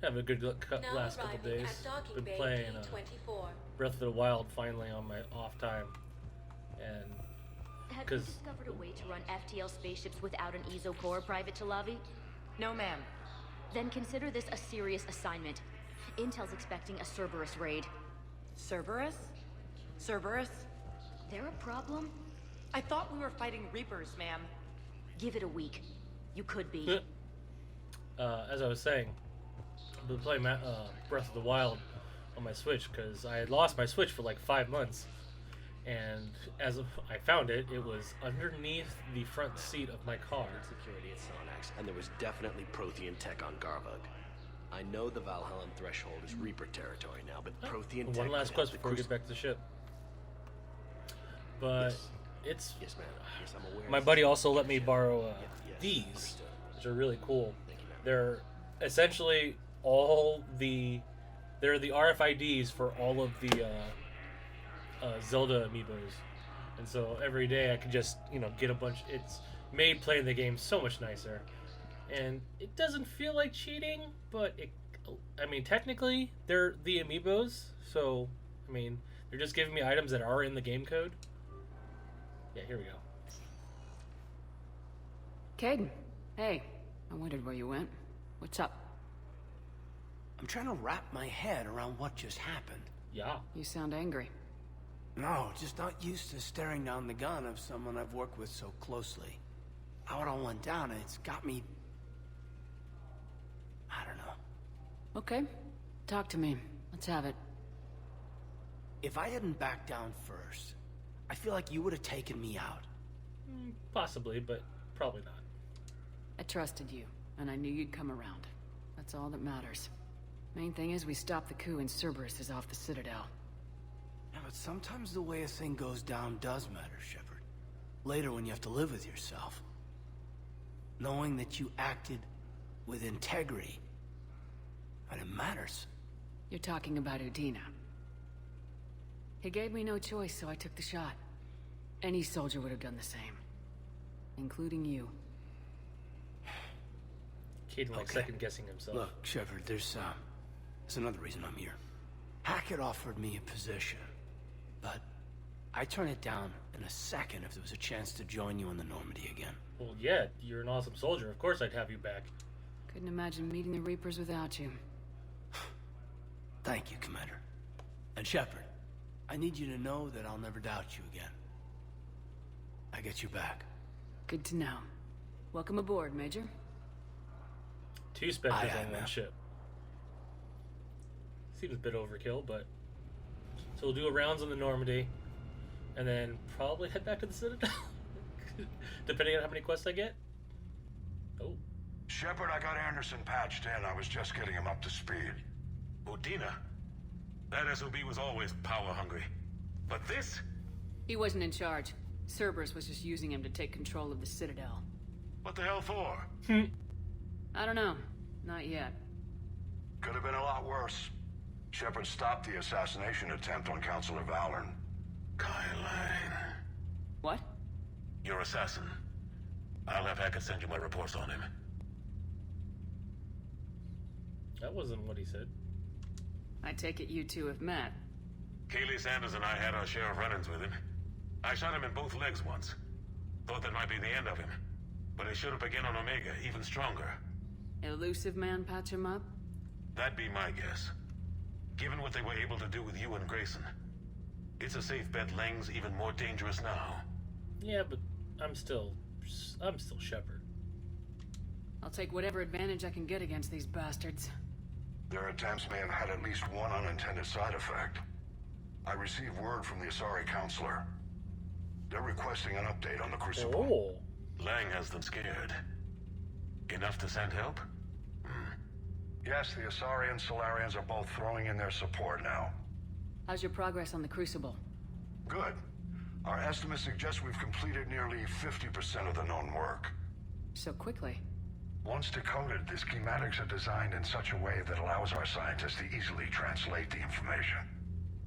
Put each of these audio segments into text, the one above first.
Have a good Now last couple arriving days. at docking Been bay playing D24. Breath of the Wild finally on my off time, and Have you because discovered a way to run FTL spaceships without an ESO core, Private Talavi? No, ma'am. Then consider this a serious assignment. Intel's expecting a Cerberus raid. Cerberus? Cerberus? They're a problem? I thought we were fighting Reapers, ma'am. Give it a week. You could be. as I was saying, I've been playing Breath of the Wild on my Switch because I had lost my Switch for like 5 months, and I found it, it was underneath the front seat of my car. Security at Sonax, and there was definitely Prothean tech on Garvug. I know the Valhallan threshold is Reaper territory now, but Prothean tech... One last quest before we get back to the ship. But Yes. it's... Yes, ma'am. Yes, I'm aware. My buddy also let me borrow Yes, these, understood. which are really cool. Thank you, ma'am. They're essentially they're the RFIDs for all of the Zelda amiibos, and so every day I can just get a bunch. It's made playing the game so much nicer, and it doesn't feel like cheating, but I mean technically they're the amiibos, so I mean they're just giving me items that are in the game code. Yeah, here we go. Caden, hey, I wondered where you went. What's up? I'm trying to wrap my head around what just happened. Yeah. You sound angry. No, just not used to staring down the gun of someone I've worked with so closely. How it all went down, it's got me... I don't know. Okay, talk to me. Let's have it. If I hadn't backed down first, I feel like you would have taken me out. Possibly, but probably not. I trusted you, and I knew you'd come around. That's all that matters. Main thing is we stopped the coup and Cerberus is off the Citadel. Yeah, but sometimes the way a thing goes down does matter, Shepard. Later when you have to live with yourself. Knowing that you acted with integrity, and it matters. You're talking about Udina. He gave me no choice, so I took the shot. Any soldier would have done the same. Including you. Caden like second guessing himself. Look, Shepard, there's another reason I'm here. Hackett offered me a position, but I'd turn it down in a second if there was a chance to join you in the Normandy again. Well, yeah, you're an awesome soldier. Of course I'd have you back. Couldn't imagine meeting the Reapers without you. Thank you, Commander. And Shepard, I need you to know that I'll never doubt you again. I get you back. Good to know. Welcome aboard, Major. 2 Spectres Aye, on one ma'am. ship. Seems a bit overkill, but... So we'll do a rounds on the Normandy, and then probably head back to the Citadel? Depending on how many quests I get? Oh. Shepard, I got Anderson patched in. I was just getting him up to speed. Udina? That SOB was always power-hungry. But this? He wasn't in charge. Cerberus was just using him to take control of the Citadel. What the hell for? I don't know. Not yet. Could have been a lot worse. Shepard stopped the assassination attempt on Counselor Valorn. Kyline. What? Your assassin. I'll have Hackett send you my reports on him. That wasn't what he said. I take it you two have met. Kaylee Sanders and I had our share of run-ins with him. I shot him in both legs once. Thought that might be the end of him. But he showed up again on Omega, even stronger. Elusive man patch him up? That'd be my guess. Given what they were able to do with you and Grayson. It's a safe bet Lang's even more dangerous now. Yeah, but I'm still Shepard. I'll take whatever advantage I can get against these bastards. Their attempts may have had at least one unintended side effect. I received word from the Asari Counselor. They're requesting an update on the Crucible. Oh. Lang has them scared. Enough to send help? Yes, the Asari and Solarians are both throwing in their support now. How's your progress on the Crucible? Good. Our estimates suggest we've completed nearly 50% of the known work. So quickly. Once decoded, the schematics are designed in such a way that allows our scientists to easily translate the information.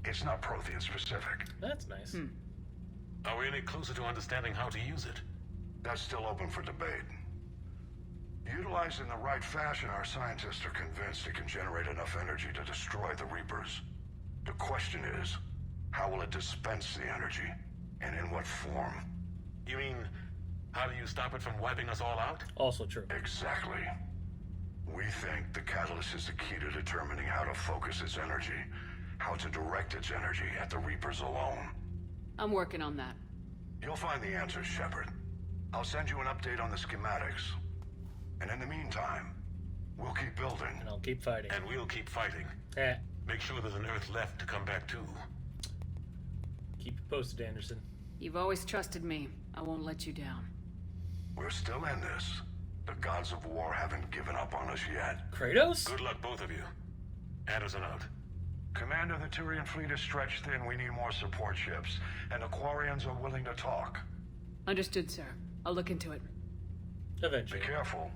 It's not Prothean specific. That's nice. Are we any closer to understanding how to use it? That's still open for debate. Utilized in the right fashion, our scientists are convinced it can generate enough energy to destroy the Reapers. The question is, how will it dispense the energy? And in what form? You mean, how do you stop it from wiping us all out? Also true. Exactly. We think the catalyst is the key to determining how to focus its energy, how to direct its energy at the Reapers alone. I'm working on that. You'll find the answers, Shepard. I'll send you an update on the schematics. And in the meantime, we'll keep building. And I'll keep fighting. And we'll keep fighting. Eh. Make sure there's an Earth left to come back to. Keep you posted, Anderson. You've always trusted me. I won't let you down. We're still in this. The gods of war haven't given up on us yet. Kratos? Good luck, both of you. Anderson out. Commander, the Turian fleet is stretched thin. We need more support ships. And the Quarians are willing to talk. Understood, sir. I'll look into it. Be Eventually. careful.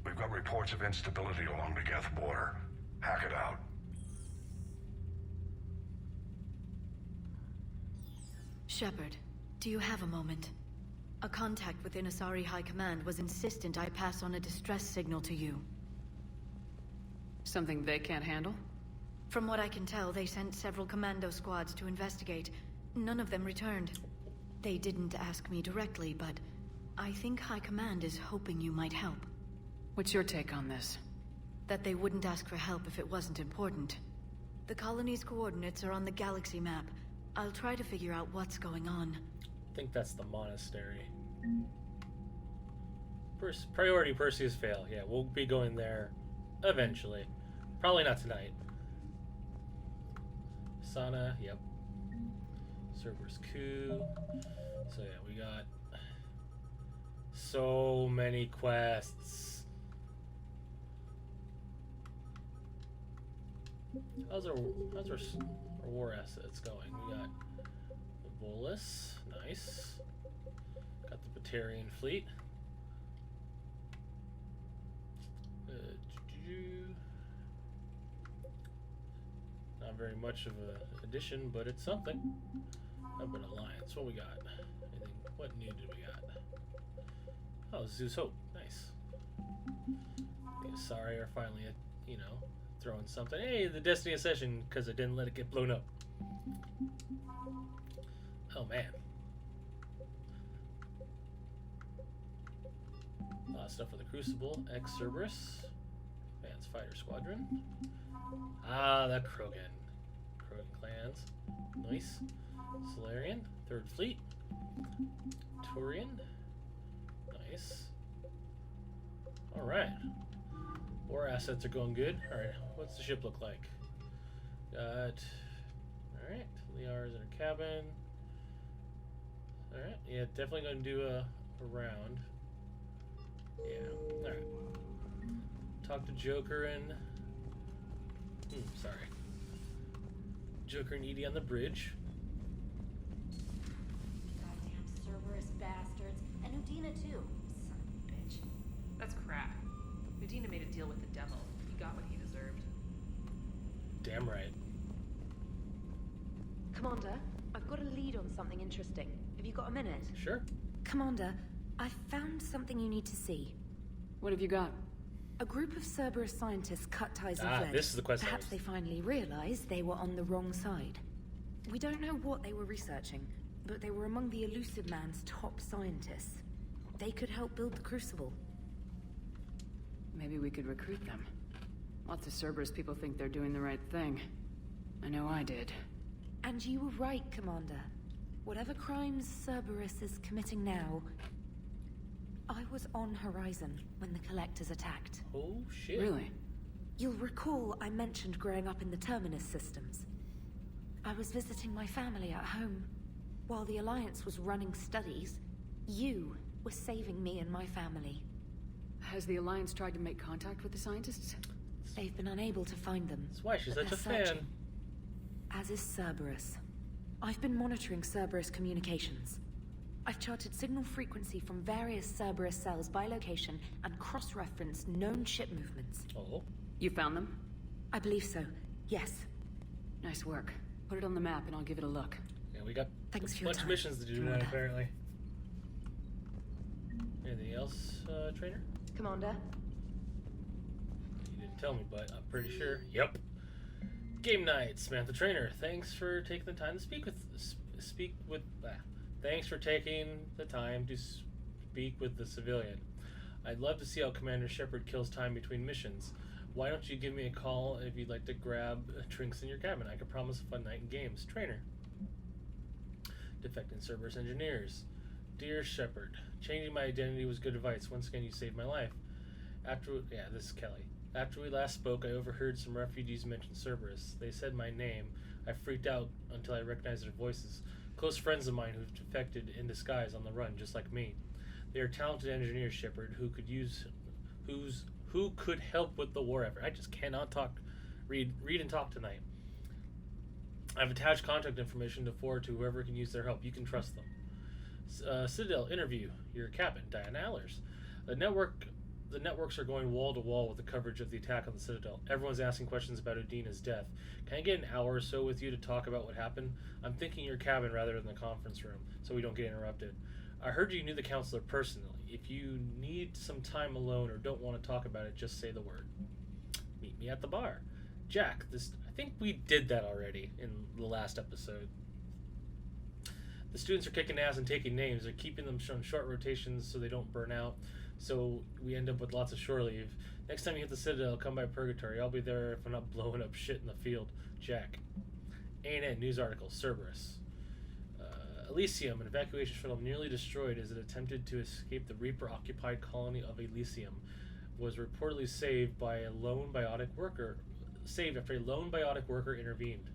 We've got reports of instability along the Geth border. Hack it out. Shepard, do you have a moment? A contact within Asari High Command was insistent I pass on a distress signal to you. Something they can't handle? From what I can tell, they sent several commando squads to investigate. None of them returned. They didn't ask me directly, but I think High Command is hoping you might help. What's your take on this? That they wouldn't ask for help if it wasn't important. The colony's coordinates are on the galaxy map. I'll try to figure out what's going on. I think that's the monastery. Priority Perseus fail. Yeah, we'll be going there eventually. Probably not tonight. Sana, yep. Cerberus coup. So yeah, we got so many quests. How's our war assets going? We got the Volus, nice. Got the Batarian fleet. Not very much of a addition, but it's something. Up an alliance. What we got? Anything? What new did we got? Oh, Zeus Hope. Nice. The Asari are finally, throwing something. Hey, the Destiny Ascension, because I didn't let it get blown up. Oh man. A lot of stuff for the Crucible. Ex Cerberus. Advanced Fighter Squadron. Ah, the Krogan. Krogan clans. Nice. Solarian. Third Fleet. Turian. Nice. Alright. War assets are going good. Alright, what's the ship look like? Got... Alright, Liar's in her cabin. Alright, yeah, definitely going to do a round. Yeah, alright. Talk to Joker and... sorry. Joker and Edie on the bridge. Goddamn Cerberus bastards. And Udina too. Son of a bitch. That's crap. Udina made a deal with the devil. He got what he deserved. Damn right. Commander, I've got a lead on something interesting. Have you got a minute? Sure. Commander, I've found something you need to see. What have you got? A group of Cerberus scientists cut ties and fled. This is the question. Perhaps they finally realized they were on the wrong side. We don't know what they were researching, but they were among the Elusive Man's top scientists. They could help build the Crucible. Maybe we could recruit them. Lots of Cerberus people think they're doing the right thing. I know I did. And you were right, Commander. Whatever crimes Cerberus is committing now, I was on Horizon when the Collectors attacked. Oh, shit. Really? You'll recall I mentioned growing up in the Terminus systems. I was visiting my family at home. While the Alliance was running studies, you were saving me and my family. Has the Alliance tried to make contact with the scientists? They've been unable to find them. That's why she's but such a they're fan. searching. As is Cerberus. I've been monitoring Cerberus communications. I've charted signal frequency from various Cerberus cells by location and cross-referenced known ship movements. Oh. You found them? I believe so, yes. Nice work. Put it on the map and I'll give it a look. Yeah, we got Thanks a for your bunch of time, missions to do tonight, Commander. apparently. Anything else, trainer? Commander? You didn't tell me, but I'm pretty sure. Yep. Game night, Samantha Trainer. Thanks for taking the time to Thanks for taking the time to speak with the civilian. I'd love to see how Commander Shepard kills time between missions. Why don't you give me a call if you'd like to grab drinks in your cabin? I could promise a fun night in games. Trainer. Defecting Cerberus engineers. Dear Shepard, changing my identity was good advice. Once again, you saved my life. This is Kelly. After we last spoke, I overheard some refugees mention Cerberus. They said my name. I freaked out until I recognized their voices. Close friends of mine who've defected in disguise on the run, just like me. They are talented engineers, Shepard, who could help with the war effort. I just cannot read and talk tonight. I've attached contact information to forward to whoever can use their help. You can trust them. Citadel interview. Your captain, Diana Allers. The networks are going wall to wall with the coverage of the attack on the Citadel. Everyone's asking questions about Udina's death. Can I get an hour or so with you to talk about what happened? I'm thinking your cabin rather than the conference room, so we don't get interrupted. I heard you knew the counselor personally. If you need some time alone or don't want to talk about it, just say the word. Meet me at the bar. Jack, I think we did that already in the last episode. The students are kicking ass and taking names. They're keeping them on short rotations so they don't burn out. So we end up with lots of shore leave. Next time you hit the Citadel, come by Purgatory. I'll be there if I'm not blowing up shit in the field. Jack. ANN news article. Cerberus. Elysium, an evacuation shuttle nearly destroyed as it attempted to escape the Reaper-occupied colony of Elysium, was reportedly saved after a lone biotic worker intervened.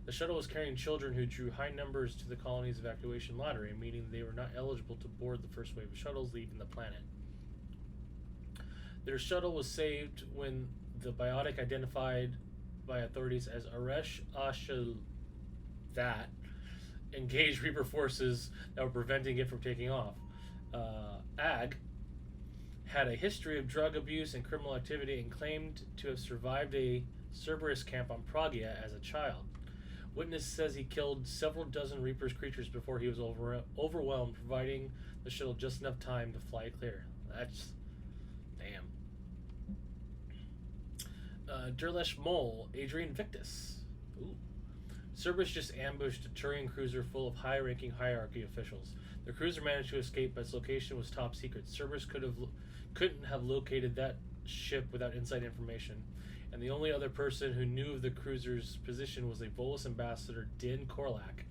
The shuttle was carrying children who drew high numbers to the colony's evacuation lottery, meaning they were not eligible to board the first wave of shuttles leaving the planet. Their shuttle was saved when the biotic, identified by authorities as Aresh Ashavat, engaged Reaper forces that were preventing it from taking off. Ag had a history of drug abuse and criminal activity and claimed to have survived a Cerberus camp on Pragia as a child. Witness says he killed several dozen Reaper's creatures before he was overwhelmed, providing the shuttle just enough time to fly clear. That's... damn. Derlesh Mole, Adrian Victus. Ooh. Cerberus just ambushed a Turian cruiser full of high-ranking hierarchy officials. The cruiser managed to escape, but its location was top secret. Cerberus couldn't have located that ship without inside information, and the only other person who knew of the cruiser's position was a Volus ambassador, Din Korlak.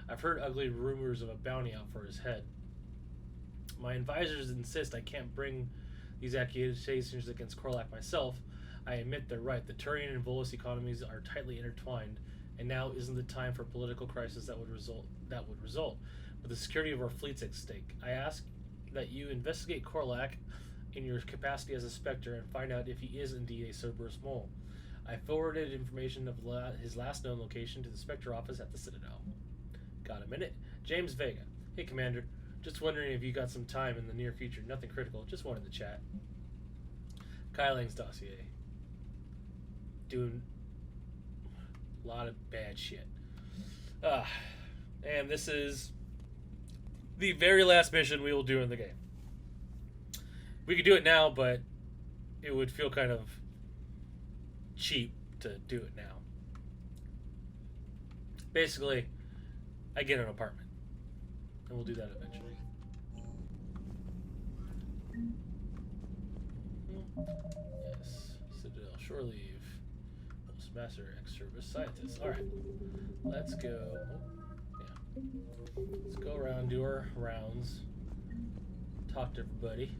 I've heard ugly rumors of a bounty out for his head. My advisors insist I can't bring these accusations against Korlak myself. I admit they're right. The Turian and Volus economies are tightly intertwined, and now isn't the time for political crisis that would result. But the security of our fleet's at stake. I ask that you investigate Korlak in your capacity as a Spectre and find out if he is indeed a Cerberus mole. I forwarded information of his last known location to the Spectre office at the Citadel. Got a minute? James Vega. Hey, Commander. Just wondering if you got some time in the near future. Nothing critical. Just wanted to chat. Kyling's dossier. Doing a lot of bad shit. And this is the very last mission we will do in the game. We could do it now, but it would feel kind of cheap to do it now. Basically, I get an apartment, and we'll do that eventually. Yes, Citadel, shore leave. Postmaster, ex-service scientist. All right, let's go. Let's go around, do our rounds, talk to everybody.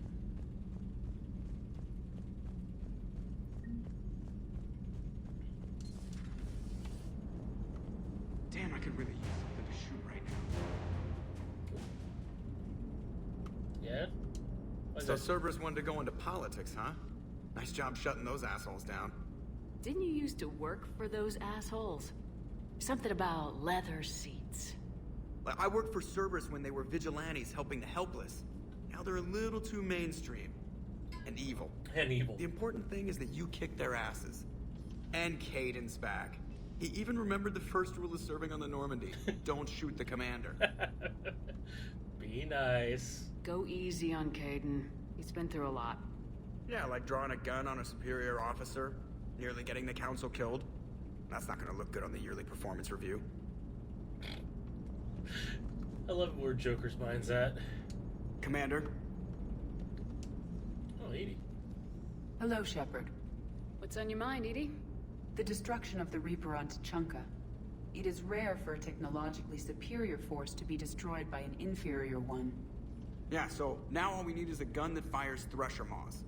Damn, I could really use something to shoot right now. Yeah? So Cerberus wanted to go into politics, huh? Nice job shutting those assholes down. Didn't you used to work for those assholes? Something about leather seats. I worked for Cerberus when they were vigilantes helping the helpless. Now they're a little too mainstream. And evil. And evil. The important thing is that you kicked their asses. And Caden's back. He even remembered the first rule of serving on the Normandy. Don't shoot the commander. Be nice. Go easy on Caden. He's been through a lot. Yeah, like drawing a gun on a superior officer, nearly getting the council killed. That's not gonna look good on the yearly performance review. I love where Joker's mind's at. Commander? Oh, Edie. Hello, Shepard. What's on your mind, Edie? The destruction of the Reaper on Tuchanka. It is rare for a technologically superior force to be destroyed by an inferior one. Yeah, so now all we need is a gun that fires Thresher Maws.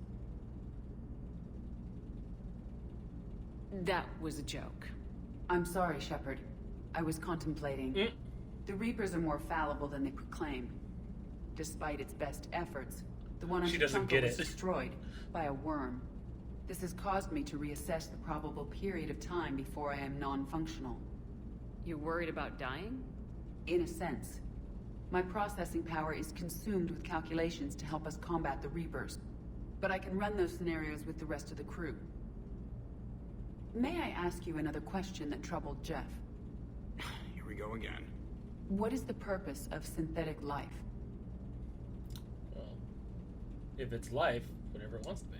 That was a joke. I'm sorry, Shepard. I was contemplating. The Reapers are more fallible than they proclaim. Despite its best efforts, the one on Tuchanka was destroyed by a worm. This has caused me to reassess the probable period of time before I am non-functional. You're worried about dying? In a sense. My processing power is consumed with calculations to help us combat the Reapers. But I can run those scenarios with the rest of the crew. May I ask you another question that troubled Jeff? Here we go again. What is the purpose of synthetic life? Well, if it's life, whatever it wants to be.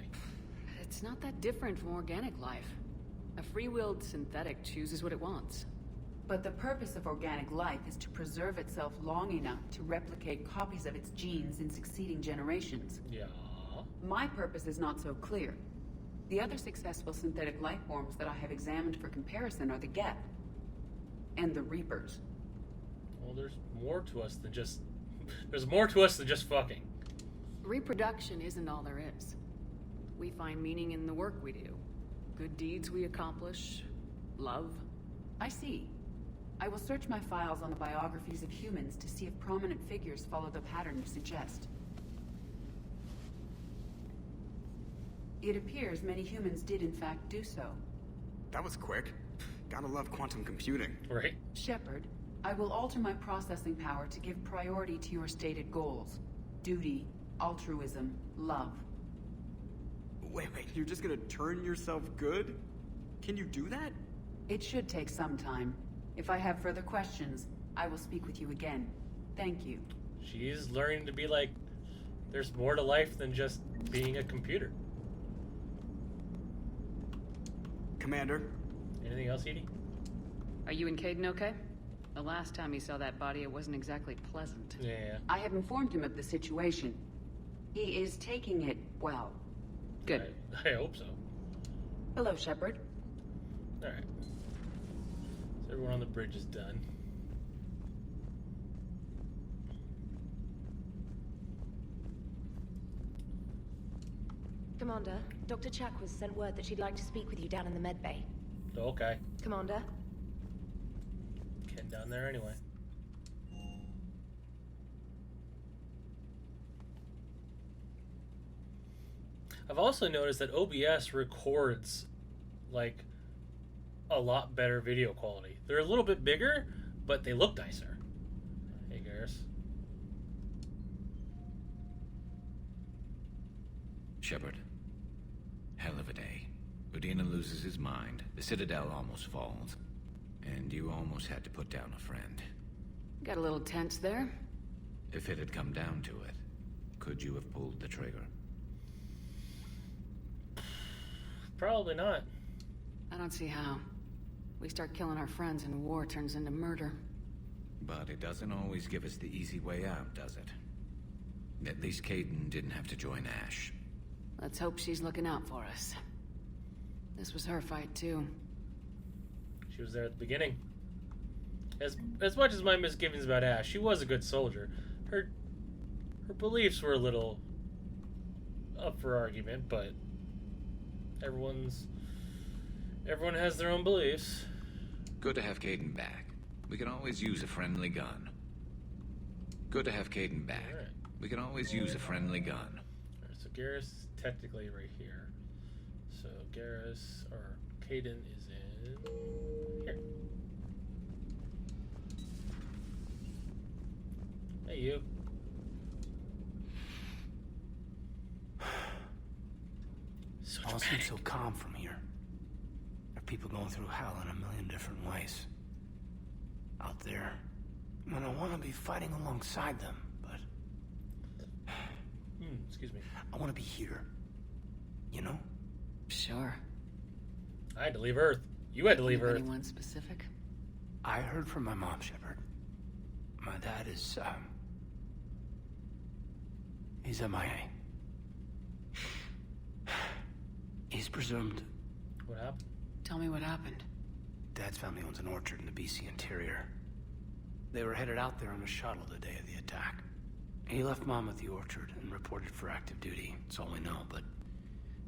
It's not that different from organic life. A free-willed synthetic chooses what it wants. But the purpose of organic life is to preserve itself long enough to replicate copies of its genes in succeeding generations. Yeah. My purpose is not so clear. The other successful synthetic life forms that I have examined for comparison are the Geth and the Reapers. Well, there's more to us than just... There's more to us than just fucking. Reproduction isn't all there is. We find meaning in the work we do. Good deeds we accomplish. Love. I see. I will search my files on the biographies of humans to see if prominent figures follow the pattern you suggest. It appears many humans did in fact do so. That was quick. Gotta love quantum computing. Right. Shepard, I will alter my processing power to give priority to your stated goals. Duty, altruism, love. Wait, you're just gonna turn yourself good? Can you do that? It should take some time. If I have further questions, I will speak with you again. Thank you. She's learning to be like, there's more to life than just being a computer. Commander? Anything else, Edie? Are you and Caden okay? The last time he saw that body, it wasn't exactly pleasant. Yeah. I have informed him of the situation. He is taking it well. Good. I hope so. Hello, Shepard. Alright. So everyone on the bridge is done. Commander, Dr. Chakwas sent word that she'd like to speak with you down in the med bay. Okay. Commander? Getting down there anyway. I've also noticed that OBS records, like, a lot better video quality. They're a little bit bigger, but they look nicer. Hey, Garrus. Shepard. Hell of a day. Udina loses his mind, the Citadel almost falls, and you almost had to put down a friend. Got a little tense there. If it had come down to it, could you have pulled the trigger? Probably not. I don't see how. We start killing our friends and war turns into murder. But it doesn't always give us the easy way out, does it? At least Caden didn't have to join Ash. Let's hope she's looking out for us. This was her fight, too. She was there at the beginning. As much as my misgivings about Ash, she was a good soldier. Her beliefs were a little up for argument, but everyone has their own beliefs. Good to have Caden back. We can always use a friendly gun. Good to have Caden back. Right. We can always use a friendly gun. Alright, so Garrus is technically right here. So Garrus, or Caden is in here. Hey, you. So All seems so calm from here. There are people going through hell in a million different ways. Out there. And I want to be fighting alongside them, but... excuse me. I want to be here. you know? Sure. I had to leave Earth. You had to leave Earth. Anyone specific? I heard from my mom, Shepard. My dad is, he's MIA. He's presumed... What happened? Tell me what happened. Dad's family owns an orchard in the BC interior. They were headed out there on a shuttle the day of the attack. He left Mom at the orchard and reported for active duty. That's all we know, but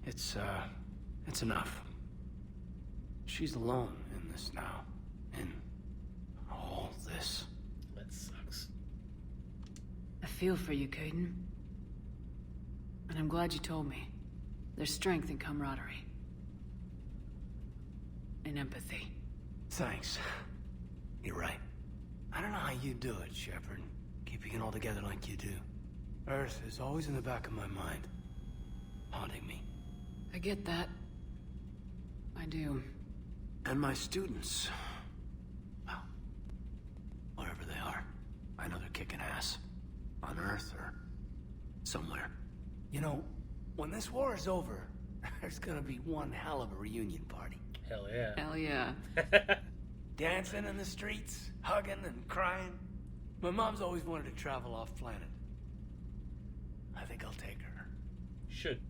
it's enough. She's alone in this now. In all this. That sucks. I feel for you, Caden. And I'm glad you told me. There's strength in camaraderie. And empathy. Thanks. You're right. I don't know how you do it, Shepard. Keeping it all together like you do. Earth is always in the back of my mind. Haunting me. I get that. I do. And my students. Well, wherever they are. I know they're kicking ass. On Earth or somewhere. You know, when this war is over, there's gonna be one hell of a reunion party. Hell yeah. Hell yeah. Dancing in the streets, hugging and crying. My mom's always wanted to travel off planet. I think I'll take her. Should.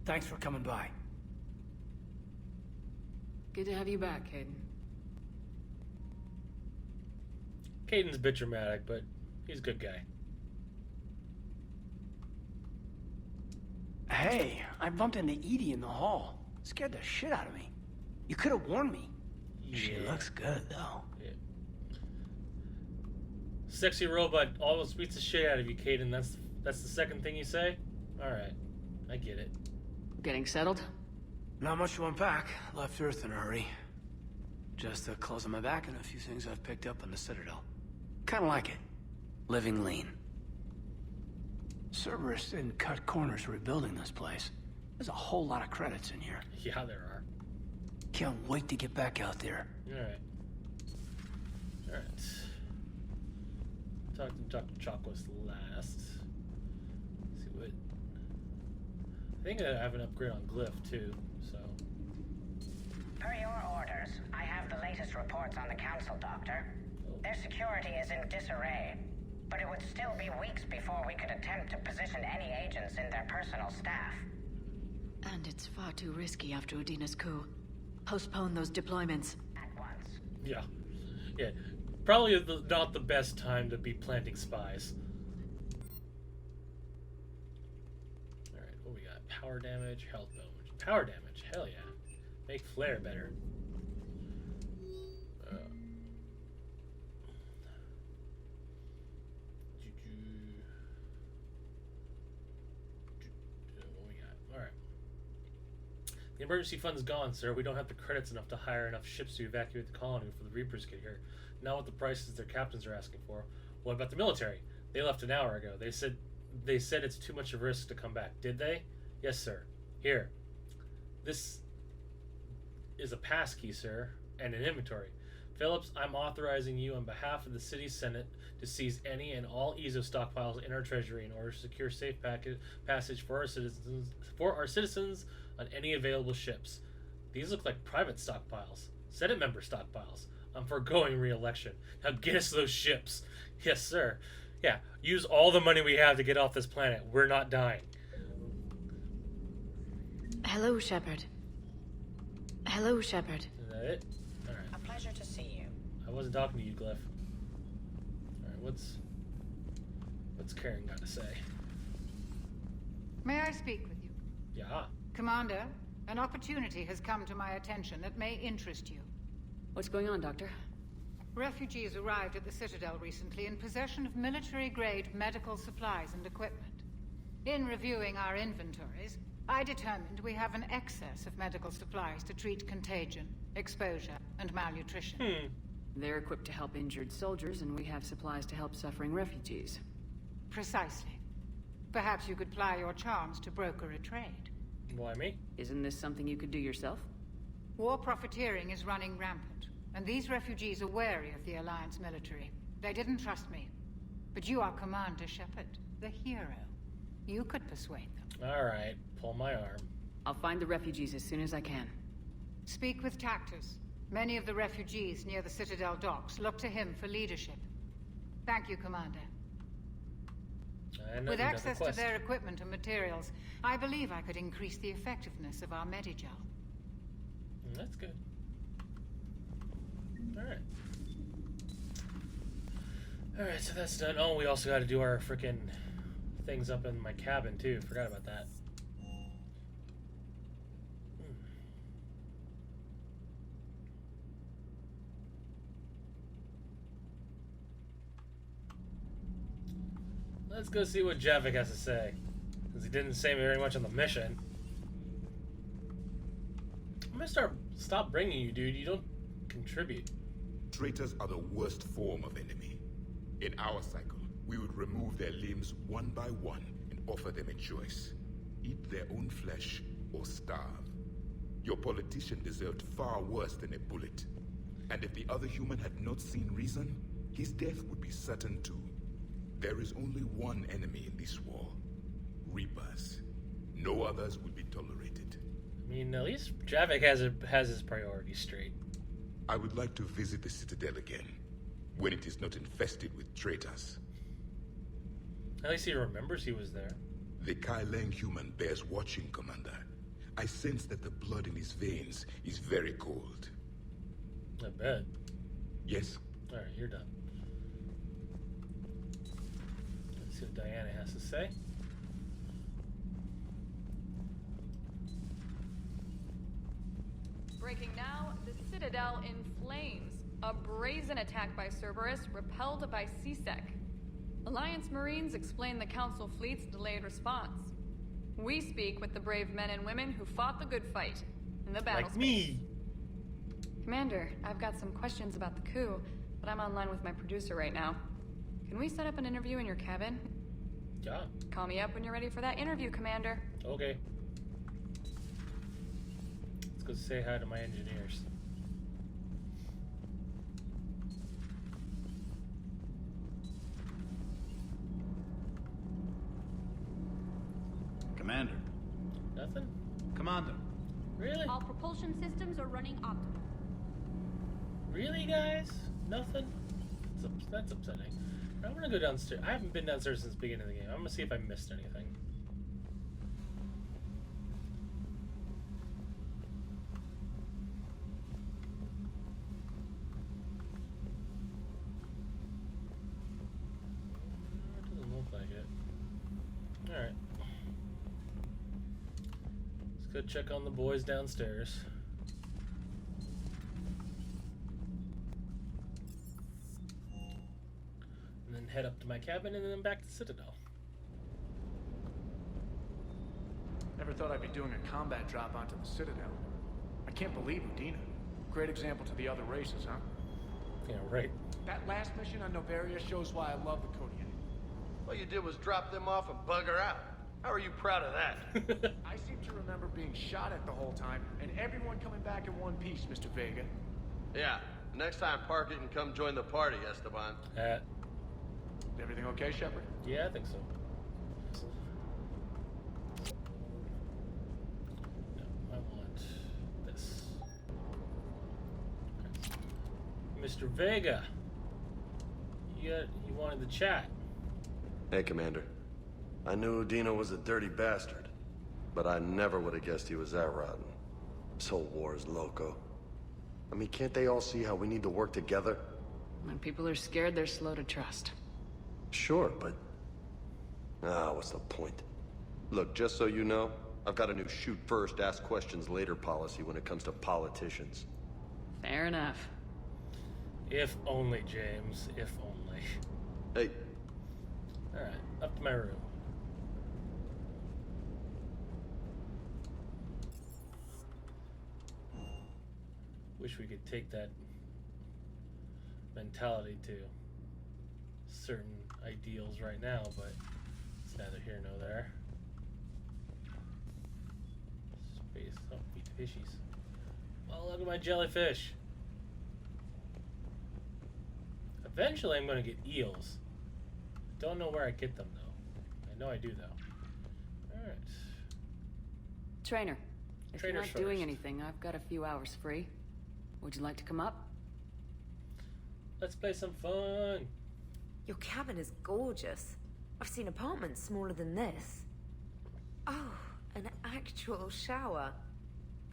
Thanks for coming by. Good to have you back, Caden. Caden's a bit dramatic, but he's a good guy. Hey, I bumped into Edie in the hall. Scared the shit out of me. You could have warned me. Yeah. She looks good, though. Yeah. Sexy robot always beats the shit out of you, Caden. That's the second thing you say? Alright. I get it. Getting settled? Not much to unpack. Left Earth in a hurry. Just the clothes on my back and a few things I've picked up on the Citadel. Kinda like it. Living lean. Cerberus didn't cut corners rebuilding this place. There's a whole lot of credits in here. Yeah, there are. Can't wait to get back out there. Alright. Alright. Talk to Dr. Chocos last. See what... I think I have an upgrade on Glyph, too, so... Per your orders, I have the latest reports on the Council, Doctor. Their security is in disarray, but it would still be weeks before we could attempt to position any agents in their personal staff. And it's far too risky after Udina's coup. Postpone those deployments. At once. Yeah. Yeah. Probably not the best time to be planting spies. Alright, what we got? Power damage, health damage. Power damage, hell yeah. Make flare better. What we got? Alright. The emergency fund's gone, sir. We don't have the credits enough to hire enough ships to evacuate the colony before the Reapers get here. Not what the prices their captains are asking for. What about the military? They left an hour ago. They said it's too much of a risk to come back. Did they? Yes, sir. Here. This is a passkey, sir, and an inventory. Phillips, I'm authorizing you on behalf of the city senate to seize any and all EZO stockpiles in our treasury in order to secure safe passage for our citizens on any available ships. These look like private stockpiles. Senate member stockpiles. I'm foregoing re-election. Now get us those ships. Yes, sir. Yeah, use all the money we have to get off this planet. We're not dying. Hello, Shepard. Hello, Shepard. Is that it? Alright. A pleasure to see you. I wasn't talking to you, Glyph. Alright, what's Karen got to say? May I speak with you? Yeah. Commander, an opportunity has come to my attention that may interest you. What's going on, Doctor? Refugees arrived at the Citadel recently in possession of military-grade medical supplies and equipment. In reviewing our inventories, I determined we have an excess of medical supplies to treat contagion, exposure, and malnutrition. They're equipped to help injured soldiers, and we have supplies to help suffering refugees. Precisely. Perhaps you could ply your charms to broker a trade. Why me? Isn't this something you could do yourself? War profiteering is running rampant, and these refugees are wary of the Alliance military. They didn't trust me. But you are Commander Shepard. the hero. You could persuade them. Alright, pull my arm. I'll find the refugees as soon as I can. Speak with Tactus. Many of the refugees near the Citadel docks look to him for leadership. Thank you, Commander. With access to their equipment and materials, I believe I could increase the effectiveness of our Medigel. That's good. Alright. Alright, so that's done. Oh, we also got to do our freaking things up in my cabin, too. Forgot about that. Let's go see what Javik has to say, because he didn't say very much on the mission. I'm gonna stop bringing you, dude. You don't contribute. Traitors are the worst form of enemy. In our cycle, we would remove their limbs one by one and offer them a choice. Eat their own flesh or starve. Your politician deserved far worse than a bullet. And if the other human had not seen reason, his death would be certain too. There is only one enemy in this war. Reapers. No others will be tolerated. I mean, at least Javik has his priorities straight. I would like to visit the Citadel again, when it is not infested with traitors. At least he remembers he was there. The Kai-Lang human bears watching, Commander. I sense that the blood in his veins is very cold. I bet. Yes? Alright, you're done. Let's see what Diana has to say. Breaking now, the Citadel in flames. A brazen attack by Cerberus, repelled by CSEC. Alliance Marines explain the Council fleet's delayed response. We speak with the brave men and women who fought the good fight in the battle space. Me! Commander, I've got some questions about the coup, but I'm online with my producer right now. Can we set up an interview in your cabin? Yeah. Call me up when you're ready for that interview, Commander. Okay. Let's go say hi to my engineers. Commander. Nothing? Commander. Really? All propulsion systems are running optimal. Really, guys? Nothing? That's upsetting. I'm gonna go downstairs. I haven't been downstairs since the beginning of the game. I'm gonna see if I missed anything. Doesn't look like it. Alright. Let's go check on the boys downstairs. And then head up to my cabin and then back to the Citadel. Never thought I'd be doing a combat drop onto the Citadel. I can't believe Udina. Great example to the other races, huh? Yeah, right. That last mission on Novaria shows why I love the Kodiak. All you did was drop them off and bugger out. How are you proud of that? I seem to remember being shot at the whole time, and everyone coming back in one piece, Mr. Vega. Yeah, next time park it and come join the party, Esteban. Everything okay, Shepard? Yeah, I think so. No, I want this. Mr. Vega, you wanted the chat. Hey, Commander. I knew Udina was a dirty bastard, but I never would have guessed he was that rotten. This whole war is loco. I mean, can't they all see how we need to work together? When people are scared, they're slow to trust. Sure, but... what's the point? Look, just so you know, I've got a new shoot first, ask questions later policy when it comes to politicians. Fair enough. If only, James. If only. Hey. Alright, up to my room. Wish we could take that mentality to certain ideals right now, but it's neither here nor there. Space. Oh, eat fishies. Oh, look at my jellyfish. Eventually I'm going to get eels. Don't know where I get them, though. I know I do, though. Alright. Trainer, if you're Trainer's not doing first. anything, I've got a few hours free. Would you like to come up? Let's play some fun. Your cabin is gorgeous. I've seen apartments smaller than this. Oh, an actual shower.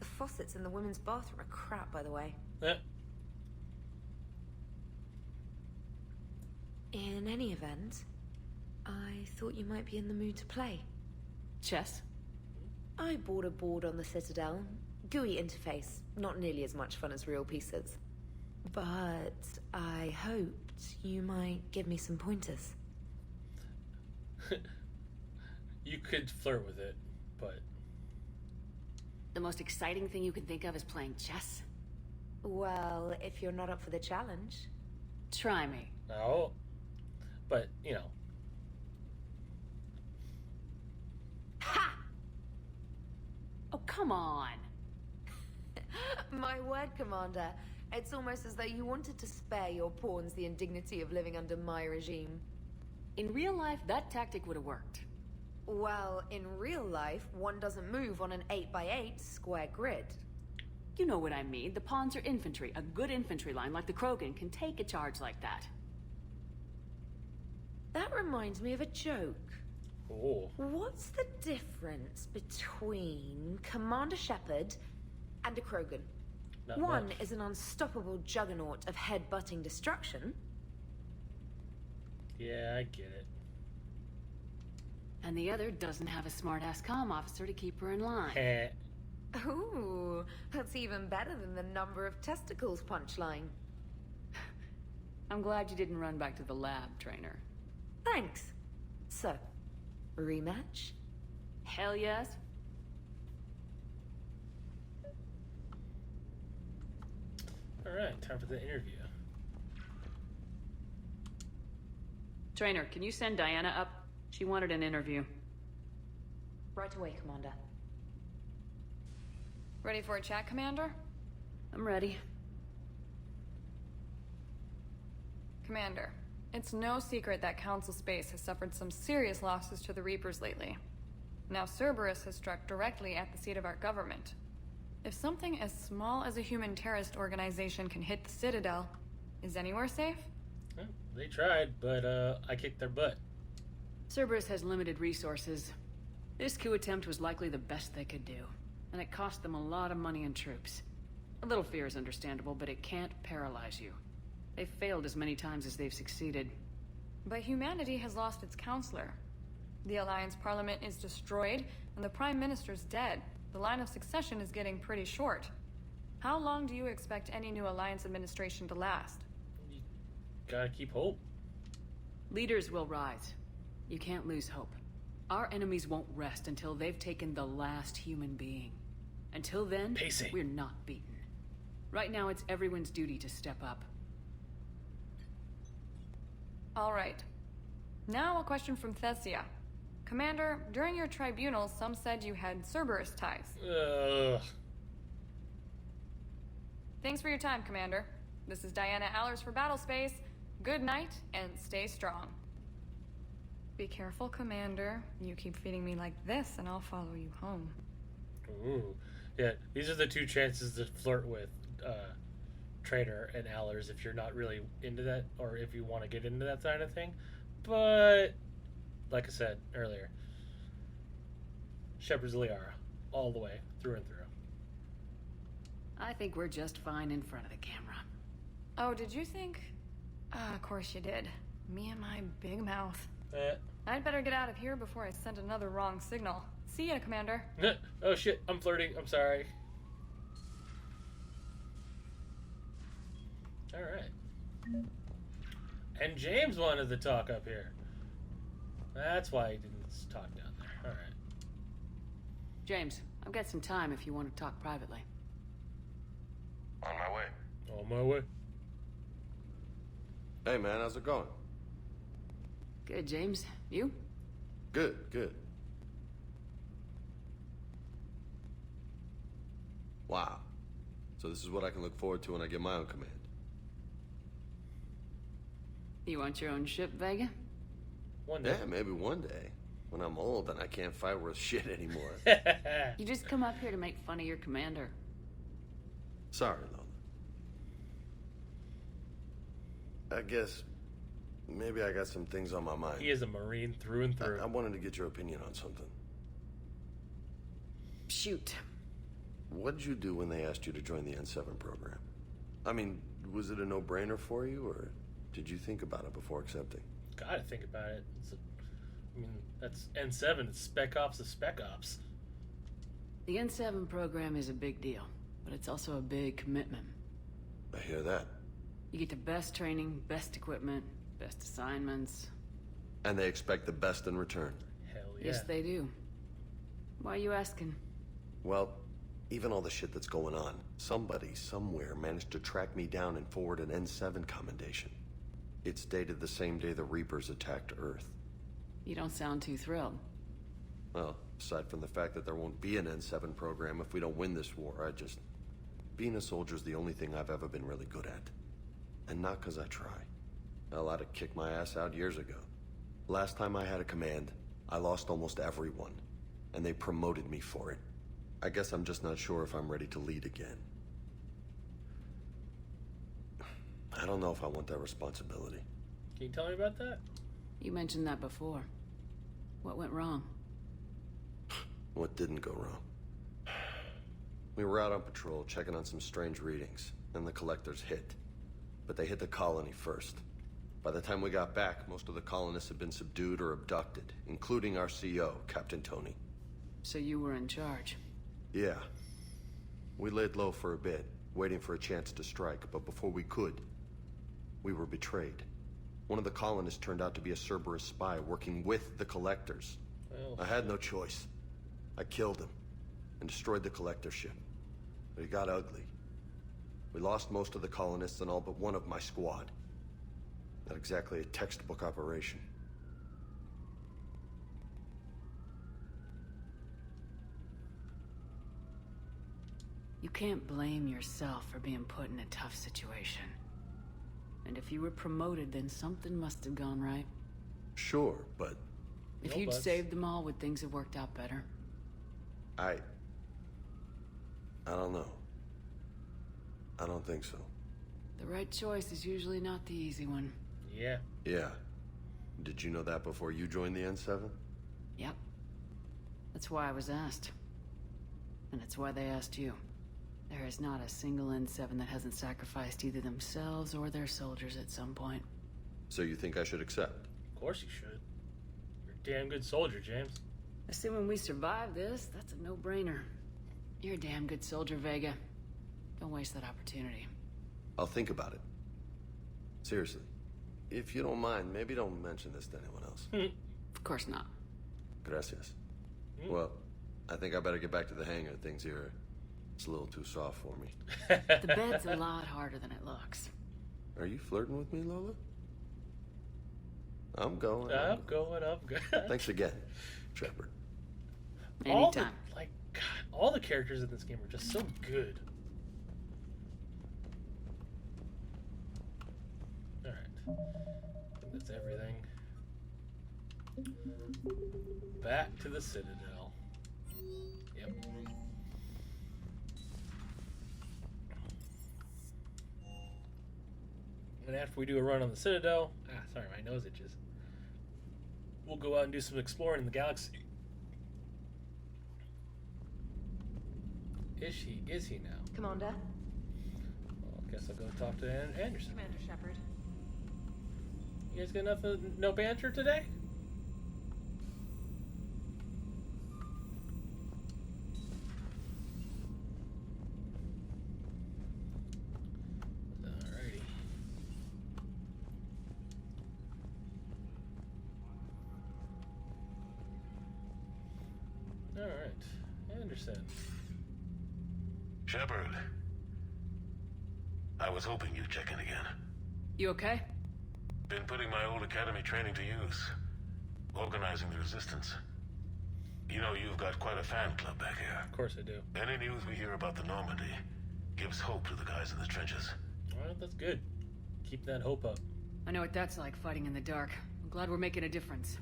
The faucets in the women's bathroom are crap, by the way. In any event, I thought you might be in the mood to play. Chess? I bought a board on the Citadel. GUI interface, not nearly as much fun as real pieces. But I hoped you might give me some pointers. You could flirt with it, but... The most exciting thing you can think of is playing chess? Well, if you're not up for the challenge. Try me. No. But, you know. Ha! Oh, come on. My word, Commander. It's almost as though you wanted to spare your pawns the indignity of living under my regime. In real life, that tactic would have worked. Well, in real life, one doesn't move on an 8x8 square grid. You know what I mean. The pawns are infantry. A good infantry line like the Krogan can take a charge like that. That reminds me of a joke. Oh. What's the difference between Commander Shepard and a Krogan? Not One much. is an unstoppable juggernaut of head-butting destruction. Yeah, I get it. And the other doesn't have a smart-ass comm officer to keep her in line. Heh. Ooh, that's even better than the number of testicles punchline. I'm glad you didn't run back to the lab, Trainer. Thanks. So, rematch? Hell yes. Alright, time for the interview. Trainer, can you send Diana up? She wanted an interview. Right away, Commander. Ready for a chat, Commander? I'm ready. Commander, it's no secret that Council Space has suffered some serious losses to the Reapers lately. Now Cerberus has struck directly at the seat of our government. If something as small as a human terrorist organization can hit the Citadel, is anywhere safe? Well, they tried, but I kicked their butt. Cerberus has limited resources. This coup attempt was likely the best they could do, and it cost them a lot of money and troops. A little fear is understandable, but it can't paralyze you. They've failed as many times as they've succeeded. But humanity has lost its counselor. The Alliance Parliament is destroyed, and the Prime Minister's dead. The line of succession is getting pretty short. How long do you expect any new Alliance administration to last? You gotta keep hope. Leaders will rise. You can't lose hope. Our enemies won't rest until they've taken the last human being. Until then, we're not beaten. Right now, it's everyone's duty to step up. All right. Now a question from Thessia. Commander, during your tribunal, some said you had Cerberus ties. Thanks for your time, Commander. This is Diana Allers for Battlespace. Good night, and stay strong. Be careful, Commander. You keep feeding me like this, and I'll follow you home. Ooh. Yeah, these are the two chances to flirt with Trainer and Allers if you're not really into that, or if you want to get into that kind of thing. But, like I said earlier, Shepard's Liara, all the way, through and through. I think we're just fine in front of the camera. Oh, did you think? Of course you did. Me and my big mouth. I'd better get out of here before I send another wrong signal. See ya, Commander. Oh shit, I'm flirting. I'm sorry. Alright. And James wanted to talk up here. That's why he didn't talk down there. Alright. James, I've got some time if you want to talk privately. On my way. On my way. Hey man, how's it going? Good, James. You? Good, good. Wow. So this is what I can look forward to when I get my own command. You want your own ship, Vega? One day. Yeah, maybe one day. When I'm old and I can't fight worth shit anymore. You just come up here to make fun of your commander. Sorry, Lola. I guess maybe I got some things on my mind. He is a Marine through and through. I wanted to get your opinion on something. Shoot. What did you do when they asked you to join the N7 program? I mean, was it a no-brainer for you, or did you think about it before accepting? Gotta think about it. I mean, that's N7. It's Spec Ops of Spec Ops. The N7 program is a big deal, but it's also a big commitment. I hear that. You get the best training, best equipment, best assignments. And they expect the best in return. Hell yeah. Yes, they do. Why are you asking? Well, even all the shit that's going on, somebody somewhere managed to track me down and forward an N7 commendation. It's dated the same day the Reapers attacked Earth. You don't sound too thrilled. Well, aside from the fact that there won't be an N7 program if we don't win this war, being a soldier's the only thing I've ever been really good at. And not because I try. Hell, I'd have kicked my ass out years ago. Last time I had a command, I lost almost everyone. And they promoted me for it. I guess I'm just not sure if I'm ready to lead again. I don't know if I want that responsibility. Can you tell me about that? You mentioned that before. What went wrong? What didn't go wrong? We were out on patrol, checking on some strange readings, and the collectors hit. But they hit the colony first. By the time we got back, most of the colonists had been subdued or abducted, including our CO, Captain Tony. So you were in charge? Yeah. We laid low for a bit, waiting for a chance to strike, but before we could, we were betrayed. One of the colonists turned out to be a Cerberus spy working with the collectors. Well, I had no choice. I killed him and destroyed the collector ship. But it got ugly. We lost most of the colonists and all but one of my squad. Not exactly a textbook operation. You can't blame yourself for being put in a tough situation. And if you were promoted, then something must have gone right. Sure, but... If you'd saved them all, would things have worked out better? I don't know. I don't think so. The right choice is usually not the easy one. Yeah. Yeah. Did you know that before you joined the N7? Yep. That's why I was asked. And it's why they asked you. There is not a single N7 that hasn't sacrificed either themselves or their soldiers at some point. So you think I should accept? Of course you should. You're a damn good soldier, James. Assuming we survive this, that's a no-brainer. You're a damn good soldier, Vega. Don't waste that opportunity. I'll think about it. Seriously. If you don't mind, maybe don't mention this to anyone else. Of course not. Gracias. Well, I think I better get back to the hangar. Things here, it's a little too soft for me. The bed's a lot harder than it looks. Are you flirting with me, Lola? I'm going. I'm going. Thanks again, Shepard. Anytime. All the characters in this game are just so good. Alright. I think that's everything. Back to the Citadel. Yep. And after we do a run on the Citadel... sorry, my nose itches. We'll go out and do some exploring in the galaxy. Is he now? Commander? Well, I guess I'll go talk to Anderson. Commander Shepard. You guys got no banter today? Alrighty. Alright. Anderson. Shepard. I was hoping you'd check in again. You okay? Been putting my old academy training to use. Organizing the resistance. You know, you've got quite a fan club back here. Of course I do. Any news we hear about the Normandy gives hope to the guys in the trenches. Alright, that's good. Keep that hope up. I know what that's like, fighting in the dark. I'm glad we're making a difference.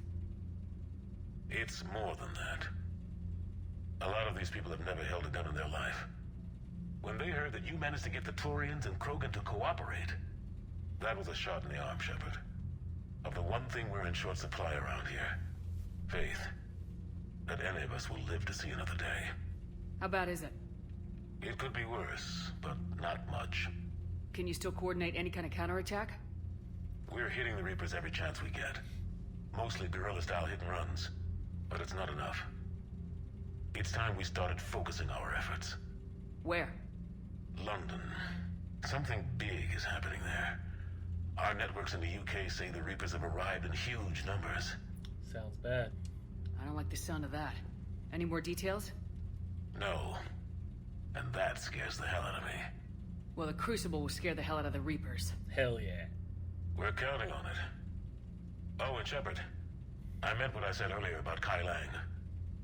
It's more than that. A lot of these people have never held a gun in their life. When they heard that you managed to get the Turians and Krogan to cooperate, that was a shot in the arm, Shepard. Of the one thing we're in short supply around here, faith. That any of us will live to see another day. How bad is it? It could be worse, but not much. Can you still coordinate any kind of counterattack? We're hitting the Reapers every chance we get. Mostly guerrilla-style hit-and-runs, but it's not enough. It's time we started focusing our efforts. Where? London. Something big is happening there. Our networks in the UK say the Reapers have arrived in huge numbers. Sounds bad. I don't like the sound of that. Any more details? No. And that scares the hell out of me. Well, the Crucible will scare the hell out of the Reapers. Hell yeah. We're counting on it. Oh, and Shepard, I meant what I said earlier about Kai Lang.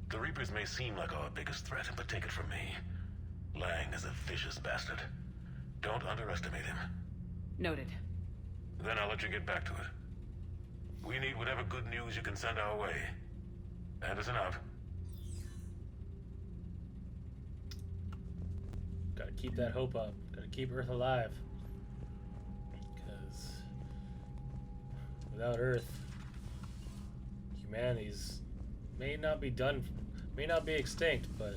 The Reapers may seem like our biggest threat, but take it from me. Lang is a vicious bastard. Don't underestimate him. Noted. Then I'll let you get back to it. We need whatever good news you can send our way. Anderson out. Gotta keep that hope up. Gotta keep Earth alive. Because without Earth, humanity's may not be extinct, but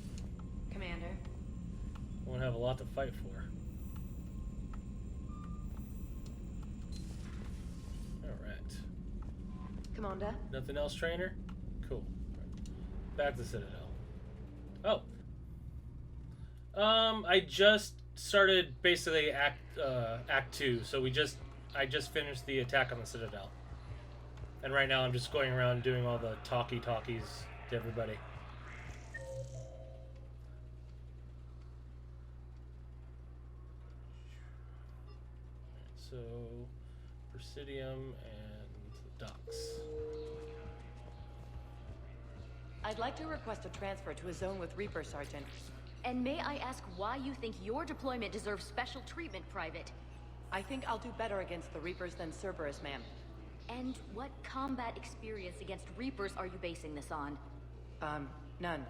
Commander. won't have a lot to fight for. Alright. Commander. Nothing else, trainer? Cool. Back to Citadel. Oh. I just started basically Act 2, so I just finished the attack on the Citadel. And right now I'm just going around doing all the talkies to everybody. So, Presidium and docks. I'd like to request a transfer to a zone with Reaper, Sergeant. And may I ask why you think your deployment deserves special treatment, Private? I think I'll do better against the Reapers than Cerberus, ma'am. And what combat experience against Reapers are you basing this on? None,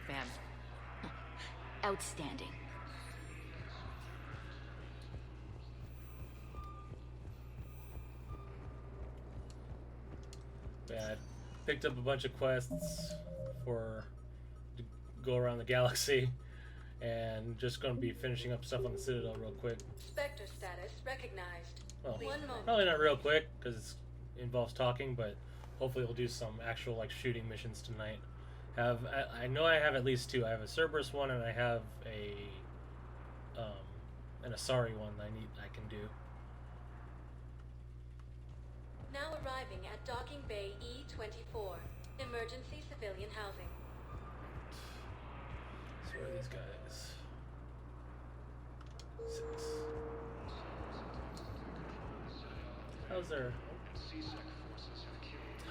ma'am. Outstanding. Yeah, I picked up a bunch of quests to go around the galaxy, and just going to be finishing up stuff on the Citadel real quick. Spectre status recognized. Well, One moment. probably not real quick because it involves talking, but hopefully we'll do some actual like shooting missions tonight. I know I have at least two. I have a Cerberus one, and I have an Asari one that I can do. Now arriving at Docking Bay E-24, emergency civilian housing. So where are these guys? 6. How's their...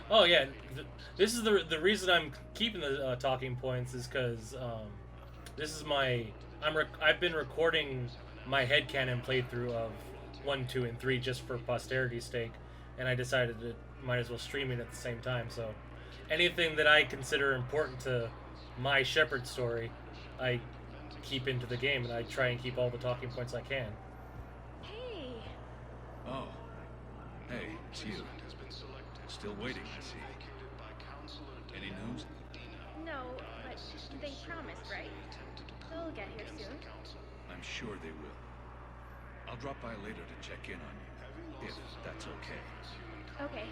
Oh yeah, this is the reason I'm keeping the talking points is because this is I've been recording my headcanon playthrough of 1, 2, and 3 just for posterity's sake, and I decided to might as well stream it at the same time. So anything that I consider important to my Shepard story, I keep into the game, and I try and keep all the talking points I can. Hey. Oh. Hey, it's you. Still waiting, I see. Any news? No, but they promised, right? They'll get here soon. I'm sure they will. I'll drop by later to check in on you, if that's okay. Okay.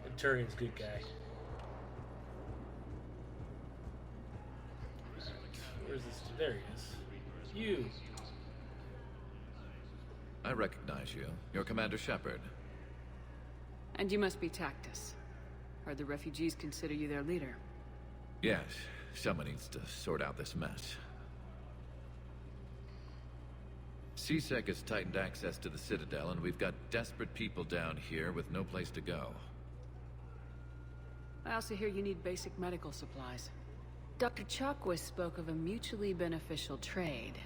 The Turian's a good guy. Where's this? There he is. You. I recognize you. You're Commander Shepard. And you must be Tactus. Heard the refugees consider you their leader. Yes, someone needs to sort out this mess. CSEC has tightened access to the Citadel, and we've got desperate people down here with no place to go. I also hear you need basic medical supplies. Dr. Chakwas spoke of a mutually beneficial trade.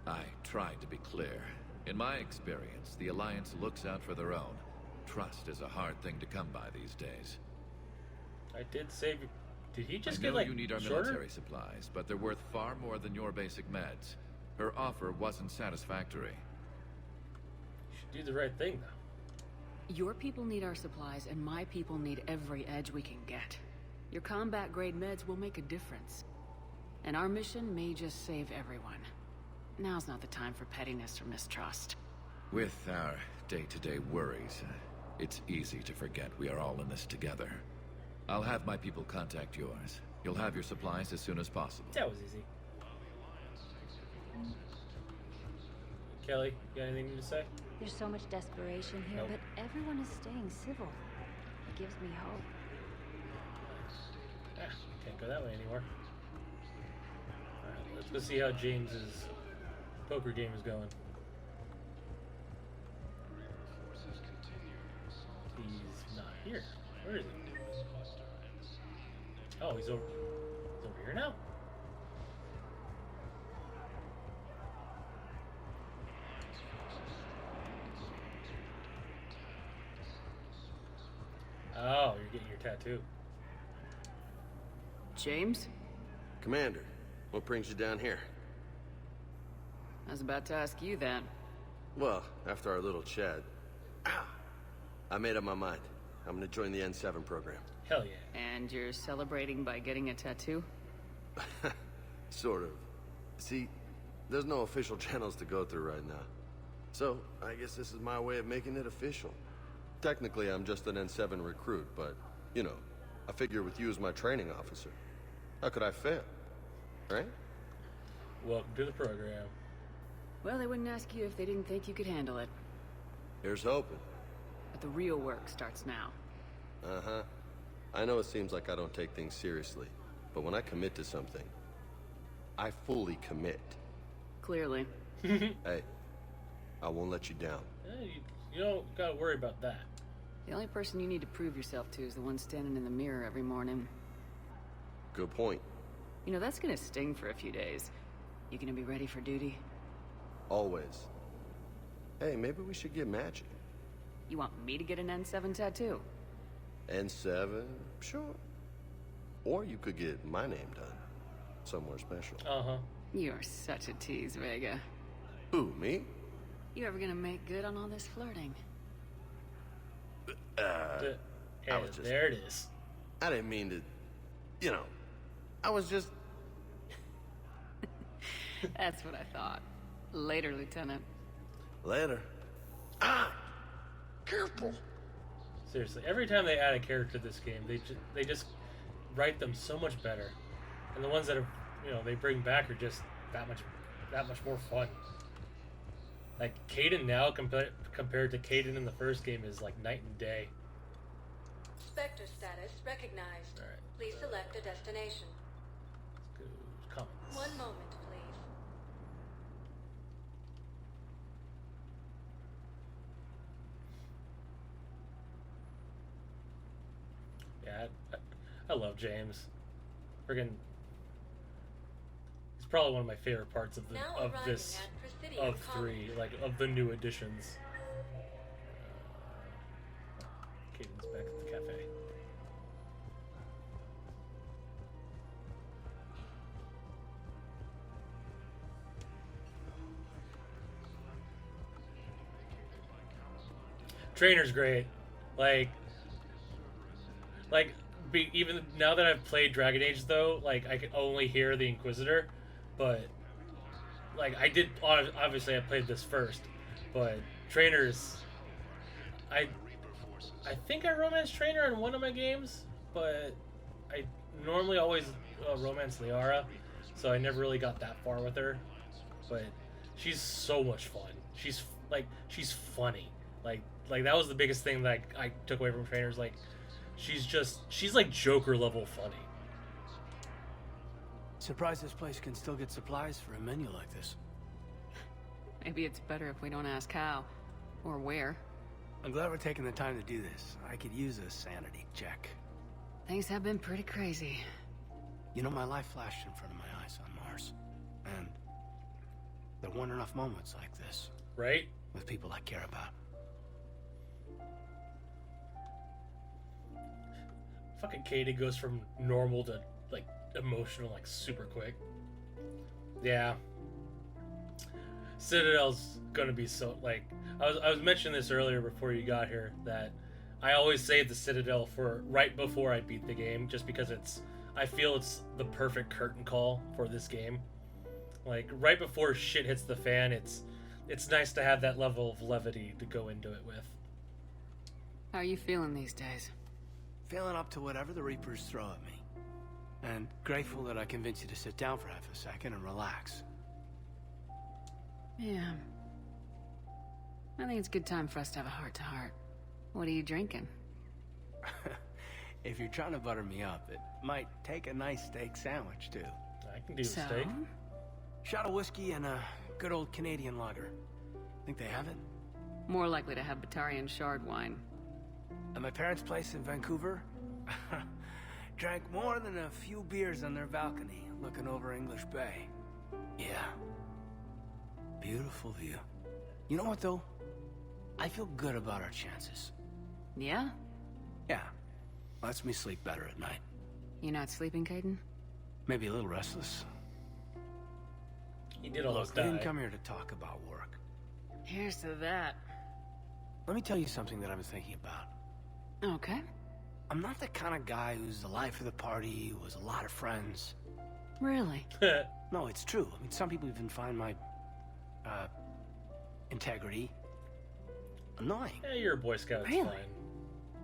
I tried to be clear. In my experience, the Alliance looks out for their own. trust is a hard thing to come by these days. I did save. Did he just I get know like you need our shorter? military supplies, but they're worth far more than your basic meds. Her offer wasn't satisfactory. You should do the right thing, though. Your people need our supplies, and my people need every edge we can get. Your combat-grade meds will make a difference. And our mission may just save everyone. Now's not the time for pettiness or mistrust. With our day-to-day worries, it's easy to forget we are all in this together. I'll have my people contact yours. You'll have your supplies as soon as possible. That was easy. Kelly, you got anything to say? There's so much desperation here, Nope. but everyone is staying civil. It gives me hope. Can't go that way anymore. Alright, let's go see how James's poker game is going. He's not here. Where is he? Oh, he's over here now? Oh, you're getting your tattoo. James? Commander, what brings you down here? I was about to ask you that. Well, after our little chat, I made up my mind. I'm gonna join the N7 program. Hell yeah. And you're celebrating by getting a tattoo? Sort of. See, there's no official channels to go through right now. So, I guess this is my way of making it official. Technically, I'm just an N7 recruit, but, you know, I figure with you as my training officer, how could I fail? Right? Welcome to the program. Well, they wouldn't ask you if they didn't think you could handle it. Here's hoping. But the real work starts now. Uh-huh. I know it seems like I don't take things seriously, but when I commit to something, I fully commit. Clearly. Hey, I won't let you down. Yeah, you don't gotta worry about that. The only person you need to prove yourself to is the one standing in the mirror every morning. Good point. You know, that's gonna sting for a few days. You gonna be ready for duty? Always. Hey, maybe we should get matching. You want me to get an N7 tattoo? N7? Sure. Or you could get my name done. Somewhere special. Uh-huh. You're such a tease, Vega. Who, me? You ever gonna make good on all this flirting? I was just... There it is. I didn't mean to... You know, I was just... That's what I thought. Later, Lieutenant. Later. Careful. Seriously, every time they add a character to this game, they just write them so much better, and the ones that are, you know, they bring back are just that much more fun. Like Caden now compared to Caden in the first game is like night and day. Spectre status recognized. All right. Please select a destination. Let's go comments. 1 moment, please. Yeah, I love James. Friggin', he's probably one of my favorite parts of this of 3, like of the new additions. Caden's back at the cafe. Trainer's great. Even now that I've played Dragon Age, though, like, I can only hear the Inquisitor, but, like, obviously I played this first, but Trainer's, I think I romance Trainer in one of my games, but I normally always romance Liara, so I never really got that far with her, but she's so much fun. She's funny. Like that was the biggest thing that I took away from Trainers, like, she's like Joker level funny. Surprised this place can still get supplies for a menu like this. Maybe it's better if we don't ask how or where. I'm glad we're taking the time to do this. I could use a sanity check. Things have been pretty crazy. You know, my life flashed in front of my eyes on Mars. And there weren't enough moments like this. Right? With people I care about. Fucking Katie goes from normal to like emotional like super quick. Yeah. Citadel's gonna be so like I was mentioning this earlier before you got here that I always save the Citadel for right before I beat the game just because I feel it's the perfect curtain call for this game. Like right before shit hits the fan, it's nice to have that level of levity to go into it with. How are you feeling these days? Feeling up to whatever the Reapers throw at me. And grateful that I convinced you to sit down for half a second and relax. Yeah. I think it's a good time for us to have a heart-to-heart. What are you drinking? If you're trying to butter me up, it might take a nice steak sandwich, too. I can do a steak. Shot of whiskey and a good old Canadian lager. Think they have it? More likely to have Batarian shard wine. At my parents' place in Vancouver, drank more than a few beers on their balcony, looking over English Bay. Yeah. Beautiful view. You know what, though? I feel good about our chances. Yeah? Yeah. Lets me sleep better at night. You not sleeping, Caden? Maybe a little restless. He did almost Look, die. I didn't come here to talk about work. Here's to that. Let me tell you something that I've been thinking about. Okay. I'm not the kind of guy who's the life of the party, who has a lot of friends. Really? No, it's true. I mean, some people even find my, integrity annoying. Yeah, you're a Boy Scout, it's Really? fine.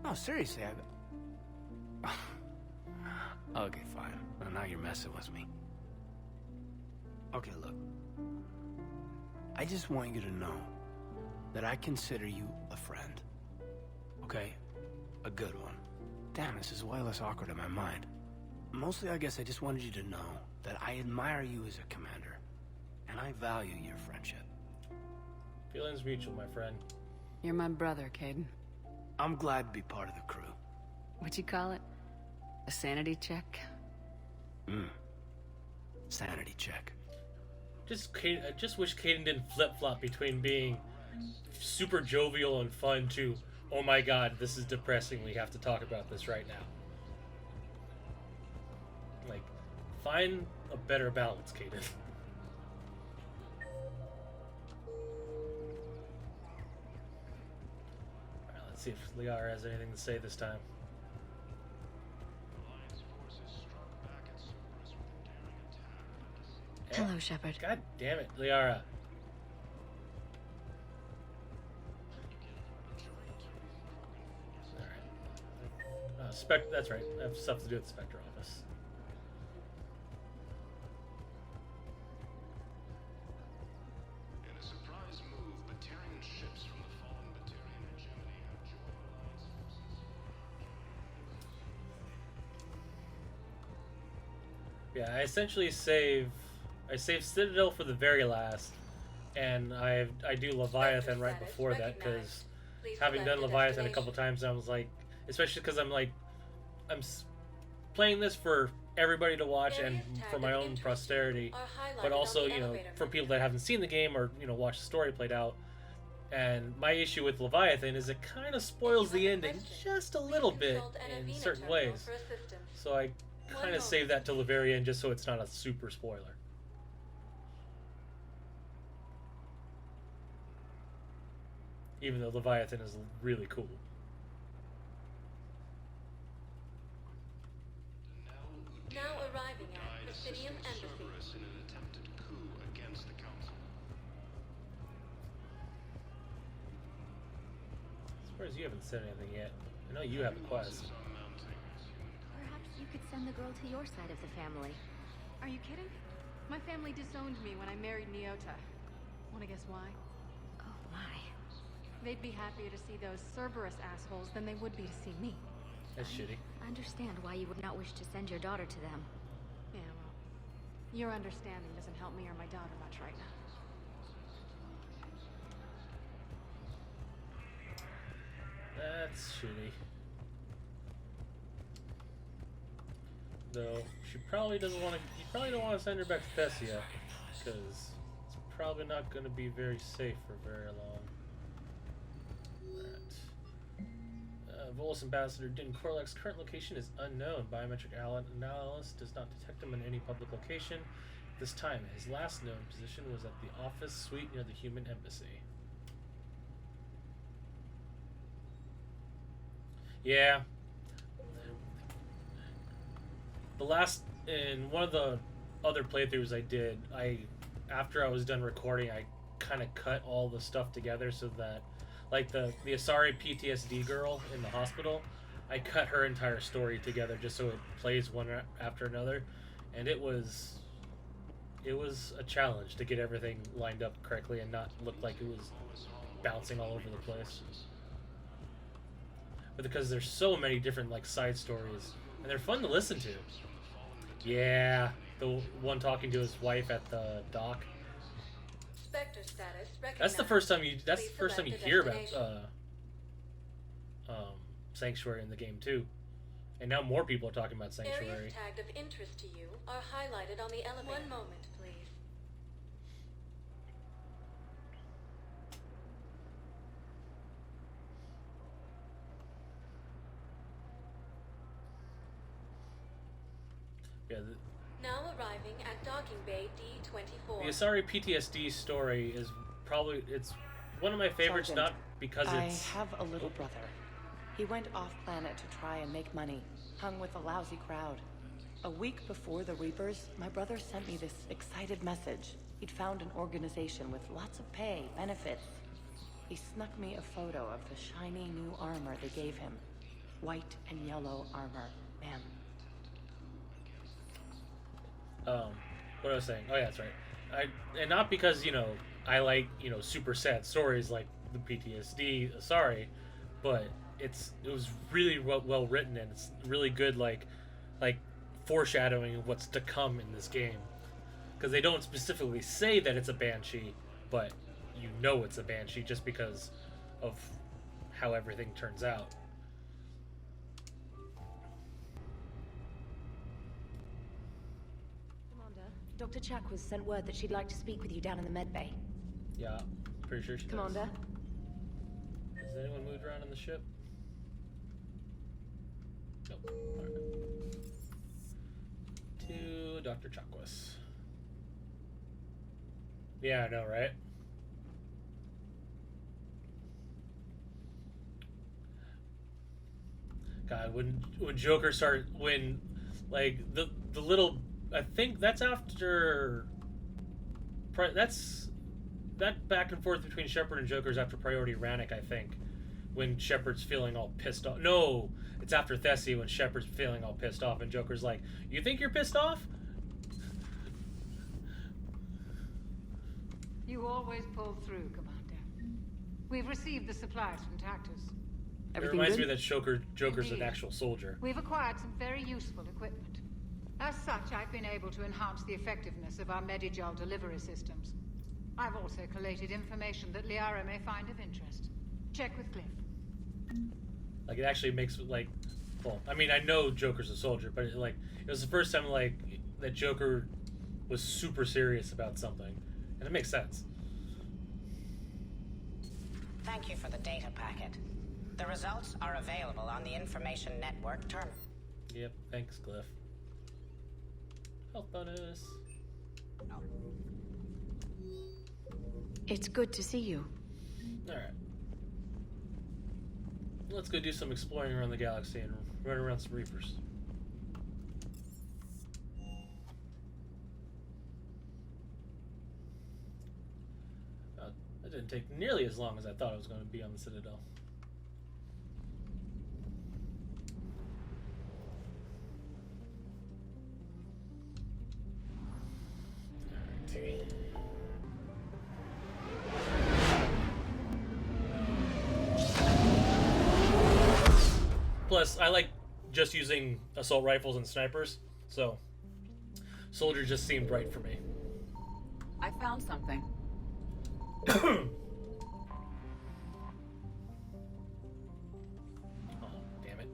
No, seriously, Okay, fine. Well, now you're messing with me. Okay, look. I just want you to know that I consider you a friend. Okay? A good one. Damn, this is way less awkward in my mind. Mostly, I guess I just wanted you to know that I admire you as a commander, and I value your friendship. Feelings mutual, my friend. You're my brother, Caden. I'm glad to be part of the crew. What'd you call it? A sanity check? Sanity check. Just wish Caden didn't flip-flop between being super jovial and fun to, oh my god, this is depressing, we have to talk about this right now. Like, find a better balance, Caden. Alright, let's see if Liara has anything to say this time. Hello, Shepard. God damn it, Liara. Alright. That's right. I have stuff to do at the Spectre office. In a surprise move, Batarian ships from the fallen Batarian hegemony have joined Alliance forces. Yeah, I essentially save Citadel for the very last, and I do Leviathan right before that because having done Leviathan a couple times, I was like, especially because I'm playing this for everybody to watch and for my own posterity, but also for people that haven't seen the game or watch the story played out. And my issue with Leviathan is it kind of spoils the ending just a little bit in certain ways, so I kind of save that till the very end just so it's not a super spoiler. Even though Leviathan is really cool. Now arriving at Presidium Embassy. Cerberus in an attempted coup against the Council. As far as you haven't said anything yet, I know you have a quest. Perhaps you could send the girl to your side of the family. Are you kidding? My family disowned me when I married Nyota. Wanna guess why? Oh, why? They'd be happier to see those Cerberus assholes than they would be to see me. That's shitty. I understand why you would not wish to send your daughter to them. Yeah, well, your understanding doesn't help me or my daughter much right now. That's shitty. Though she probably doesn't want to. You probably don't want to send her back to Thessia, because it's probably not going to be very safe for very long. Alright. Volus Ambassador Din Korlak's current location is unknown. Biometric analysis does not detect him in any public location. This time, his last known position was at the office suite near the human embassy. Yeah. In one of the other playthroughs I did, after I was done recording, I kind of cut all the stuff together so that, like the Asari PTSD girl in the hospital, I cut her entire story together just so it plays one after another, and it was a challenge to get everything lined up correctly and not look like it was bouncing all over the place. But because there's so many different like side stories, and they're fun to listen to. Yeah, the one talking to his wife at the dock. Spectre status recognized. That's the first time you. That's Please the first time you select a hear about destination. Sanctuary in the game too, and now more people are talking about Sanctuary. Areas tagged of interest to you are highlighted on the elevator. One moment, please. Yeah. Now arriving at docking bay D24. The Asari PTSD story is probably it's one of my favorites, Sergeant, not because it's. I have a little brother. He went off-planet to try and make money, hung with a lousy crowd. A week before the Reapers, my brother sent me this excited message. He'd found an organization with lots of pay, benefits. He snuck me a photo of the shiny new armor they gave him. White and yellow armor, man. What I was saying. Oh yeah, that's right. And not because I like super sad stories like the PTSD Asari, but it was really well written, and it's really good like foreshadowing of what's to come in this game, because they don't specifically say that it's a banshee, but it's a banshee just because of how everything turns out. Dr. Chakwas sent word that she'd like to speak with you down in the med bay. Yeah, pretty sure she does. Commander? Has anyone moved around on the ship? Nope. Alright. To Dr. Chakwas. Yeah, I know, right? God, when Joker started, like the little, I think that's after, that back and forth between Shepard and Joker's after Priority Rannick, I think, when Shepard's feeling all pissed off. No, it's after Thessie when Shepard's feeling all pissed off and Joker's like, "You think you're pissed off?" You always pull through, Commander. We've received the supplies from Tactus. It reminds me that Joker's an actual soldier. We've acquired some very useful equipment. As such, I've been able to enhance the effectiveness of our Medigel delivery systems. I've also collated information that Liara may find of interest. Check with Cliff. Like, it actually makes, like, well, I mean, I know Joker's a soldier, but it was the first time, that Joker was super serious about something. And it makes sense. Thank you for the data packet. The results are available on the Information Network terminal. Yep, thanks, Cliff. Health bonus. It's good to see you. Alright. Let's go do some exploring around the galaxy and run around some Reapers. That didn't take nearly as long as I thought it was going to be on the Citadel. Plus, I like just using assault rifles and snipers, so soldier just seemed right for me. I found something. Oh, damn it.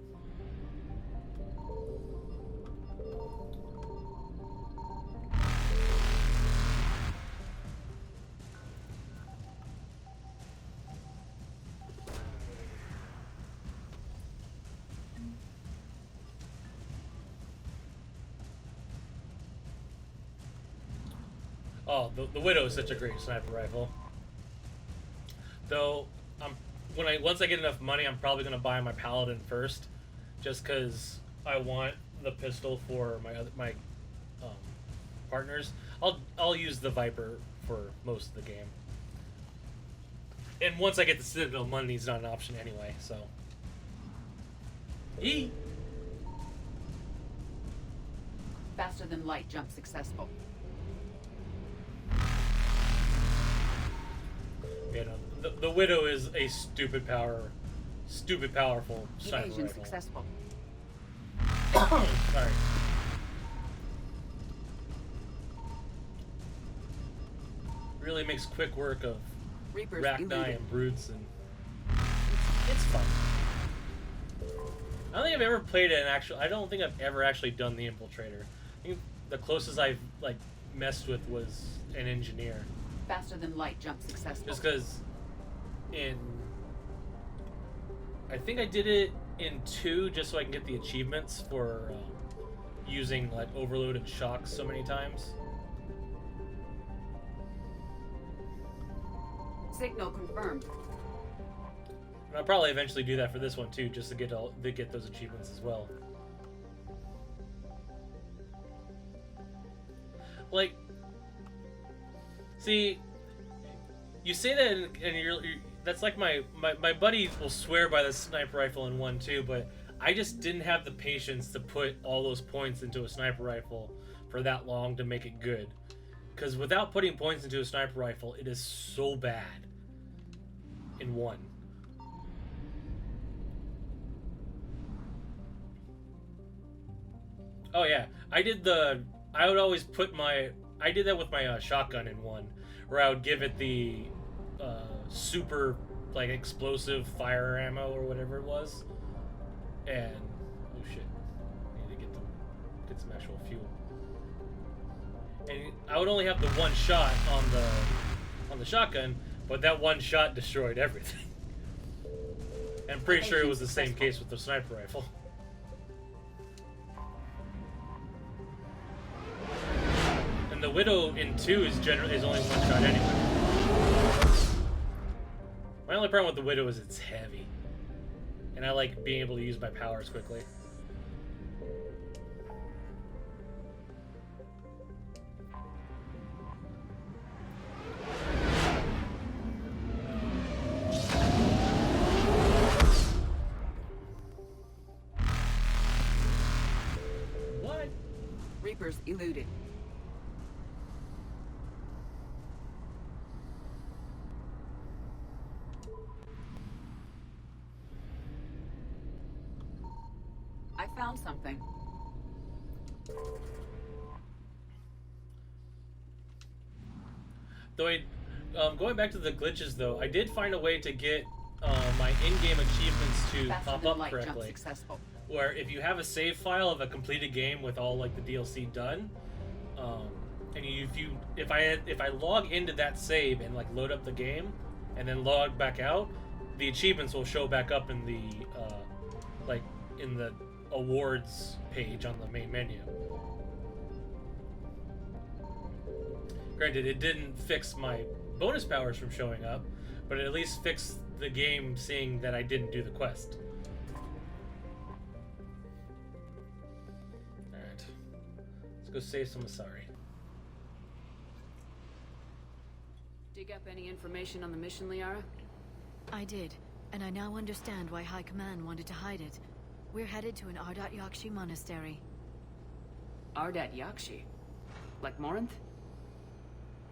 Oh, the Widow is such a great sniper rifle. Though, once I get enough money, I'm probably gonna buy my Paladin first, just because I want the pistol for my partners. I'll use the Viper for most of the game. And once I get the Citadel, money's not an option anyway, so. Yee! Faster than light jump successful. You know, the Widow is a stupid powerful sniper Evasion rifle. successful. Sorry. Really makes quick work of Reapers Rachni eluded. and Brutes, and it's fun. I don't think I've ever played an actual. I don't think I've ever actually done the Infiltrator. I think the closest I've messed with was an Engineer. Faster than light jump successful. Just because I think I did it in 2 just so I can get the achievements for using Overload and Shocks so many times. Signal confirmed. And I'll probably eventually do that for this one too, just to get those achievements as well. See, you say that, and you're that's like my buddy will swear by the sniper rifle in 1 too, but I just didn't have the patience to put all those points into a sniper rifle for that long to make it good. Because without putting points into a sniper rifle, it is so bad in 1. Oh yeah, I did that with my shotgun in 1, where I would give it the super explosive fire ammo or whatever it was, and oh shit, I need to get some actual fuel. And I would only have the 1 shot on the shotgun, but that 1 shot destroyed everything. And I'm pretty sure it was the same case with the sniper rifle. And the Widow in 2 is only 1 shot anyway. My only problem with the Widow is it's heavy, and I like being able to use my powers quickly. What? Reapers eluded. I found something. Though going back to the glitches, though, I did find a way to get my in-game achievements to pop up correctly. Where if you have a save file of a completed game with all the DLC done, and if I log into that save and load up the game, and then log back out, the achievements will show back up in the in the awards page on the main menu. Granted, it didn't fix my bonus powers from showing up, but it at least fixed the game seeing that I didn't do the quest. Alright. Let's go save some Asari. Dig up any information on the mission, Liara? I did, and I now understand why High Command wanted to hide it. We're headed to an Ardat Yakshi monastery. Ardat Yakshi? Like Morinth?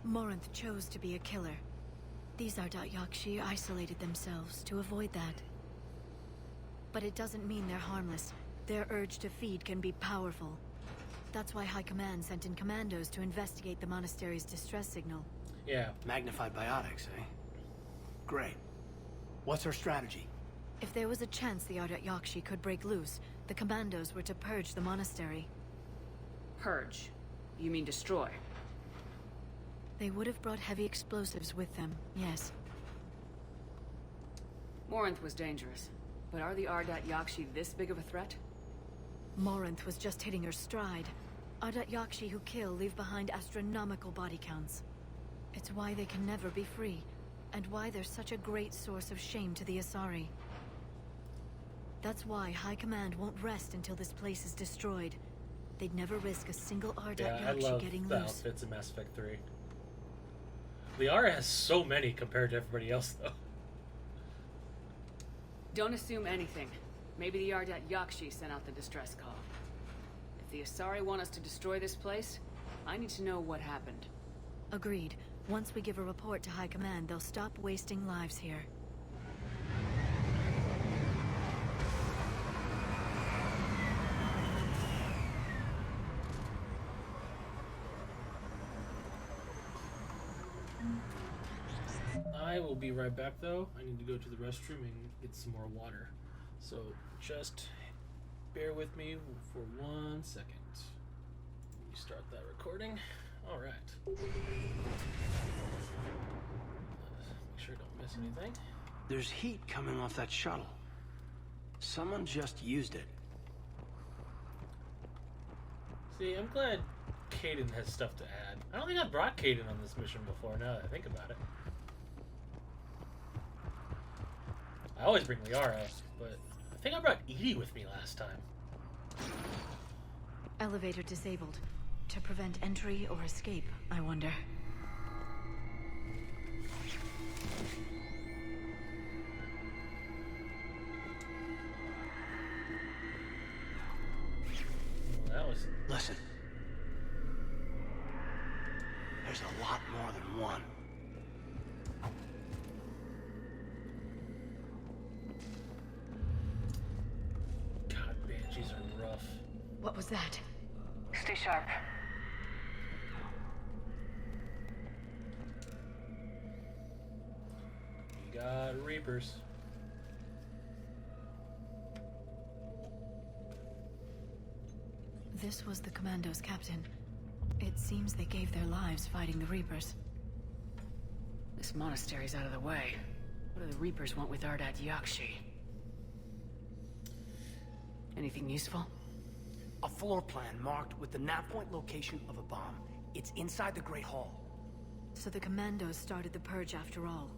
Morinth chose to be a killer. These Ardat Yakshi isolated themselves to avoid that. But it doesn't mean they're harmless. Their urge to feed can be powerful. That's why High Command sent in commandos to investigate the monastery's distress signal. Yeah. Magnified biotics, eh? Great. What's our strategy? If there was a chance the Ardat Yakshi could break loose, the commandos were to purge the monastery. Purge? You mean destroy? They would have brought heavy explosives with them, yes. Morinth was dangerous, but are the Ardat Yakshi this big of a threat? Morinth was just hitting her stride. Ardat Yakshi who kill leave behind astronomical body counts. It's why they can never be free, and why they're such a great source of shame to the Asari. That's why High Command won't rest until this place is destroyed. They'd never risk a single Ardat Yakshi getting the loose. outfits in Mass Effect 3. Liara has so many compared to everybody else, though. Don't assume anything. Maybe the Ardat Yakshi sent out the distress call. If the Asari want us to destroy this place, I need to know what happened. Agreed. Once we give a report to High Command, they'll stop wasting lives here. I will be right back, though. I need to go to the restroom and get some more water. So just bear with me for 1 second. Let me start that recording. All right. Make sure I don't miss anything. There's heat coming off that shuttle. Someone just used it. See, I'm glad Kaidan has stuff to add. I don't think I brought Kaidan on this mission before, now that I think about it. I always bring Liara, but I think I brought Edie with me last time. Elevator disabled. To prevent entry or escape, I wonder. Well, that was... Listen. There's a lot more than one. God, banshees are rough. What was that? Stay sharp. You got Reapers. This was the Commando's captain. It seems they gave their lives fighting the Reapers. This monastery's out of the way. What do the Reapers want with Ardat Yakshi? Anything useful? A floor plan marked with the nav point location of a bomb. It's inside the Great Hall. So the Commandos started the purge after all.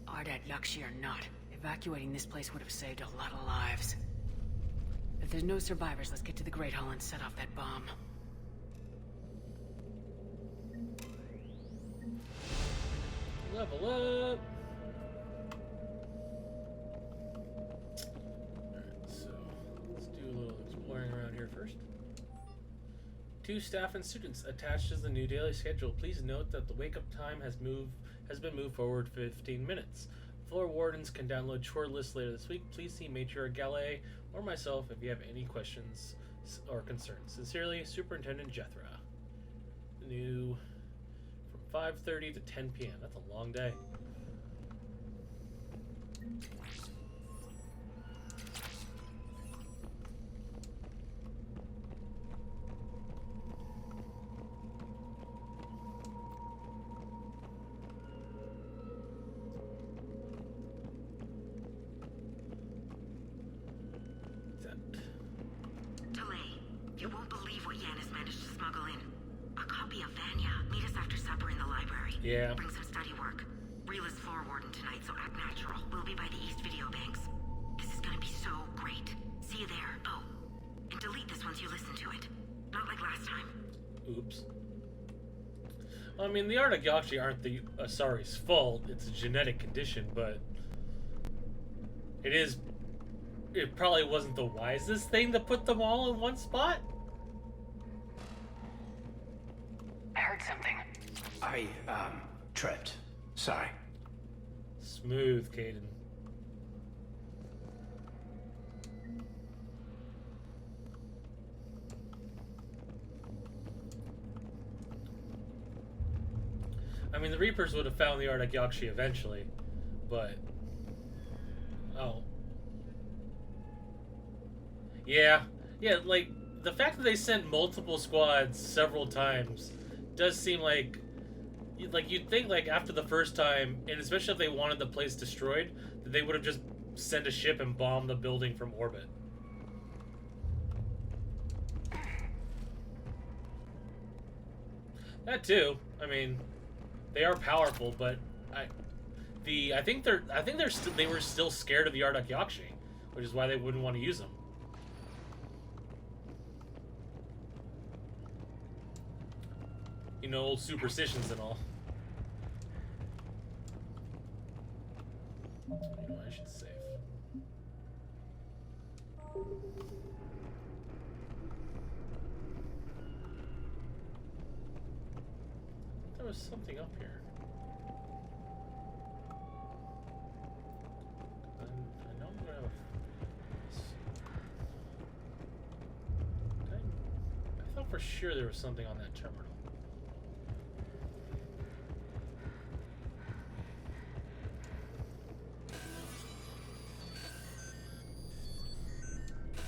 Ardat Yakshi or not, evacuating this place would have saved a lot of lives. If there's no survivors, let's get to the Great Hall and set off that bomb. Level up! Alright, so let's do a little exploring around here first. To staff and students, attached is the new daily schedule. Please note that the wake-up time has been moved forward 15 minutes. Floor wardens can download chore lists later this week. Please see Major Galley or myself if you have any questions or concerns. Sincerely, Superintendent Jethra. New from 5:30 to 10 p.m. That's a long day. You won't believe what Yanis managed to smuggle in. A copy of Vanya. Meet us after supper in the library. Yeah. Bring some study work. Real is floor warden tonight, so act natural. We'll be by the East Video Banks. This is gonna be so great. See you there. Oh, and delete this once you listen to it. Not like last time. Oops. I mean, the Ardat Yakshi aren't the Asari's fault. It's a genetic condition, but it probably wasn't the wisest thing to put them all in one spot. I heard something. I, tripped. Sorry. Smooth, Kaidan. I mean, the Reapers would have found the Ardat Yakshi eventually, but... Oh. Yeah, like, the fact that they sent multiple squads several times does seem like you'd think, like, after the first time, and especially if they wanted the place destroyed, that they would have just sent a ship and bombed the building from orbit. That too. I mean, they are powerful, but I think they were still scared of the Ardak Yakshi, which is why they wouldn't want to use them. You know, old superstitions and all. You know, I should save. There was something up here. I know I'm gonna have I thought for sure there was something on that terminal.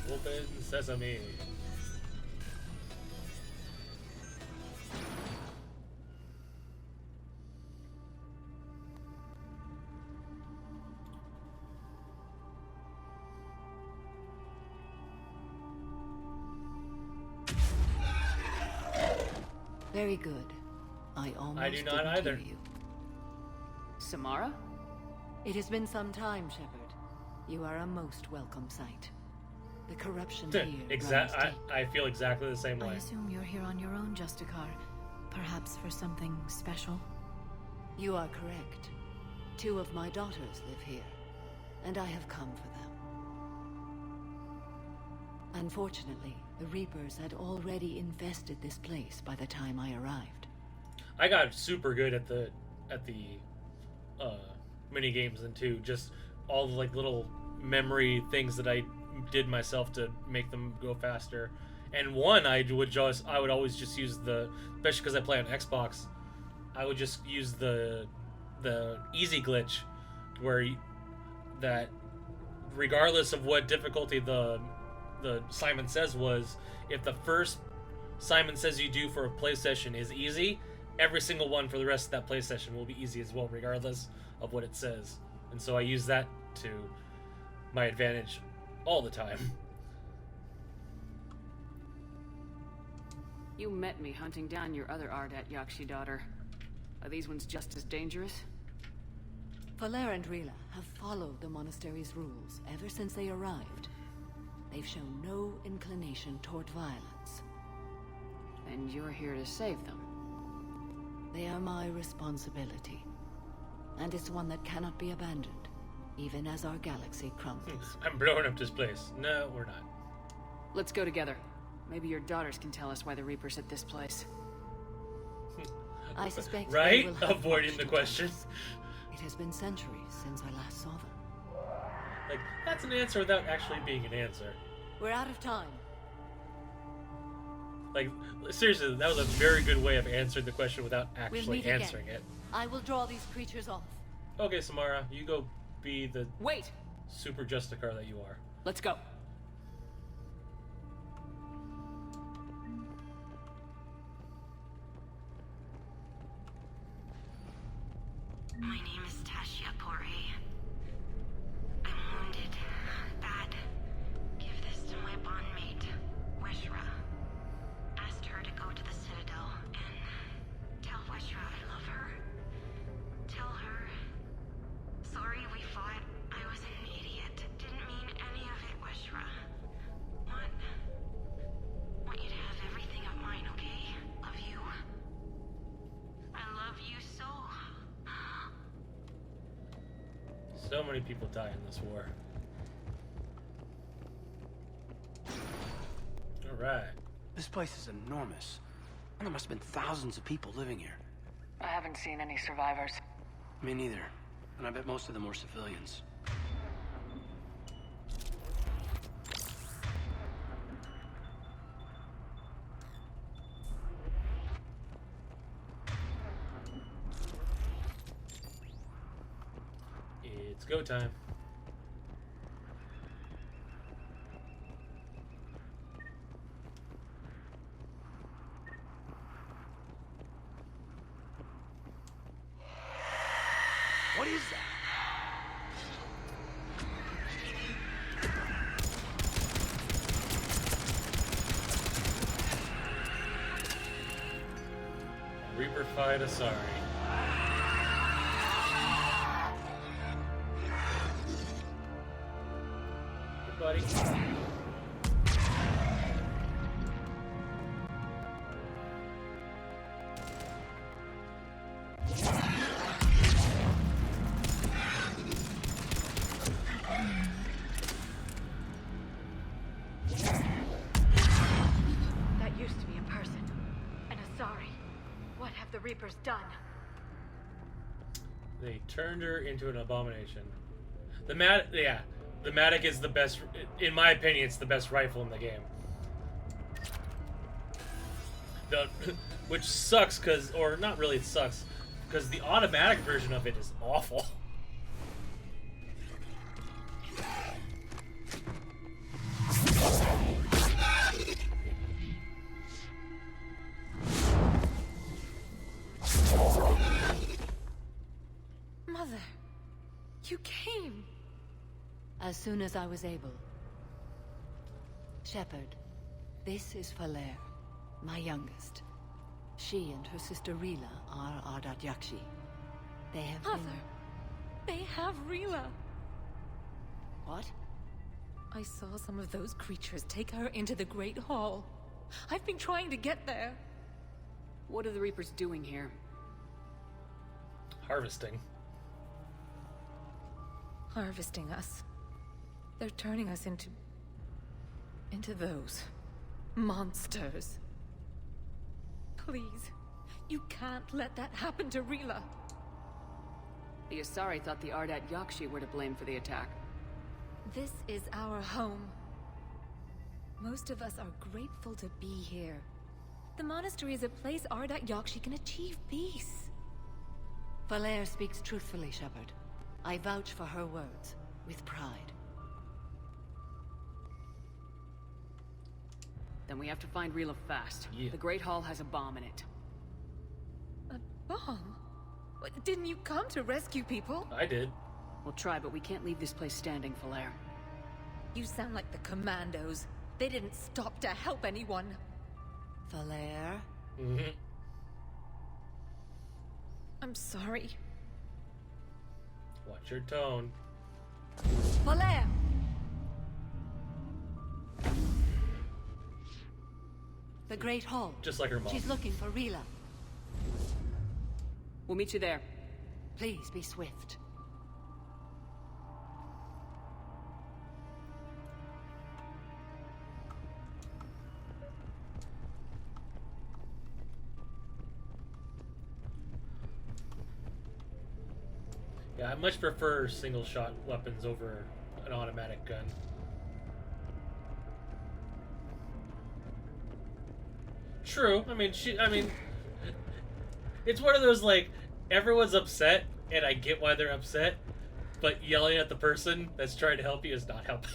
Open sesame. Very good. I almost do not didn't either. kill you. Samara? It has been some time, Shepard. You are a most welcome sight. The corruption here runs deep. I feel exactly the same way. I assume you're here on your own, Justicar. Perhaps for something special? You are correct. 2 of my daughters live here, and I have come for them. Unfortunately, the Reapers had already infested this place by the time I arrived. I got super good at the mini games and two, just all the like little memory things that I did myself to make them go faster. And one I would always just use the, especially because I play on Xbox, I would just use the easy glitch where that regardless of what difficulty the Simon Says was, if the first Simon Says you do for a play session is easy, every single one for the rest of that play session will be easy as well, regardless of what it says. And so I use that to my advantage all the time. You met me hunting down your other Ardat Yakshi daughter. Are these ones just as dangerous? Valer and Rila have followed the monastery's rules ever since they arrived. They've shown no inclination toward violence. And you're here to save them. They are my responsibility. And it's one that cannot be abandoned, even as our galaxy crumbles. I'm blowing up this place. No, we're not. Let's go together. Maybe your daughters can tell us why the Reapers hit this place. I suspect right? they will have Avoiding the question. It has been centuries since I last saw them. Like, that's an answer without actually being an answer. We're out of time. Like, seriously, that was a very good way of answering the question without We'll actually meet answering again. it. I will draw these creatures off. Okay, Samara, you go be the Wait! super Justicar that you are. Let's go. My name is Tashia Pore. I'm wounded. Bad. Give this to my bondmate, Weshra. Asked her to go to the Citadel and tell Weshra I love her. Tell her. Sorry we fought. I was an idiot. Didn't mean any of it, Weshra. Want you to have everything of mine, okay? Love you. I love you so. So many people die in this war. Alright. This place is enormous. And there must have been thousands of people living here. I haven't seen any survivors. Me neither. And I bet most of them were civilians. It's go time. What is that? Reaper fight Asari. Hey, buddy. That used to be a person. An Asari. What have the Reapers done? They turned her into an abomination. The Matic is the best, in my opinion, it's the best rifle in the game. Which sucks, or not really, it sucks, because the automatic version of it is awful. Mother, you came. As soon as I was able. Shepard, this is Falere, my youngest. She and her sister Rila are Ardat Yakshi. They have Mother, been... they have Rila. What? I saw some of those creatures take her into the Great Hall. I've been trying to get there. What are the Reapers doing here? Harvesting. Harvesting us. They're turning us into those monsters. Please, you can't let that happen to Rila. The Asari thought the Ardat Yakshi were to blame for the attack. This is our home. Most of us are grateful to be here. The monastery is a place Ardat Yakshi can achieve peace. Falere speaks truthfully, Shepard. I vouch for her words, with pride. Then we have to find Rila fast. Yeah. The Great Hall has a bomb in it. A bomb? What, didn't you come to rescue people? I did. We'll try, but we can't leave this place standing, Falere. You sound like the Commandos. They didn't stop to help anyone. Falere? Mm-hmm. I'm sorry. Watch your tone. Falere! The Great Hall. Just like her mom. She's looking for Rila. We'll meet you there. Please be swift. Yeah, I much prefer single-shot weapons over an automatic gun. True. I mean, it's one of those, like, everyone's upset, and I get why they're upset, but yelling at the person that's trying to help you is not helping.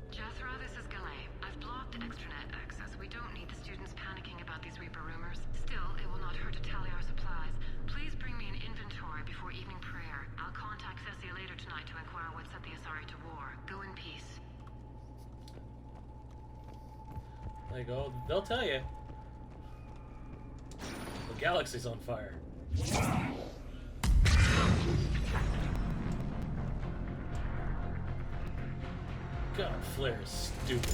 Jethro, this is Galay. I've blocked extranet access. We don't need the students panicking about these Reaper rumors. Still, it will not hurt to tally our supplies. Please bring me an inventory before evening prayer. I'll contact Cessia later tonight to inquire what set the Asari to war. Go in peace. Like, oh, they'll tell you. The galaxy's on fire. God, Flare is stupid.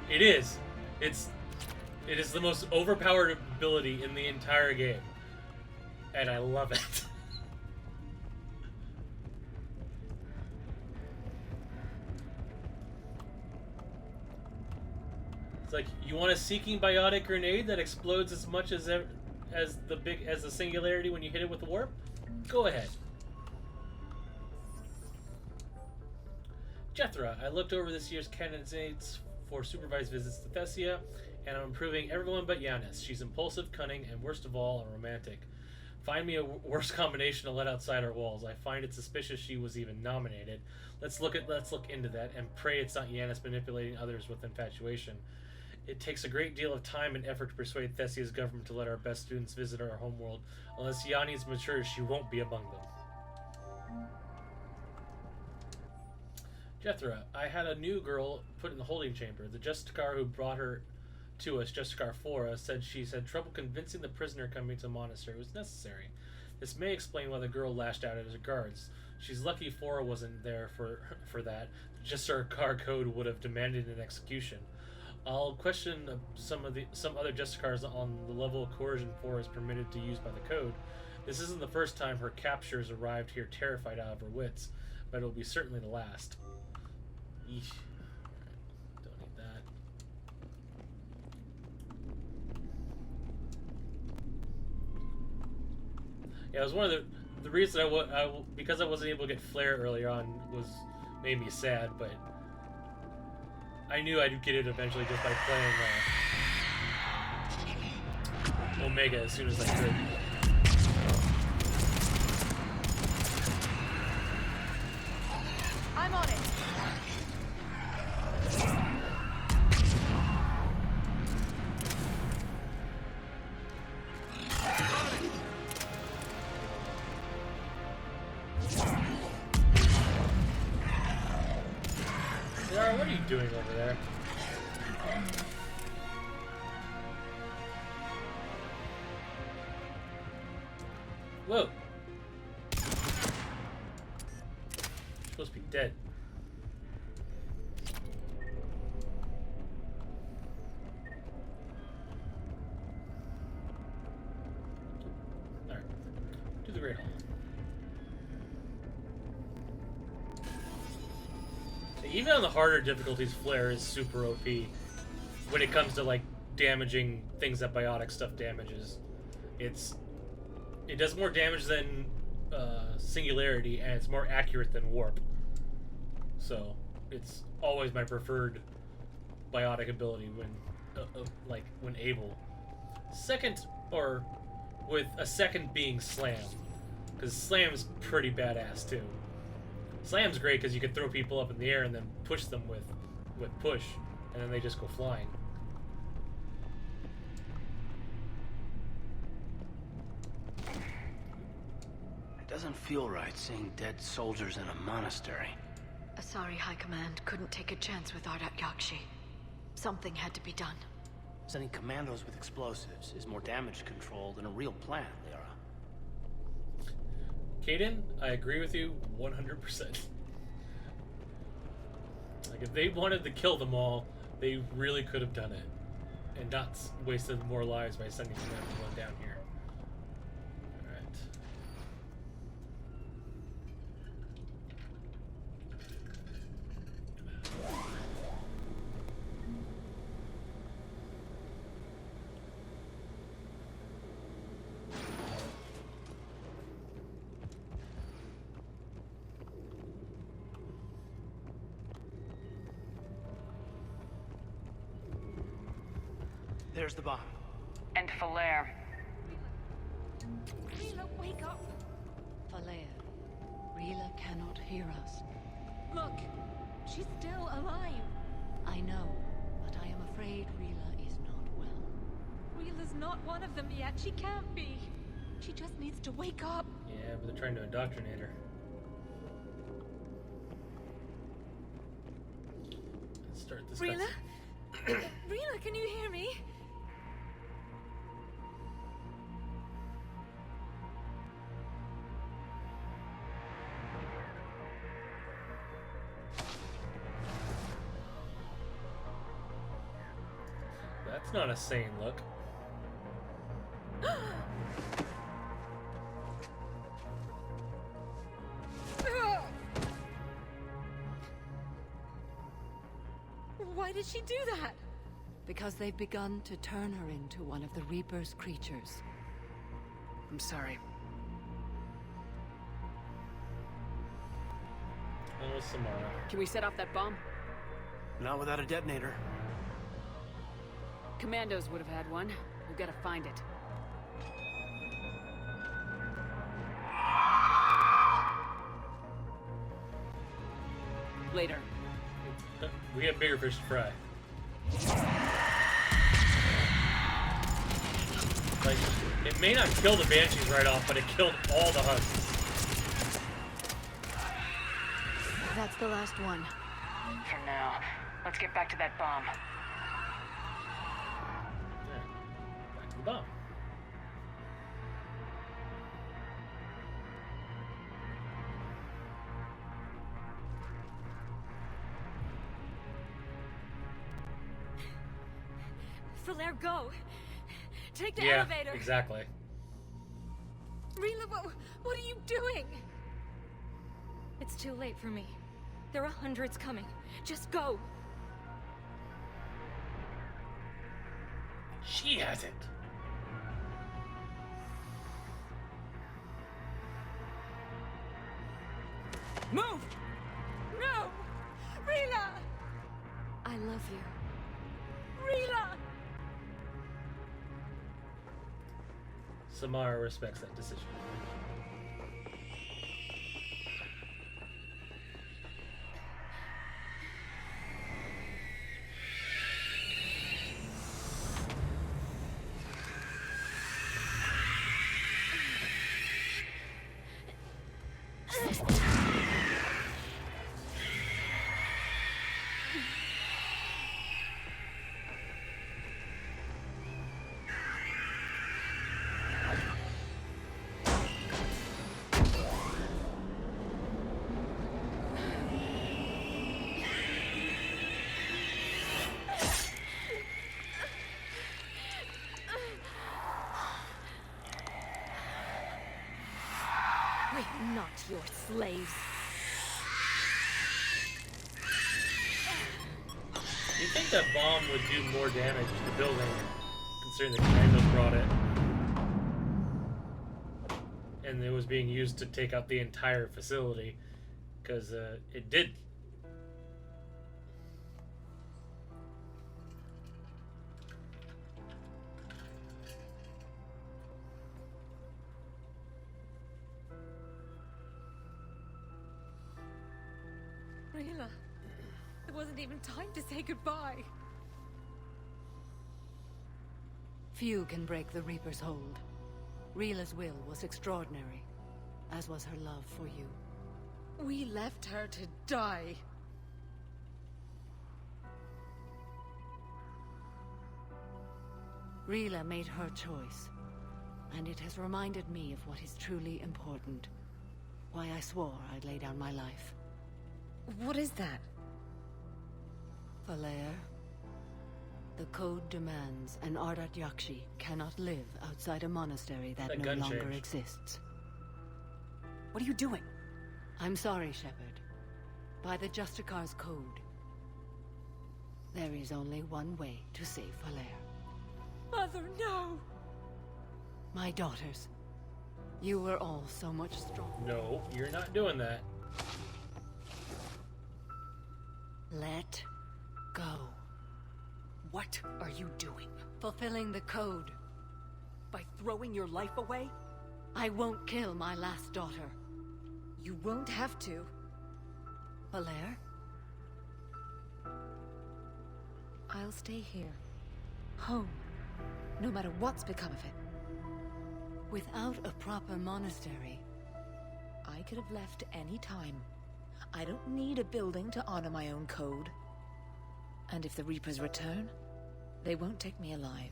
It is. It is the most overpowered ability in the entire game. And I love it. It's like, you want a seeking biotic grenade that explodes as much as the singularity when you hit it with the warp? Go ahead. Jethro, I looked over this year's candidates for supervised visits to Thessia, and I'm improving everyone but Yanis. She's impulsive, cunning, and worst of all, a romantic. Find me a worse combination to let outside our walls. I find it suspicious she was even nominated. Let's look into that and pray it's not Yanis manipulating others with infatuation. It takes a great deal of time and effort to persuade Thessia's government to let our best students visit our homeworld. Unless Yanni's matures, she won't be among them. Jethra, I had a new girl put in the holding chamber. The Justicar who brought her to us, Justicar Flora, said she's had trouble convincing the prisoner coming to the monastery was necessary. This may explain why the girl lashed out at his guards. She's lucky Flora wasn't there for that. The Justicar code would have demanded an execution. I'll question some other Justicars on the level of coercion Flora is permitted to use by the code. This isn't the first time her captures arrived here terrified out of her wits, but it'll be certainly the last. Eesh. Don't need that. Yeah, it was one of the reasons because I wasn't able to get Flare earlier on made me sad, but I knew I'd get it eventually just by playing Omega as soon as I could. I'm on it. Yara, what are you doing over there? Whoa. You're supposed to be dead. Alright. Do the Great Hall. Even on the harder difficulties, Flare is super OP when it comes to like damaging things that biotic stuff damages. It does more damage than Singularity, and it's more accurate than Warp. So it's always my preferred biotic ability when able. Second, or with a second being Slam, because Slam's pretty badass too. Slam's great because you can throw people up in the air and then push them with push, and then they just go flying. It doesn't feel right seeing dead soldiers in a monastery. Asari High Command couldn't take a chance with Ardat Yakshi. Something had to be done. Sending commandos with explosives is more damage control than a real plan, Liara. Kaden, I agree with you 100%. Like, if they wanted to kill them all, they really could have done it. And not wasted more lives by sending everyone down here. Alright. There's the bomb. And Falere. Rila, wake up! Falere, Rila cannot hear us. Look, she's still alive. I know, but I am afraid Rila is not well. Rila's not one of them yet. She can't be. She just needs to wake up. Yeah, but they're trying to indoctrinate her. Let's start this. Rila? Rila, can you hear me? That's not a sane look. Why did she do that? Because they've begun to turn her into one of the Reaper's creatures. I'm sorry. Oh, Samara. Can we set off that bomb? Not without a detonator. Commandos would have had one. We've got to find it. Later. We have bigger fish to fry. Like, it may not kill the Banshees right off, but it killed all the Husks. That's the last one. For now. Let's get back to that bomb. Yeah. Back to the bomb. Falaire, go! Take the Yeah, elevator! exactly. Rila, what are you doing? It's too late for me. There are hundreds coming. Just go! She hasn't. Move! No! Rila! I love you. Rila! Samara respects that decision. We're not your slaves. You think that bomb would do more damage to the building, considering the commandos brought it, and it was being used to take out the entire facility, because it did. Rila, there wasn't even time to say goodbye. Few can break the Reaper's hold. Rila's will was extraordinary, as was her love for you. We left her to die. Rila made her choice, and it has reminded me of what is truly important. Why I swore I'd lay down my life. What is that? Falaire, the code demands an Ardat Yakshi cannot live outside a monastery that no longer exists. What are you doing? I'm sorry, Shepard. By the Justicar's code, there is only one way to save Falaire. Mother, no! My daughters, you were all so much stronger. No, you're not doing that. Let go. What are you doing? Fulfilling the code. By throwing your life away? I won't kill my last daughter. You won't have to. Falaire? I'll stay here. Home. No matter what's become of it. Without a proper monastery. I could have left any time. I don't need a building to honor my own code. And if the Reapers return, they won't take me alive.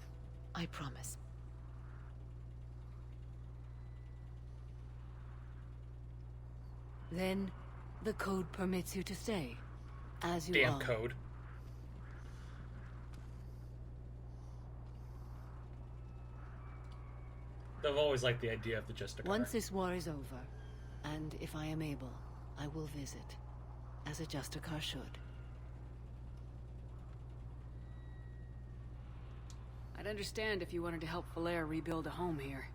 I promise. Then, the code permits you to stay, as you Damn are. code. I've always liked the idea of the Justicar. Once this war is over, and if I am able, I will visit, as a Justicar should. I'd understand if you wanted to help Falaire rebuild a home here.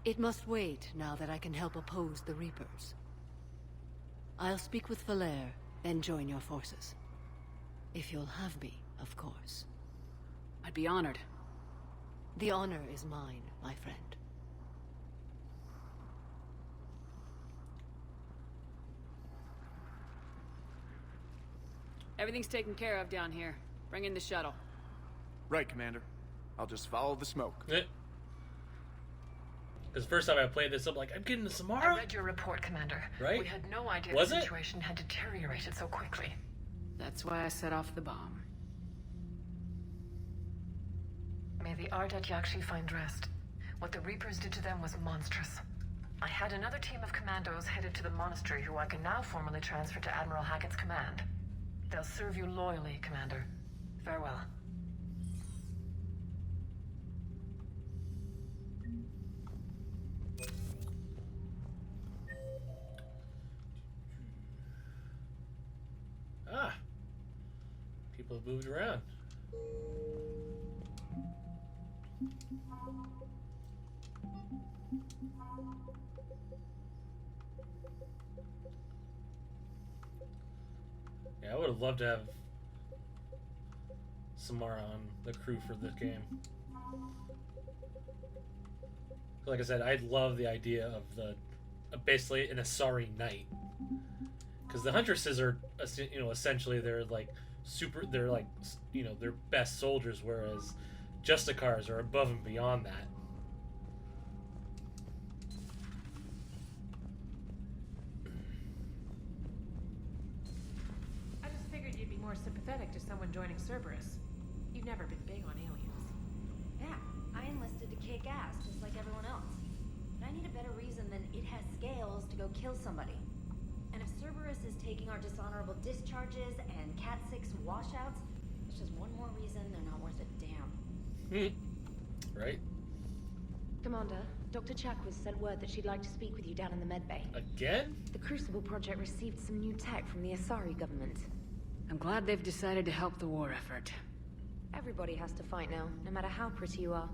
It must wait now that I can help oppose the Reapers. I'll speak with Falaire, then join your forces. If you'll have me, of course. I'd be honored. The honor is mine, my friend. Everything's taken care of down here. Bring in the shuttle. Right, Commander. I'll just follow the smoke. Because first time I played this, I'm like, I'm getting to I Samara? read your report, Commander. Right? We had no idea Was the it? situation had deteriorated so quickly. That's why I set off the bomb. May the Ardat Yakshi find rest. What the Reapers did to them was monstrous. I had another team of commandos headed to the monastery who I can now formally transfer to Admiral Hackett's command. They'll serve you loyally, Commander. Farewell. Ah. People have moved around. Yeah, I would have loved to have Samara on the crew for this game. Like I said, I love the idea of the basically an Asari knight, because the Huntresses are, you know, essentially they're like they're like, you know, they're best soldiers, whereas Justicars are above and beyond that. I just figured you'd be more sympathetic to someone joining Cerberus. You've never been big on aliens. Yeah, I enlisted to kick ass, just like everyone else. But I need a better reason than it has scales to go kill somebody. And if Cerberus is taking our dishonorable discharges and Cat 6 washouts, it's just one more reason they're not worth a damn. Right? Commander, Dr. Chakwas sent word that she'd like to speak with you down in the medbay. Again? The Crucible Project received some new tech from the Asari government. I'm glad they've decided to help the war effort. Everybody has to fight now, no matter how pretty you are.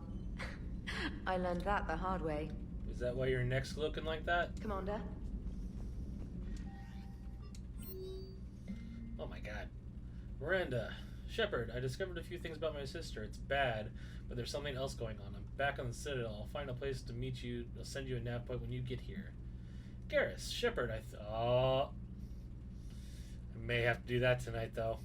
I learned that the hard way. Is that why your neck's looking like that? Commander? Oh my god. Miranda. Shepard, I discovered a few things about my sister. It's bad, but there's something else going on. I'm back on the Citadel. I'll find a place to meet you. I'll send you a nav point when you get here. Garrus, Shepard, I may have to do that tonight, though.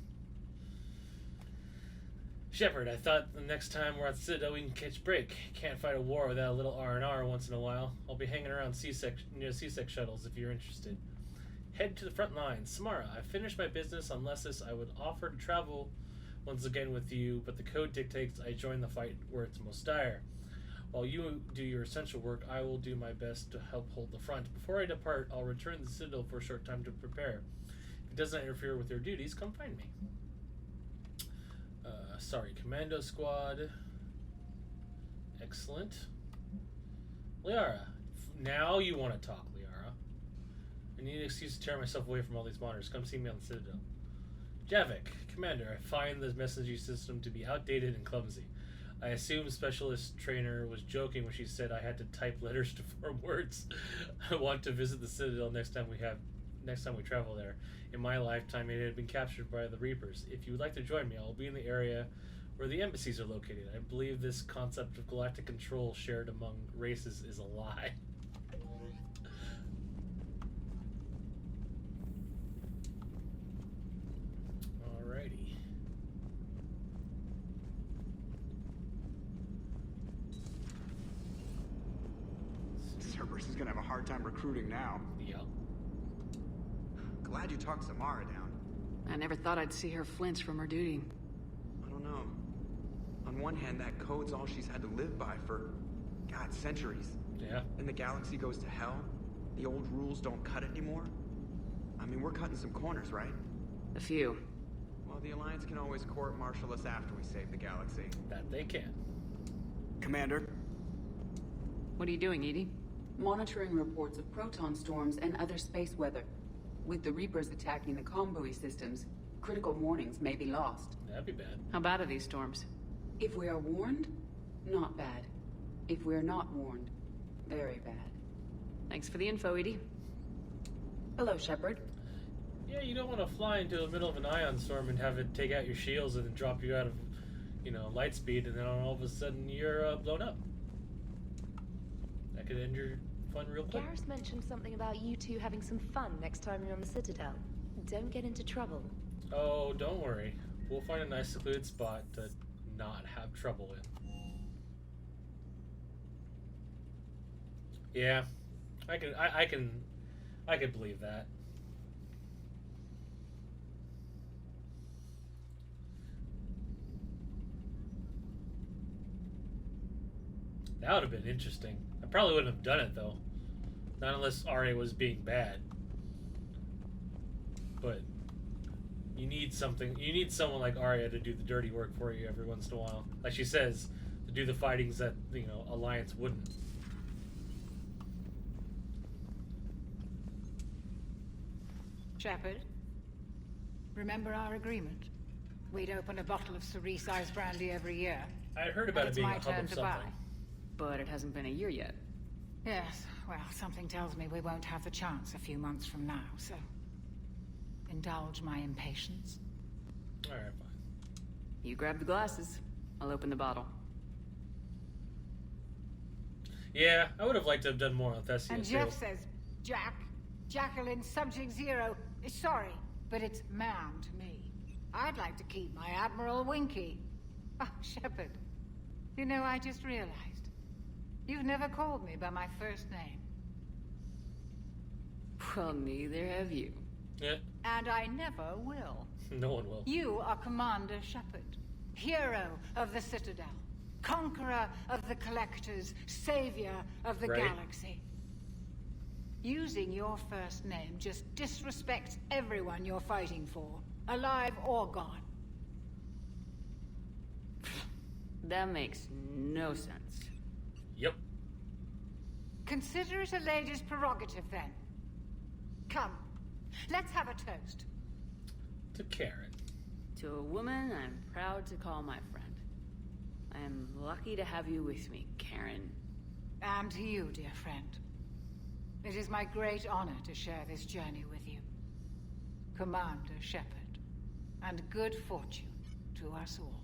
Shepard, I thought the next time we're at Citadel we can catch break. Can't fight a war without a little R&R once in a while. I'll be hanging around near C-Sec shuttles if you're interested. Head to the front lines. Samara, I finished my business on Lessus. I would offer to travel once again with you, but the code dictates I join the fight where it's most dire. While you do your essential work, I will do my best to help hold the front. Before I depart, I'll return to the Citadel for a short time to prepare. If it doesn't interfere with your duties, come find me. Sorry, Commando Squad. Excellent. Liara, now you want to talk, Liara. I need an excuse to tear myself away from all these monitors. Come see me on the Citadel. Javik, Commander, I find the messaging system to be outdated and clumsy. I assume Specialist Trainer was joking when she said I had to type letters to form words. I want to visit the Citadel next time we travel there. In my lifetime, it had been captured by the Reapers. If you would like to join me, I will be in the area where the embassies are located. I believe this concept of galactic control shared among races is a lie. Alrighty. Cerberus is gonna have a hard time recruiting now. Yeah. Glad you talked Samara down. I never thought I'd see her flinch from her duty. I don't know. On one hand, that code's all she's had to live by for, God, centuries. Yeah. And the galaxy goes to hell. The old rules don't cut anymore. I mean, we're cutting some corners, right? A few. Well, the Alliance can always court-martial us after we save the galaxy. That they can. Commander? What are you doing, Edie? Monitoring reports of proton storms and other space weather. With the Reapers attacking the comm buoy systems, critical warnings may be lost. That'd be bad. How bad are these storms? If we are warned, not bad. If we're not warned, very bad. Thanks for the info, Edie. Hello, Shepard. Yeah, you don't want to fly into the middle of an ion storm and have it take out your shields and then drop you out of, you know, light speed, and then all of a sudden you're blown up. That could end your fun real quick. Garrus mentioned something about you two having some fun next time you're on the Citadel. Don't get into trouble. Oh, don't worry. We'll find a nice secluded spot to not have trouble in. Yeah, I can believe that. That would have been interesting. I probably wouldn't have done it though, not unless Arya was being bad. But you need something. You need someone like Arya to do the dirty work for you every once in a while. Like she says, to do the fightings that Alliance wouldn't. Shepard, remember our agreement? We'd open a bottle of cerise ice brandy every year. I heard about it being a hub of something. But it hasn't been a year yet. Yes, well, something tells me we won't have the chance a few months from now, so... indulge my impatience. Alright, fine. You grab the glasses. I'll open the bottle. Yeah, I would have liked to have done more on Thessia. And Jeff says, Jacqueline, Subject Zero is sorry, but it's ma'am to me. I'd like to keep my Admiral Winky. Oh, Shepard, I just realized. You've never called me by my first name. Well, neither have you. Yeah. And I never will. No one will. You are Commander Shepard, hero of the Citadel, conqueror of the Collectors, savior of the galaxy. Using your first name just disrespects everyone you're fighting for, alive or gone. That makes no sense. Yep. Consider it a lady's prerogative, then. Come, let's have a toast. To Karen. To a woman I'm proud to call my friend. I am lucky to have you with me, Karen. And to you, dear friend. It is my great honor to share this journey with you. Commander Shepard. And good fortune to us all.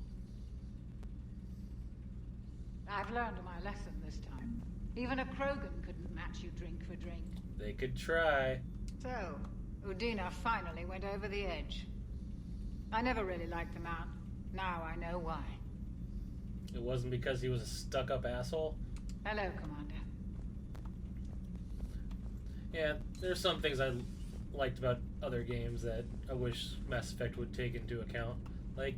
I've learned my lesson this time. Even a Krogan couldn't match you drink for drink. They could try. So, Udina finally went over the edge. I never really liked the man. Now I know why. It wasn't because he was a stuck-up asshole? Hello, Commander. Yeah, there's some things I liked about other games that I wish Mass Effect would take into account. Like,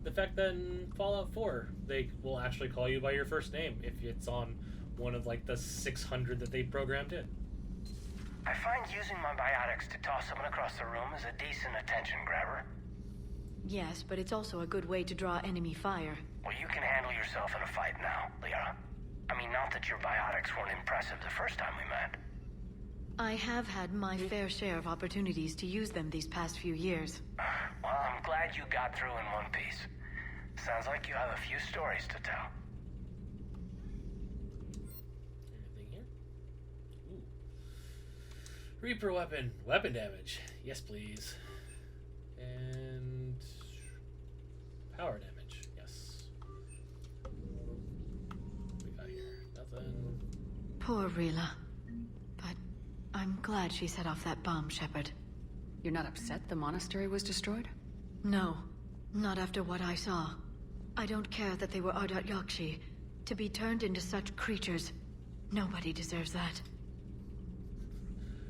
the fact that in Fallout 4, they will actually call you by your first name if it's on one of, like, the 600 that they programmed in. I find using my biotics to toss someone across the room is a decent attention grabber. Yes, but it's also a good way to draw enemy fire. Well, you can handle yourself in a fight now, Liara. I mean, not that your biotics weren't impressive the first time we met. I have had my fair share of opportunities to use them these past few years. Well, I'm glad you got through in one piece. Sounds like you have a few stories to tell. Anything here? Ooh. Reaper weapon. Weapon damage. Yes, please. And power damage. Yes. What we got here? Nothing. Poor Rila. But I'm glad she set off that bomb, Shepard. You're not upset the monastery was destroyed? No. Not after what I saw. I don't care that they were Ardat Yakshi. To be turned into such creatures, nobody deserves that.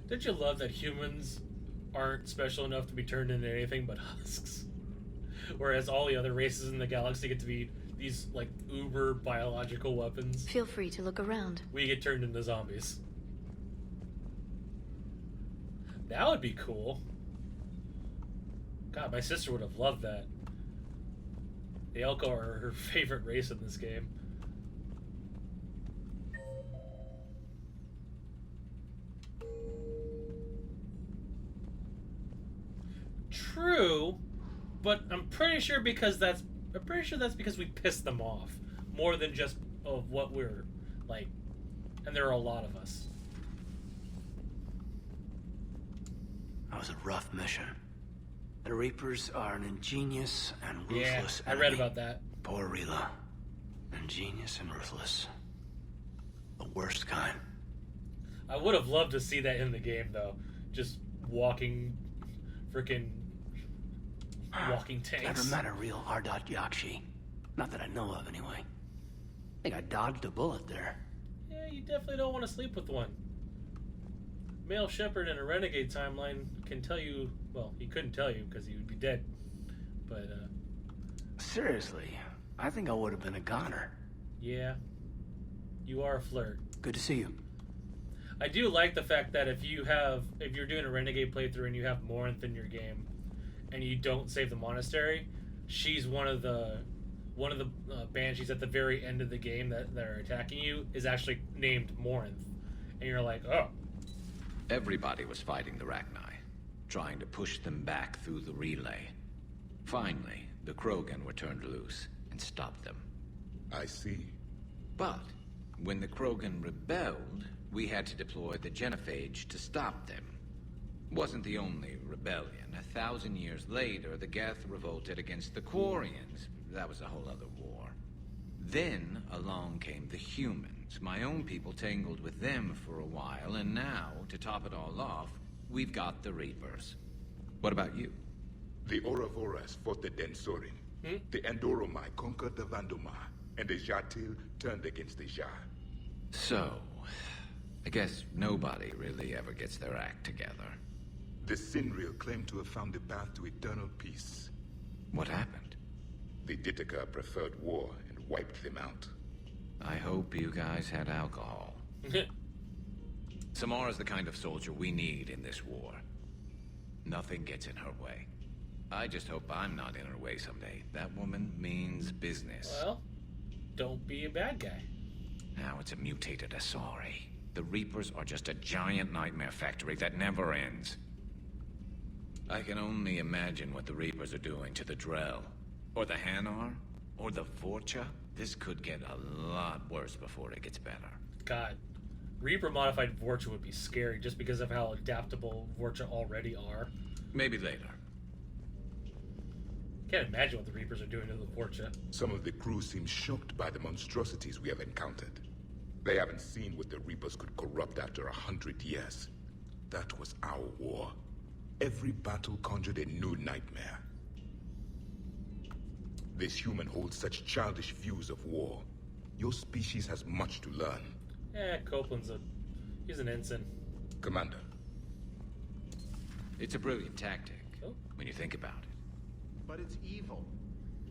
Don't you love that humans aren't special enough to be turned into anything but husks? Whereas all the other races in the galaxy get to be these, like, uber biological weapons. Feel free to look around. We get turned into zombies. That would be cool. God, my sister would have loved that. The Elko are her favorite race in this game. True, but I'm pretty sure that's because we pissed them off more than just of what we're like, and there are a lot of us. That was a rough mission. The Reapers are an ingenious and ruthless enemy. I read about that. Poor Rila. Ingenious and ruthless. The worst kind. I would have loved to see that in the game, though. Just walking tanks. Never met a real Ardat Yakshi. Not that I know of, anyway. I think I dodged a bullet there. Yeah, you definitely don't want to sleep with one. Male Shepard in a Renegade timeline can tell you, well, he couldn't tell you because he would be dead. But, Seriously, I think I would have been a goner. yeah, you are a flirt. Good to see you. I do like the fact that if you're doing a Renegade playthrough and you have Morinth in your game, and you don't save the monastery, she's one of the banshees at the very end of the game that are attacking you is actually named Morinth, and you're like, oh. Everybody was fighting the Rachni, trying to push them back through the relay. Finally, the Krogan were turned loose and stopped them. I see. But when the Krogan rebelled, we had to deploy the Genophage to stop them. Wasn't the only rebellion. 1,000 years later, the Geth revolted against the Quarians. That was a whole other war. Then along came the humans. My own people tangled with them for a while, and now, to top it all off, we've got the Reapers. What about you? The Ouroboros fought the Densorin. The Andoromai conquered the Vandomai, and the Jatil turned against the Jah. So, I guess nobody really ever gets their act together. The Sinreal claimed to have found the path to eternal peace. What happened? The Ditaka preferred war and wiped them out. I hope you guys had alcohol. Samara's the kind of soldier we need in this war. Nothing gets in her way. I just hope I'm not in her way someday. That woman means business. Well, don't be a bad guy. Now it's a mutated Asari. The Reapers are just a giant nightmare factory that never ends. I can only imagine what the Reapers are doing to the Drell. Or the Hanar. Or the Vorcha. This could get a lot worse before it gets better. God. Reaper modified Vorcha would be scary just because of how adaptable Vorcha already are. Maybe later. Can't imagine what the Reapers are doing to the Vorcha. Some of the crew seem shocked by the monstrosities we have encountered. They haven't seen what the Reapers could corrupt after 100 years. That was our war. Every battle conjured a new nightmare. This human holds such childish views of war. Your species has much to learn. Copeland's he's an ensign. Commander. It's a brilliant tactic, when you think about it. But it's evil.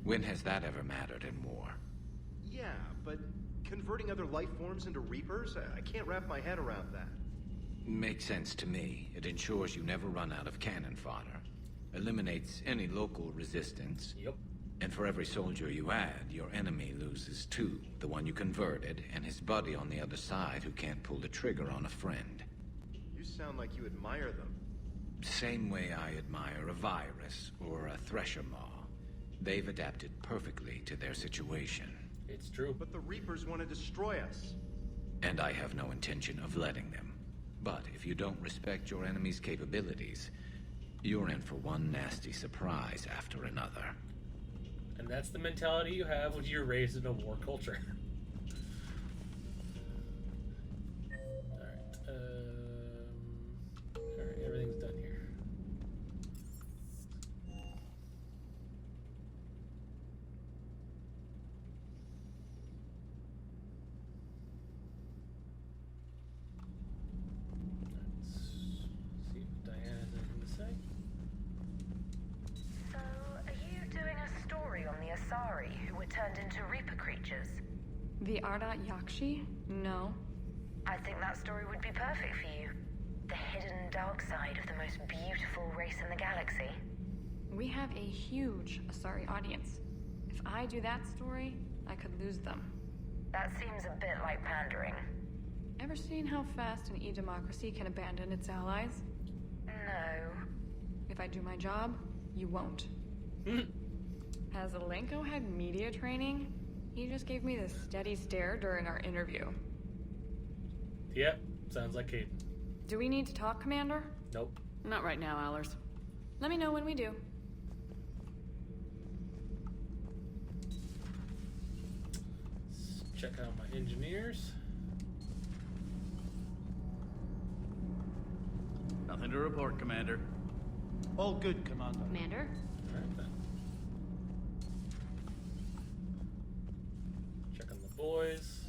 When has that ever mattered in war? Yeah, but converting other life forms into Reapers? I can't wrap my head around that. Makes sense to me. It ensures you never run out of cannon fodder. Eliminates any local resistance. Yep. And for every soldier you add, your enemy loses two. The one you converted, and his buddy on the other side who can't pull the trigger on a friend. You sound like you admire them. Same way I admire a virus or a thresher maw. They've adapted perfectly to their situation. It's true. But the Reapers want to destroy us. And I have no intention of letting them. But if you don't respect your enemy's capabilities, you're in for one nasty surprise after another. And that's the mentality you have when you're raised in a war culture. Alright, everything's done here. Let's see if Diana has anything to say. So, are you doing a story on the Asari who were turned into Reaper creatures? The Ardat Yakshi? No. I think that story would be perfect for you. The hidden dark side of the most beautiful race in the galaxy. We have a huge Asari audience. If I do that story, I could lose them. That seems a bit like pandering. Ever seen how fast an e-democracy can abandon its allies? No. If I do my job, you won't. Has Alenko had media training? He just gave me this steady stare during our interview. Yep, sounds like Caden. Do we need to talk, Commander? Nope. Not right now, Allers. Let me know when we do. Let's check out my engineers. Nothing to report, Commander. All good, Commander. Commander? Alright then. Checking the boys.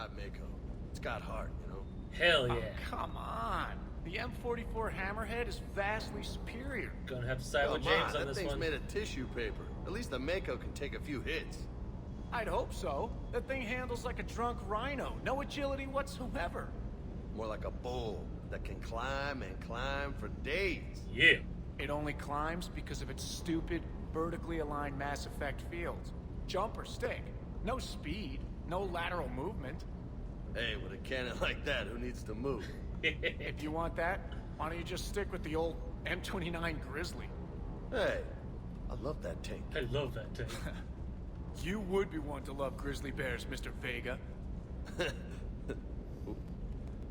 that Mako. It's got heart, you know? Hell yeah. Oh, come on. The M44 Hammerhead is vastly superior. Gonna have to side with Come James on that this thing's one. made of tissue paper. At least the Mako can take a few hits. I'd hope so. That thing handles like a drunk rhino. No agility whatsoever. More like a bull that can climb and climb for days. Yeah. It only climbs because of its stupid, vertically aligned Mass Effect fields. Jump or stick. No speed. No lateral movement. Hey, with a cannon like that, who needs to move? If you want that, why don't you just stick with the old M29 Grizzly? Hey, I love that tank. I love that tank. You would be one to love grizzly bears, Mr. Vega.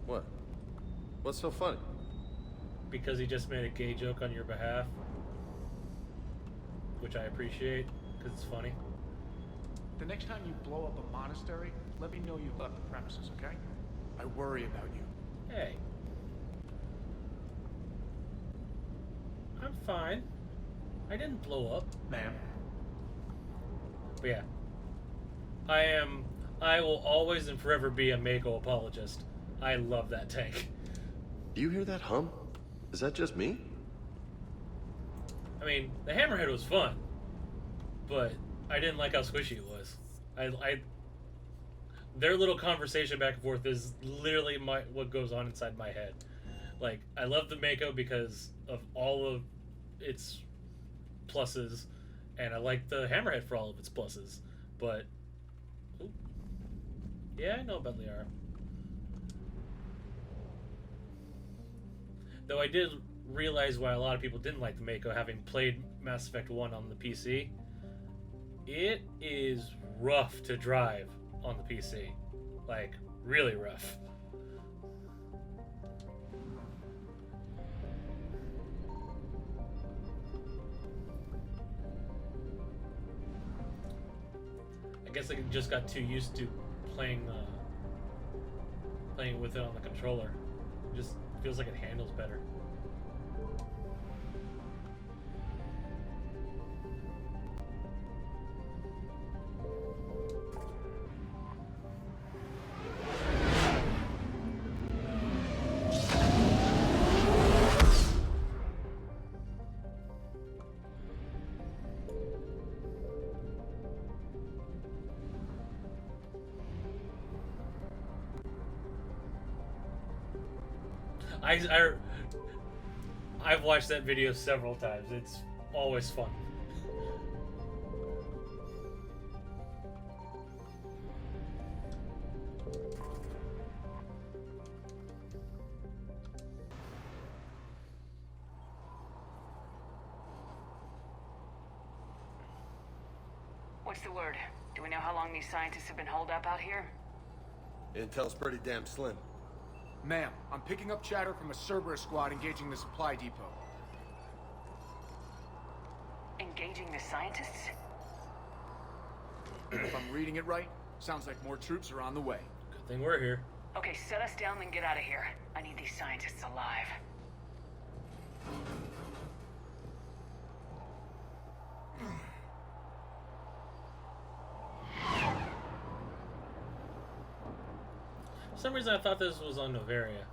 What? What's so funny? Because he just made a gay joke on your behalf. Which I appreciate, because it's funny. The next time you blow up a monastery, let me know you left the premises, okay? I worry about you. Hey. I'm fine. I didn't blow up. Ma'am. But yeah. I will always and forever be a Mako apologist. I love that tank. Do you hear that hum? Is that just me? I mean, the Hammerhead was fun, but I didn't like how squishy it was. Their little conversation back and forth is literally what goes on inside my head. Like, I love the Mako because of all of its pluses, and I like the Hammerhead for all of its pluses. But, ooh, yeah, I know about Liara. Though I did realize why a lot of people didn't like the Mako, having played Mass Effect 1 on the PC. It is rough to drive on the PC. Like, really rough. I guess I just got too used to playing with it on the controller. It just feels like it handles better. I've watched that video several times. It's always fun. What's the word? Do we know how long these scientists have been holed up out here? Intel's pretty damn slim. Ma'am, I'm picking up chatter from a Cerberus squad engaging the supply depot. Engaging the scientists? If I'm reading it right, sounds like more troops are on the way. Good thing we're here. Okay, set us down and get out of here. I need these scientists alive. For some reason I thought this was on Novaria.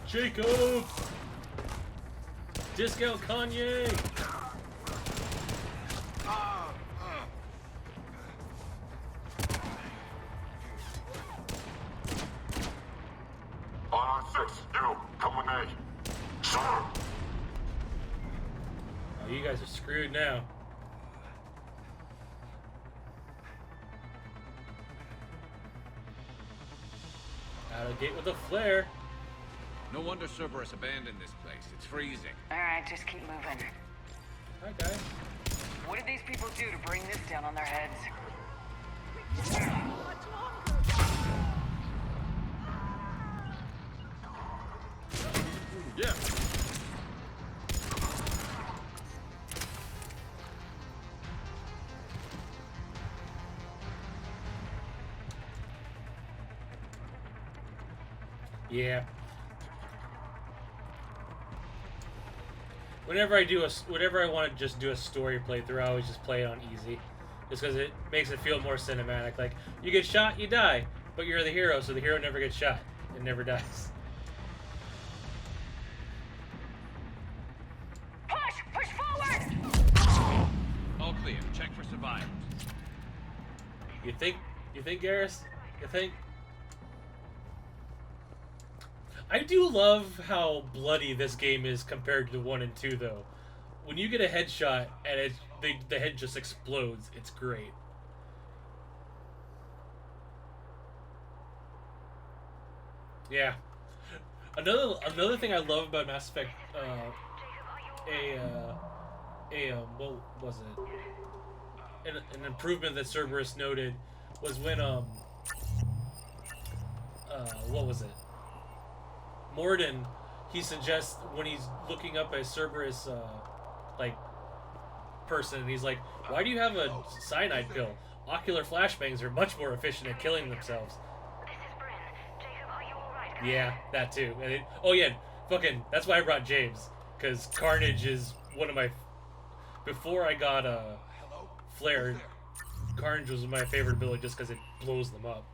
Jacob! Discount Kanye! You guys are screwed now. Out of gate with a flare. No wonder Cerberus abandoned this place. It's freezing. Alright, just keep moving. Hi, guys. What did these people do to bring this down on their heads? Yeah. Yeah. Whenever I want to just do a story playthrough, I always just play it on easy, just because it makes it feel more cinematic. Like, you get shot, you die, but you're the hero, so the hero never gets shot and never dies. Push forward! All clear. Check for survivors. You think, Garrus? You think? I do love how bloody this game is compared to 1 and 2, though. When you get a headshot and the head just explodes, it's great. Yeah. Another thing I love about Mass Effect, what was it? An improvement that Cerberus noted was when what was it? Morden, he suggests when he's looking up a Cerberus like person, and he's like, "Why do you have a cyanide pill? Ocular flashbangs are much more efficient at killing themselves." Yeah, that too. And fucking. That's why I brought James, because Carnage is one of my. Before I got Flare, Carnage was my favorite ability just because it blows them up.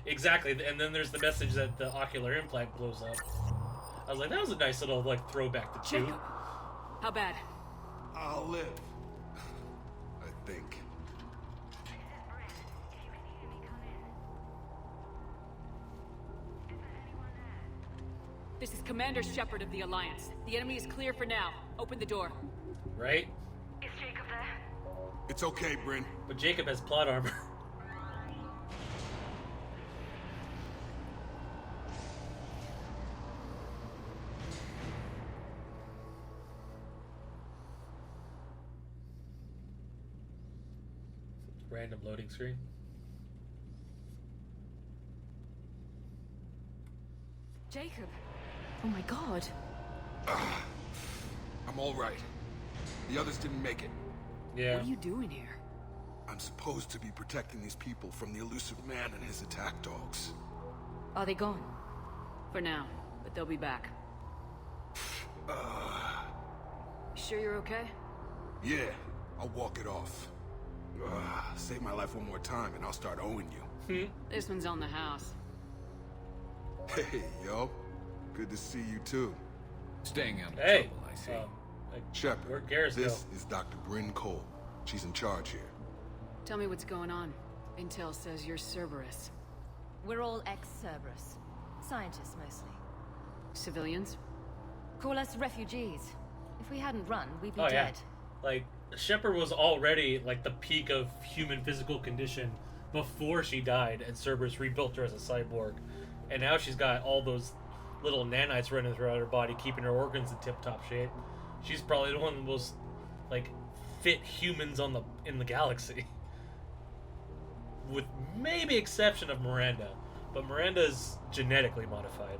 Exactly, and then there's the message that the ocular implant blows up. I was like, that was a nice little like throwback to 2. How bad? I'll live. I think. This is Commander Shepard of the Alliance. The enemy is clear for now. Open the door. Right? Is Jacob there? It's okay, Bryn. But Jacob has plot armor. Random loading screen. Jacob. Oh my god. I'm all right. The others didn't make it. Yeah. What are you doing here? I'm supposed to be protecting these people from the elusive man and his attack dogs. Are they gone? For now, but they'll be back. Sure you're okay? Yeah, I'll walk it off. Save my life one more time and I'll start owing you. This one's on the house. Hey, yo. Good to see you too. Staying out of Hey. trouble, I see. Shepard, Where'd Garrus this go? is Dr. Bryn Cole. She's in charge here. Tell me what's going on. Intel says you're Cerberus. We're all ex-Cerberus. Scientists, mostly. Civilians? Call us refugees. If we hadn't run, we'd be Oh, yeah. dead. Like, Shepard was already like the peak of human physical condition before she died, and Cerberus rebuilt her as a cyborg. And now she's got all those little nanites running throughout her body, keeping her organs in tip-top shape. She's probably the one of the most like fit humans in the galaxy, with maybe exception of Miranda. But Miranda's genetically modified.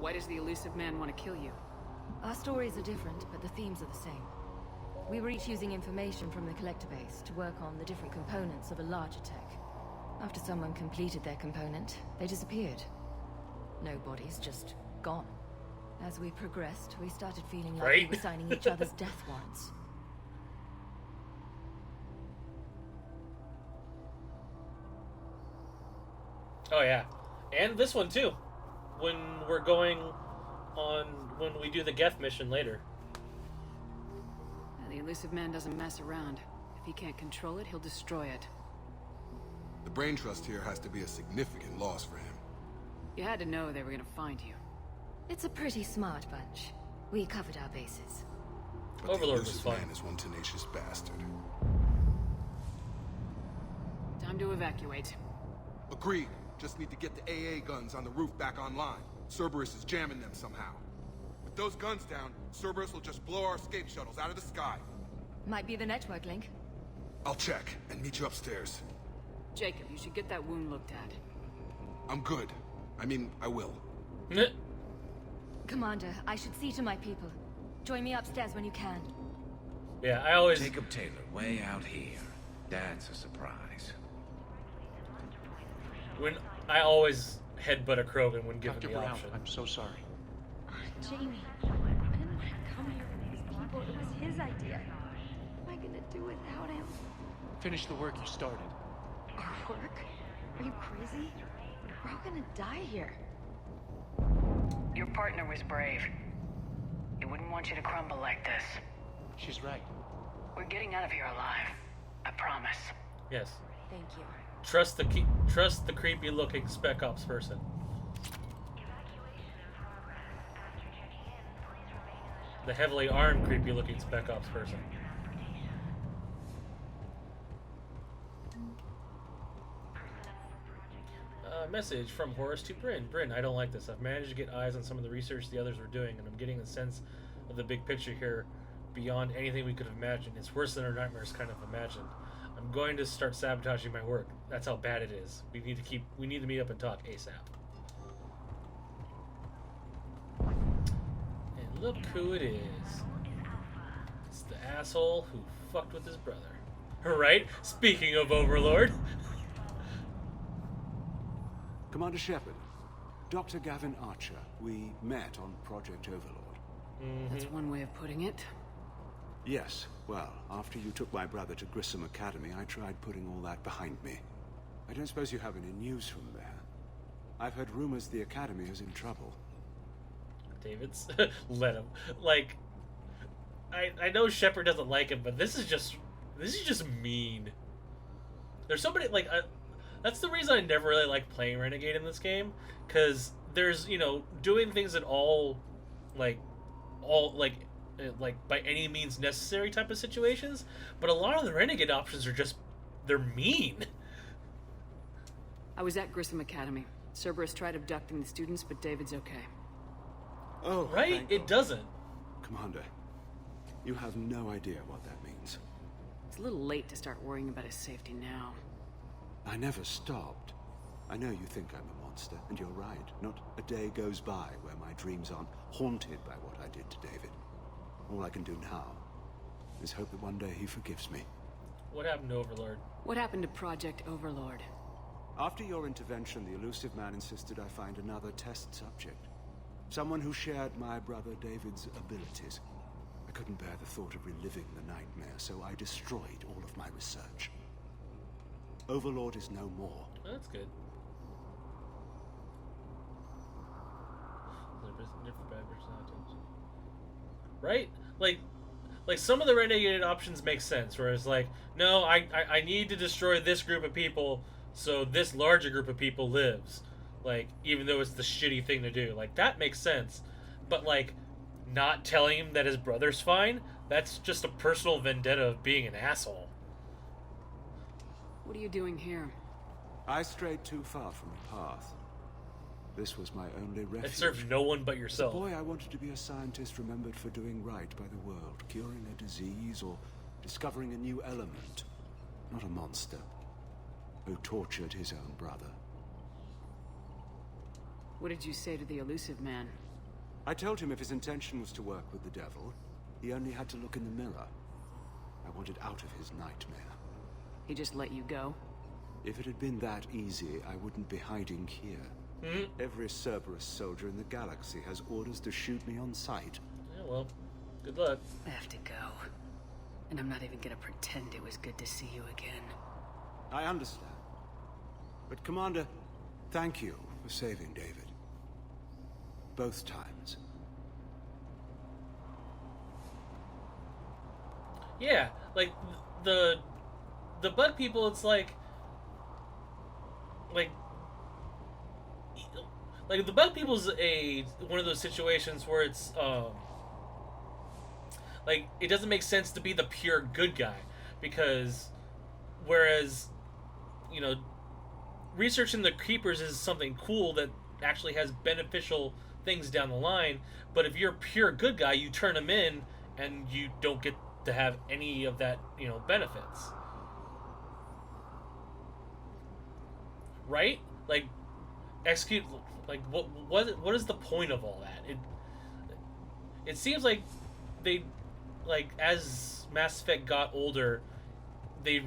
Why does the elusive man want to kill you? Our stories are different, but the themes are the same. We were each using information from the collector base to work on the different components of a larger tech. After someone completed their component, they disappeared. No bodies, just gone. As we progressed, we started feeling like we were signing each other's death warrants. Oh yeah, and this one too. When we do the Geth mission later. The elusive man doesn't mess around. If he can't control it, he'll destroy it. The brain trust here has to be a significant loss for him. You had to know they were gonna find you. It's a pretty smart bunch. We covered our bases. But Overlord the was elusive fun. man is one tenacious bastard. Time to evacuate. Agreed. Just need to get the AA guns on the roof back online. Cerberus is jamming them somehow. With those guns down, Cerberus will just blow our escape shuttles out of the sky. Might be the network link. I'll check and meet you upstairs. Jacob, you should get that wound looked at. I'm good. I mean, I will. Commander, I should see to my people. Join me upstairs when you can. Yeah, I always... Jacob Taylor, way out here. That's a surprise. I always headbutt a Krogan when given Dr. the Brown, option. I'm so sorry. Jamie, I didn't want to come here with these people. It was his idea. What am I gonna do without him? Finish the work you started. Our work? Are you crazy? We're all gonna die here. Your partner was brave. He wouldn't want you to crumble like this. She's right. We're getting out of here alive. I promise. Yes. Thank you. Trust the creepy-looking Spec Ops person. The heavily armed, creepy-looking Spec Ops person. Message from Horace to Bryn. Bryn, I don't like this. I've managed to get eyes on some of the research the others were doing, and I'm getting a sense of the big picture here beyond anything we could have imagined. It's worse than our nightmares kind of imagined. I'm going to start sabotaging my work. That's how bad it is. We need to meet up and talk ASAP. And look who it is. It's the asshole who fucked with his brother. Right? Speaking of Overlord. Commander Shepard, Dr. Gavin Archer, we met on Project Overlord. That's one way of putting it. Yes, well, after you took my brother to Grissom Academy, I tried putting all that behind me. I don't suppose you have any news from there. I've heard rumors the Academy is in trouble. David's let him. Like, I know Shepard doesn't like him, but this is just mean. There's somebody like that's the reason I never really liked playing Renegade in this game, because there's, you know, doing things that all by any means necessary type of situations, but a lot of the Renegade options are just, they're mean. I was at Grissom Academy. Cerberus tried abducting the students, but David's okay. Oh, right? It doesn't. Commander, you have no idea what that means. It's a little late to start worrying about his safety now. I never stopped. I know you think I'm a monster, and you're right. Not a day goes by where my dreams aren't haunted by what I did to David. All I can do now is hope that one day he forgives me. What happened to Overlord? What happened to Project Overlord? After your intervention, the elusive man insisted I find another test subject. Someone who shared my brother David's abilities. I couldn't bear the thought of reliving the nightmare, so I destroyed all of my research. Overlord is no more. Oh, that's good. Right? Like some of the Renegade options make sense, where it's like, no, I need to destroy this group of people so this larger group of people lives. Like, even though it's the shitty thing to do. Like, that makes sense. But, like, not telling him that his brother's fine, that's just a personal vendetta of being an asshole. What are you doing here? I strayed too far from the path. This was my only refuge. It served no one but yourself. The boy I wanted to be a scientist remembered for doing right by the world, curing a disease or discovering a new element. Not a monster who tortured his own brother. What did you say to the elusive man? I told him if his intention was to work with the devil, he only had to look in the mirror. I wanted out of his nightmare. He just let you go? If it had been that easy, I wouldn't be hiding here. Every Cerberus soldier in the galaxy has orders to shoot me on sight. Yeah, well, good luck. I have to go. And I'm not even gonna pretend it was good to see you again. I understand. But Commander, thank you for saving David. Both times. Yeah, like, the bug people, it's like the bug people's one of those situations where it's like, it doesn't make sense to be the pure good guy, because whereas, you know, researching the creepers is something cool that actually has beneficial things down the line, but if you're a pure good guy, you turn them in and you don't get to have any of that, you know, benefits. Right? Like, execute, like, what is the point of all that? It seems like they, like, as Mass Effect got older, they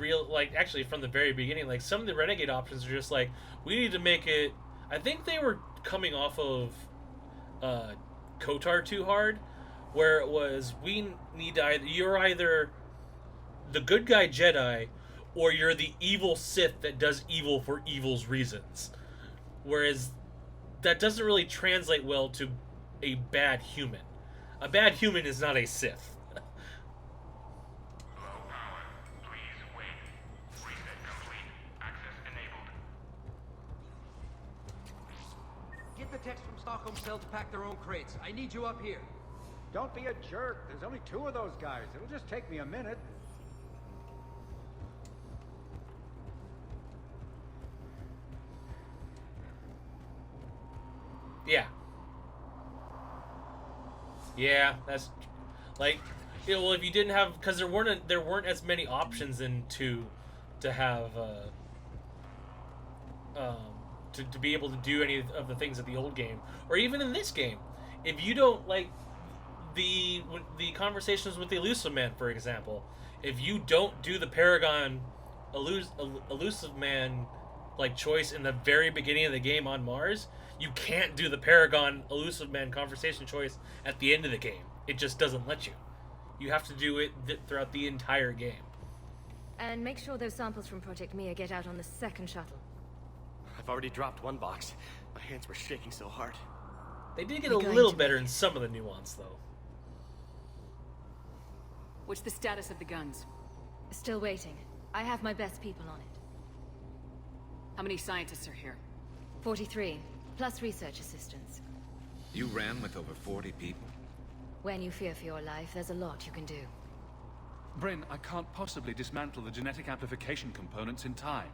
actually from the very beginning, like, some of the Renegade options are just like, we need to make it I think they were coming off of KOTOR too hard, where it was we need to you're either the good guy Jedi, or you're the evil Sith that does evil for evil's reasons. Whereas that doesn't really translate well to a bad human. A bad human is not a Sith. Get the text from Stockholm Cell to pack their own crates. I need you up here. Don't be a jerk. There's only 2 of those guys. It'll just take me a minute. Yeah, that's like, well, if you didn't have, because there weren't as many options to have to be able to do any of the things of the old game, or even in this game. If you don't like the conversations with the Elusive Man, for example, if you don't do the Paragon Elusive Man like choice in the very beginning of the game on Mars, you can't do the Paragon Elusive Man conversation choice at the end of the game. It just doesn't let you. You have to do it throughout the entire game. And make sure those samples from Project Mia get out on the second shuttle. I've already dropped one box. My hands were shaking so hard. They did get a little better in some of the nuance, though. What's the status of the guns? Still waiting. I have my best people on it. How many scientists are here? 43, plus research assistants. You ran with over 40 people? When you fear for your life, there's a lot you can do. Bryn, I can't possibly dismantle the genetic amplification components in time.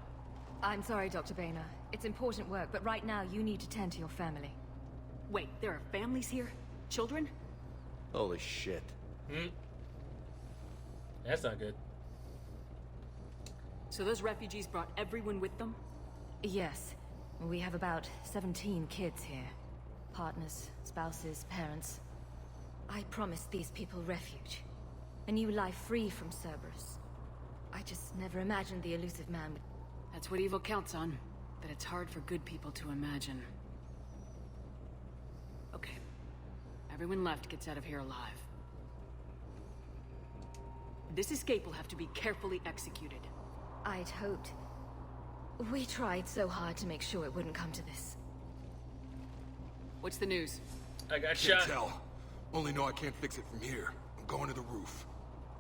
I'm sorry, Dr. Boehner. It's important work, but right now you need to tend to your family. Wait, there are families here? Children? Holy shit. That's not good. So those refugees brought everyone with them? Yes. We have about 17 kids here. Partners, spouses, parents. I promised these people refuge. A new life free from Cerberus. I just never imagined the Elusive Man would... That's what evil counts on. But it's hard for good people to imagine. Okay. Everyone left gets out of here alive. This escape will have to be carefully executed. I'd hoped. We tried so hard to make sure it wouldn't come to this. What's the news? I got shot. Can't tell. Only know I can't fix it from here. I'm going to the roof.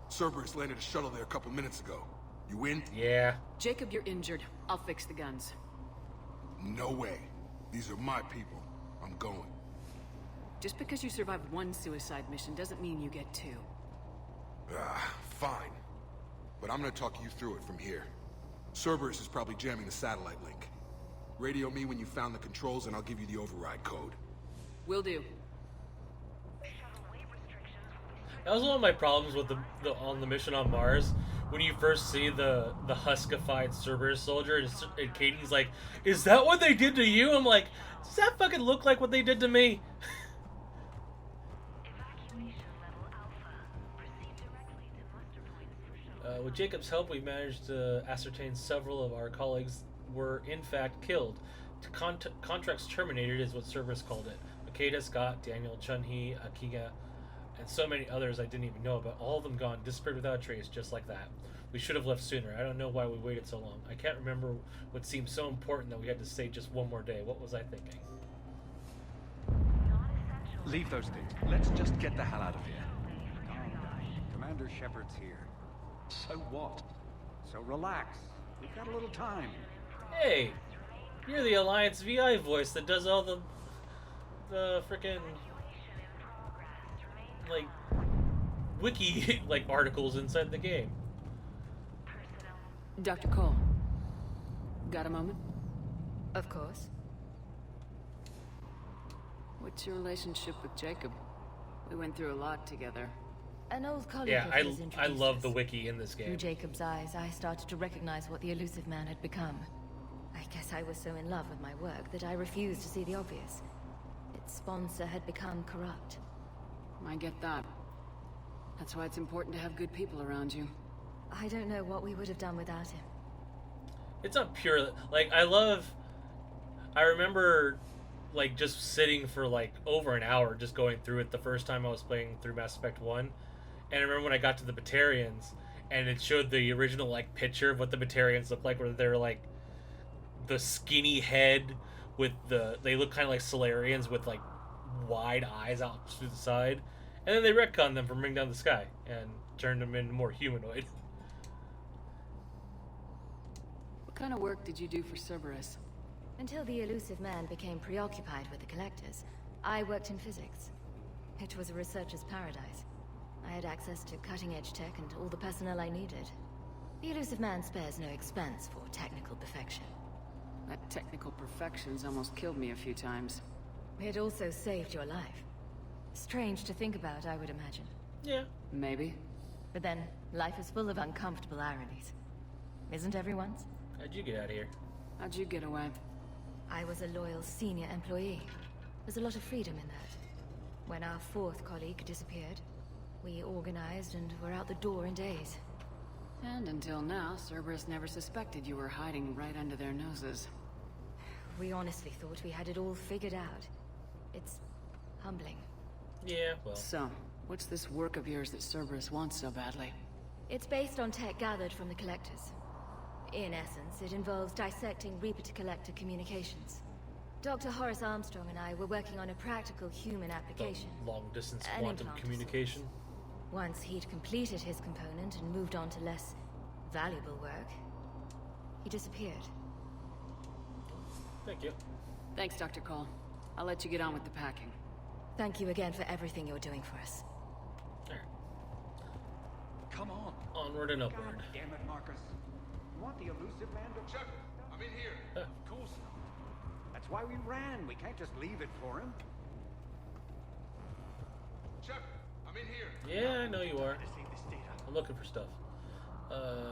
Cerberus landed a shuttle there a couple minutes ago. You in? Yeah. Jacob, you're injured. I'll fix the guns. No way. These are my people. I'm going. Just because you survived one suicide mission doesn't mean you get 2. Fine. But I'm gonna talk you through it from here. Cerberus is probably jamming the satellite link. Radio me when you found the controls and I'll give you the override code. Will do. That was one of my problems with the on the mission on Mars. When you first see the huskified Cerberus soldier, and Katie's like, "Is that what they did to you?" I'm like, "Does that fucking look like what they did to me?" With Jacob's help, we managed to ascertain several of our colleagues were in fact killed. Contracts terminated is what Cerberus called it. Makeda, Scott, Daniel, Chun-Hee, Akiga, and so many others I didn't even know about. All of them gone, disappeared without a trace, just like that. We should have left sooner. I don't know why we waited so long. I can't remember what seemed so important that we had to stay just one more day. What was I thinking? Leave those things. Let's just get the hell out of here. Calm down. Commander Shepard's here. So what? So relax. We've got a little time. Hey, you're the Alliance VI voice that does all the frickin' like wiki like articles inside the game. Dr. Cole, got a moment? Of course. What's your relationship with Jacob? We went through a lot together. An old colleague Yeah, of his I love the us. wiki in this game. Through Jacob's eyes, I started to recognize what the Elusive Man had become. I guess I was so in love with my work that I refused to see the obvious. Its sponsor had become corrupt. I get that. That's why it's important to have good people around you. I don't know what we would have done without him. It's not pure. Like I love I remember like just sitting for like over an hour just going through it the first time I was playing through Mass Effect 1. And I remember when I got to the Batarians and it showed the original like picture of what the Batarians look like, where they're like the skinny head with they look kind of like Solarians with like wide eyes out to the side, and then they retconned them from Bring Down the Sky and turned them into more humanoid. What kind of work did you do for Cerberus? Until the elusive man became preoccupied with the collectors, I worked in physics. It was a researcher's paradise. I had access to cutting-edge tech and all the personnel I needed. The elusive man spares no expense for technical perfection. That technical perfection's almost killed me a few times. It also saved your life. Strange to think about, I would imagine. Yeah. Maybe. But then, life is full of uncomfortable ironies. Isn't everyone's? How'd you get out of here? How'd you get away? I was a loyal senior employee. There's a lot of freedom in that. When our fourth colleague disappeared, we organized and were out the door in days. And until now, Cerberus never suspected you were hiding right under their noses. We honestly thought we had it all figured out. It's humbling. Yeah, well. So, what's this work of yours that Cerberus wants so badly? It's based on tech gathered from the Collectors. In essence, it involves dissecting Reaper-to-Collector communications. Dr. Horace Armstrong and I were working on a practical human application. Long-distance quantum communication? Once he'd completed his component and moved on to less valuable work, he disappeared. Thank you. Thanks, Dr. Cole. I'll let you get on with the packing. Thank you again for everything you're doing for us. All right. Come on. Onward and upward. God damn it, Marcus. You want the elusive man to... Shepard, I'm in here. Of course not. That's why we ran. We can't just leave it for him. Shepard, I'm in here. Yeah, I know you are. I'm looking for stuff.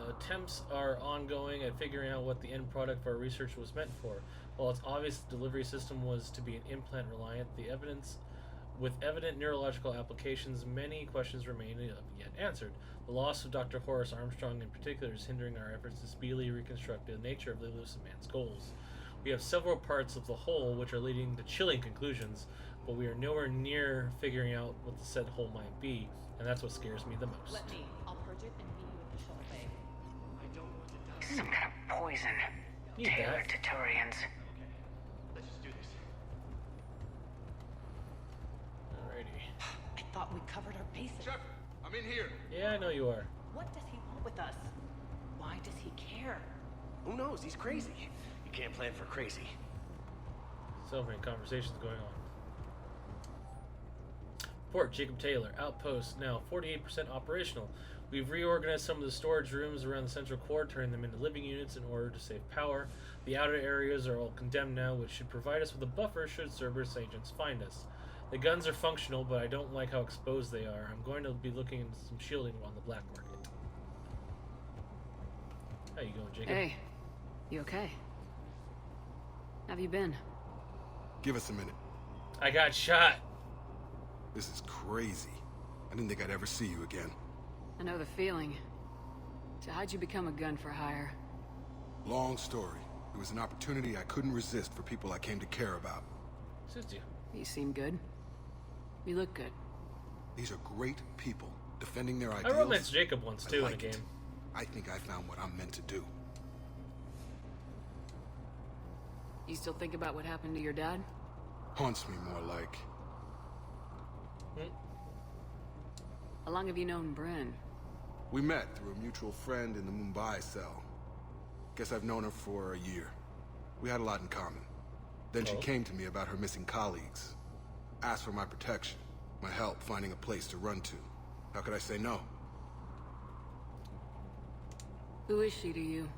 Attempts are ongoing at figuring out what the end product for our research was meant for. While it's obvious the delivery system was to be an implant reliant, with evident neurological applications, many questions remain yet answered. The loss of Dr. Horace Armstrong in particular is hindering our efforts to speedily reconstruct the nature of the elusive man's goals. We have several parts of the whole which are leading to chilling conclusions, but we are nowhere near figuring out what the said whole might be, and that's what scares me the most. Let me. I'll purge it and meet you at the shuttle bay. I don't want to die. Some kind of poison. Tailored to Turians. Let's just do this. Alrighty. I thought we covered our bases. Shepard, I'm in here. Yeah, I know you are. What does he want with us? Why does he care? Who knows? He's crazy. You can't plan for crazy. So many conversations going on. Port Jacob Taylor. Outpost now 48% operational. We've reorganized some of the storage rooms around the central core, turning them into living units in order to save power. The outer areas are all condemned now, which should provide us with a buffer should Cerberus agents find us. The guns are functional, but I don't like how exposed they are. I'm going to be looking into some shielding on the black market. How you going, Jacob? Hey, you okay? Have you been? Give us a minute. I got shot. This is crazy. I didn't think I'd ever see you again. I know the feeling. So how'd you become a gun for hire? Long story. It was an opportunity I couldn't resist for people I came to care about. Suits you. You seem good. You look good. These are great people, defending their ideals. I romanced Jacob once, too, in a game. I think I found what I'm meant to do. You still think about what happened to your dad? Haunts me more like... How long have you known Bryn? We met through a mutual friend in the Mumbai cell. Guess I've known her for a year. We had a lot in common. Then she came to me about her missing colleagues. Asked for my protection, my help finding a place to run to. How could I say no? Who is she to you?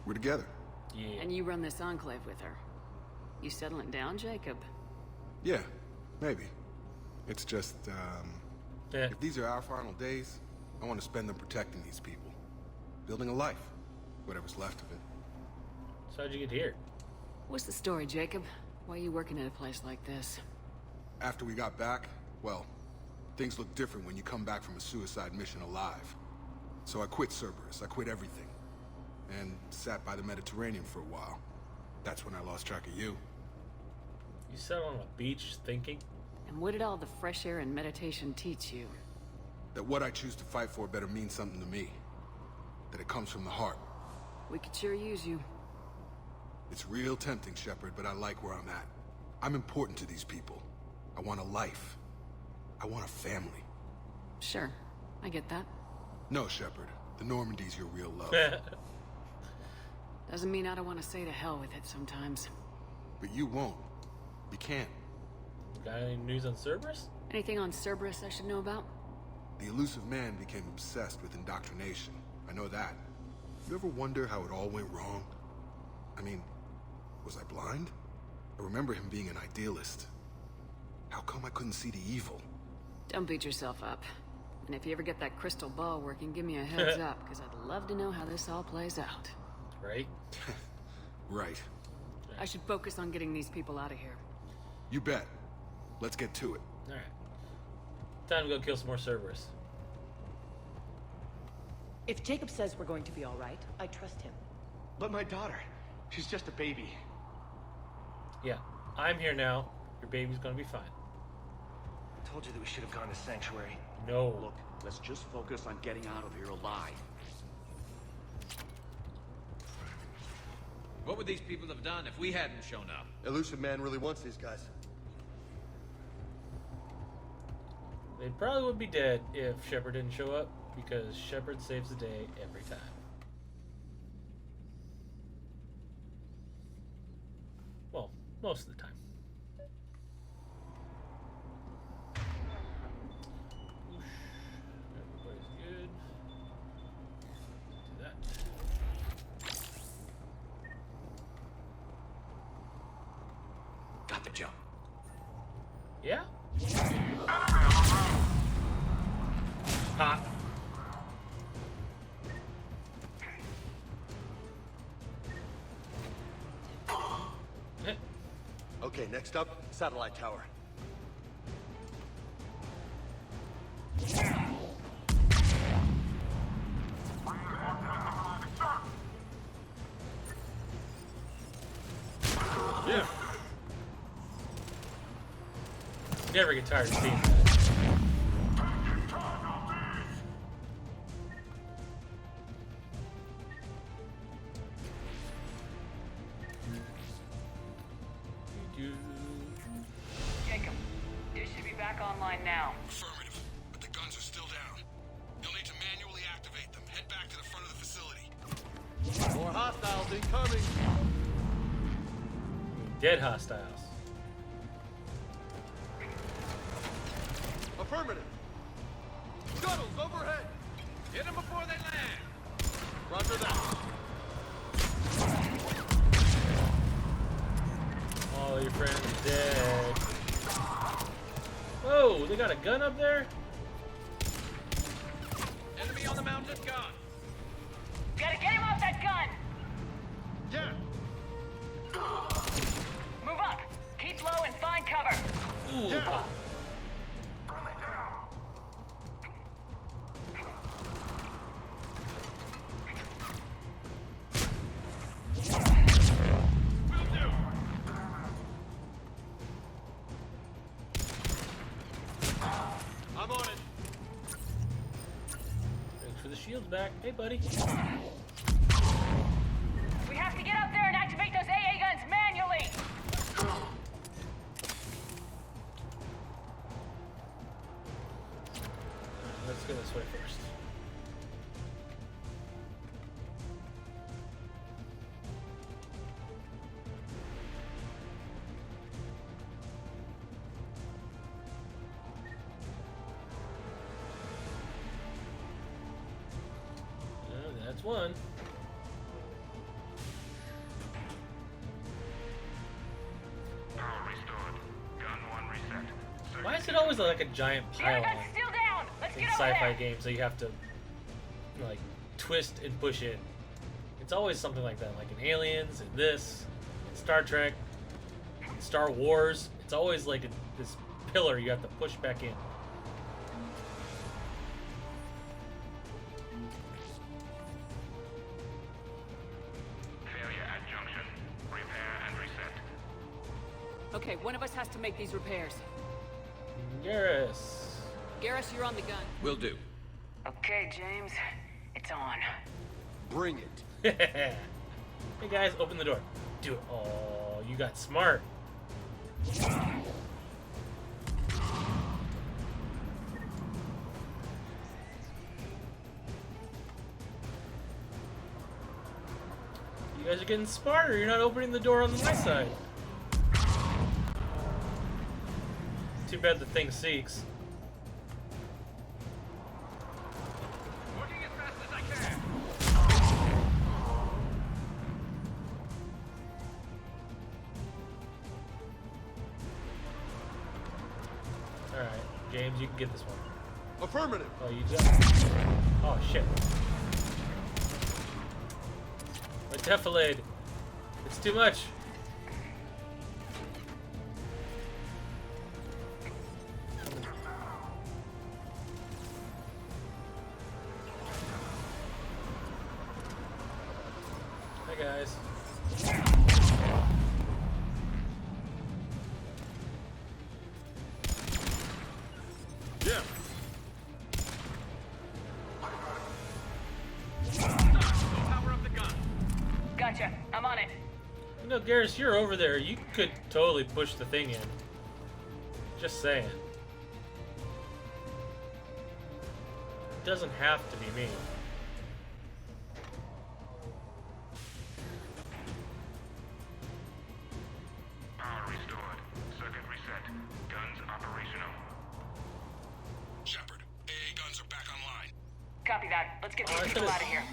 We're together. Yeah. And you run this enclave with her. You settling down, Jacob? Yeah, maybe. It's just, if these are our final days, I want to spend them protecting these people. Building a life. Whatever's left of it. So how'd you get here? What's the story, Jacob? Why are you working at a place like this? After we got back, well, things look different when you come back from a suicide mission alive. So I quit Cerberus. I quit everything. And sat by the Mediterranean for a while. That's when I lost track of you. You sat on a beach thinking? And what did all the fresh air and meditation teach you? That what I choose to fight for better mean something to me. That it comes from the heart. We could sure use you. It's real tempting, Shepard, but I like where I'm at. I'm important to these people. I want a life. I want a family. Sure, I get that. No, Shepard. The Normandy's your real love. Doesn't mean I don't want to say to hell with it sometimes. But you won't. You can't. Got any news on Cerberus? Anything on Cerberus I should know about? The elusive man became obsessed with indoctrination. I know that. You ever wonder how it all went wrong? I mean, was I blind? I remember him being an idealist. How come I couldn't see the evil? Don't beat yourself up. And if you ever get that crystal ball working, give me a heads up, because I'd love to know how this all plays out. Right? Right. I should focus on getting these people out of here. You bet. Let's get to it. Alright. Time to go kill some more Cerberus. If Jacob says we're going to be all right, I trust him. But my daughter, she's just a baby. Yeah, I'm here now. Your baby's gonna be fine. I told you that we should have gone to Sanctuary. No. Look, let's just focus on getting out of here alive. What would these people have done if we hadn't shown up? Elusive man really wants these guys. They probably would be dead if Shepard didn't show up, because Shepard saves the day every time. Well, most of the time. Everybody's good. Do that. Got the jump. Yeah? Hot. Okay, next up, satellite tower. Yeah. Never get tired of seeing that. Jacob, dish should be back online now. Affirmative, but the guns are still down. You'll need to manually activate them. Head back to the front of the facility. More hostiles incoming. Dead hostiles. Affirmative. Scuttles overhead. Hit them before they land. Roger that. All your friends are dead. Whoa, they got a gun up there? Enemy on the mountain gun. Gotta get him off that gun! Yeah. Move up! Keep low and find cover! Ooh. Yeah. I'm on it. Thanks for the shields back. Hey, buddy. We have to get up there and activate those AA guns manually! Let's go this way first. That's one. Why is it always like a giant pile Gun's still down! Let's in get over sci-fi there! games that you have to like twist and push in? It's always something like that, like in Aliens, in this, in Star Trek, in Star Wars. It's always like this pillar you have to push back in. Failure at junction. Repair and reset. Okay, one of us has to make these repairs. Garrus. Garrus, you're on the gun. Will do. Okay, James. It's on. Bring it. Hey guys, open the door. Do it. Oh, you got smart. You guys are getting smarter. You're not opening the door on my side. Too bad the thing seeks. Working as fast as I can. Alright, James, you can get this one. Affirmative. Oh, you just... Oh, shit. My defilade. It's too much. Hi, guys. Yeah. Power up the gun. Gotcha. I'm on it. You know, Garrus, you're over there. You could totally push the thing in. Just saying. It doesn't have to be me. Power restored. Circuit reset. Guns operational. Shepard, AA guns are back online. Copy that. Let's get Oh, these people out of here.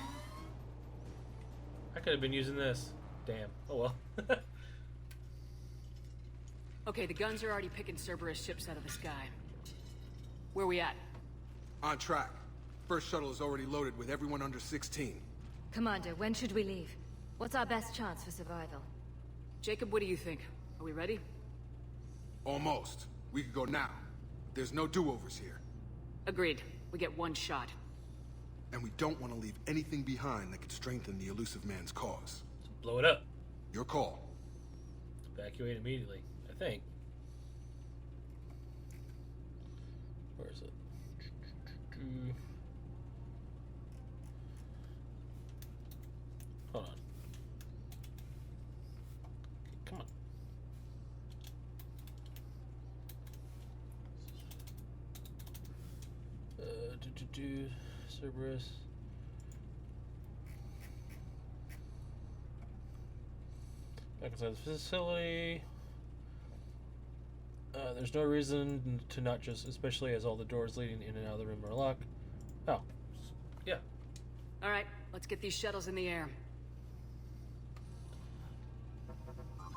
I could have been using this. Damn. Oh well. Okay, the guns are already picking Cerberus ships out of the sky. Where we at? On track. First shuttle is already loaded with everyone under 16. Commander, when should we leave? What's our best chance for survival? Jacob, what do you think? Are we ready? Almost. We could go now. There's no do-overs here. Agreed. We get one shot. And we don't want to leave anything behind that could strengthen the elusive man's cause. Blow it up. Your call. Evacuate immediately, I think. Where is it? Hold on. Come on. Cerberus. Back inside the facility. There's no reason to not just, especially as all the doors leading in and out of the room are locked. Oh, yeah. All right, let's get these shuttles in the air.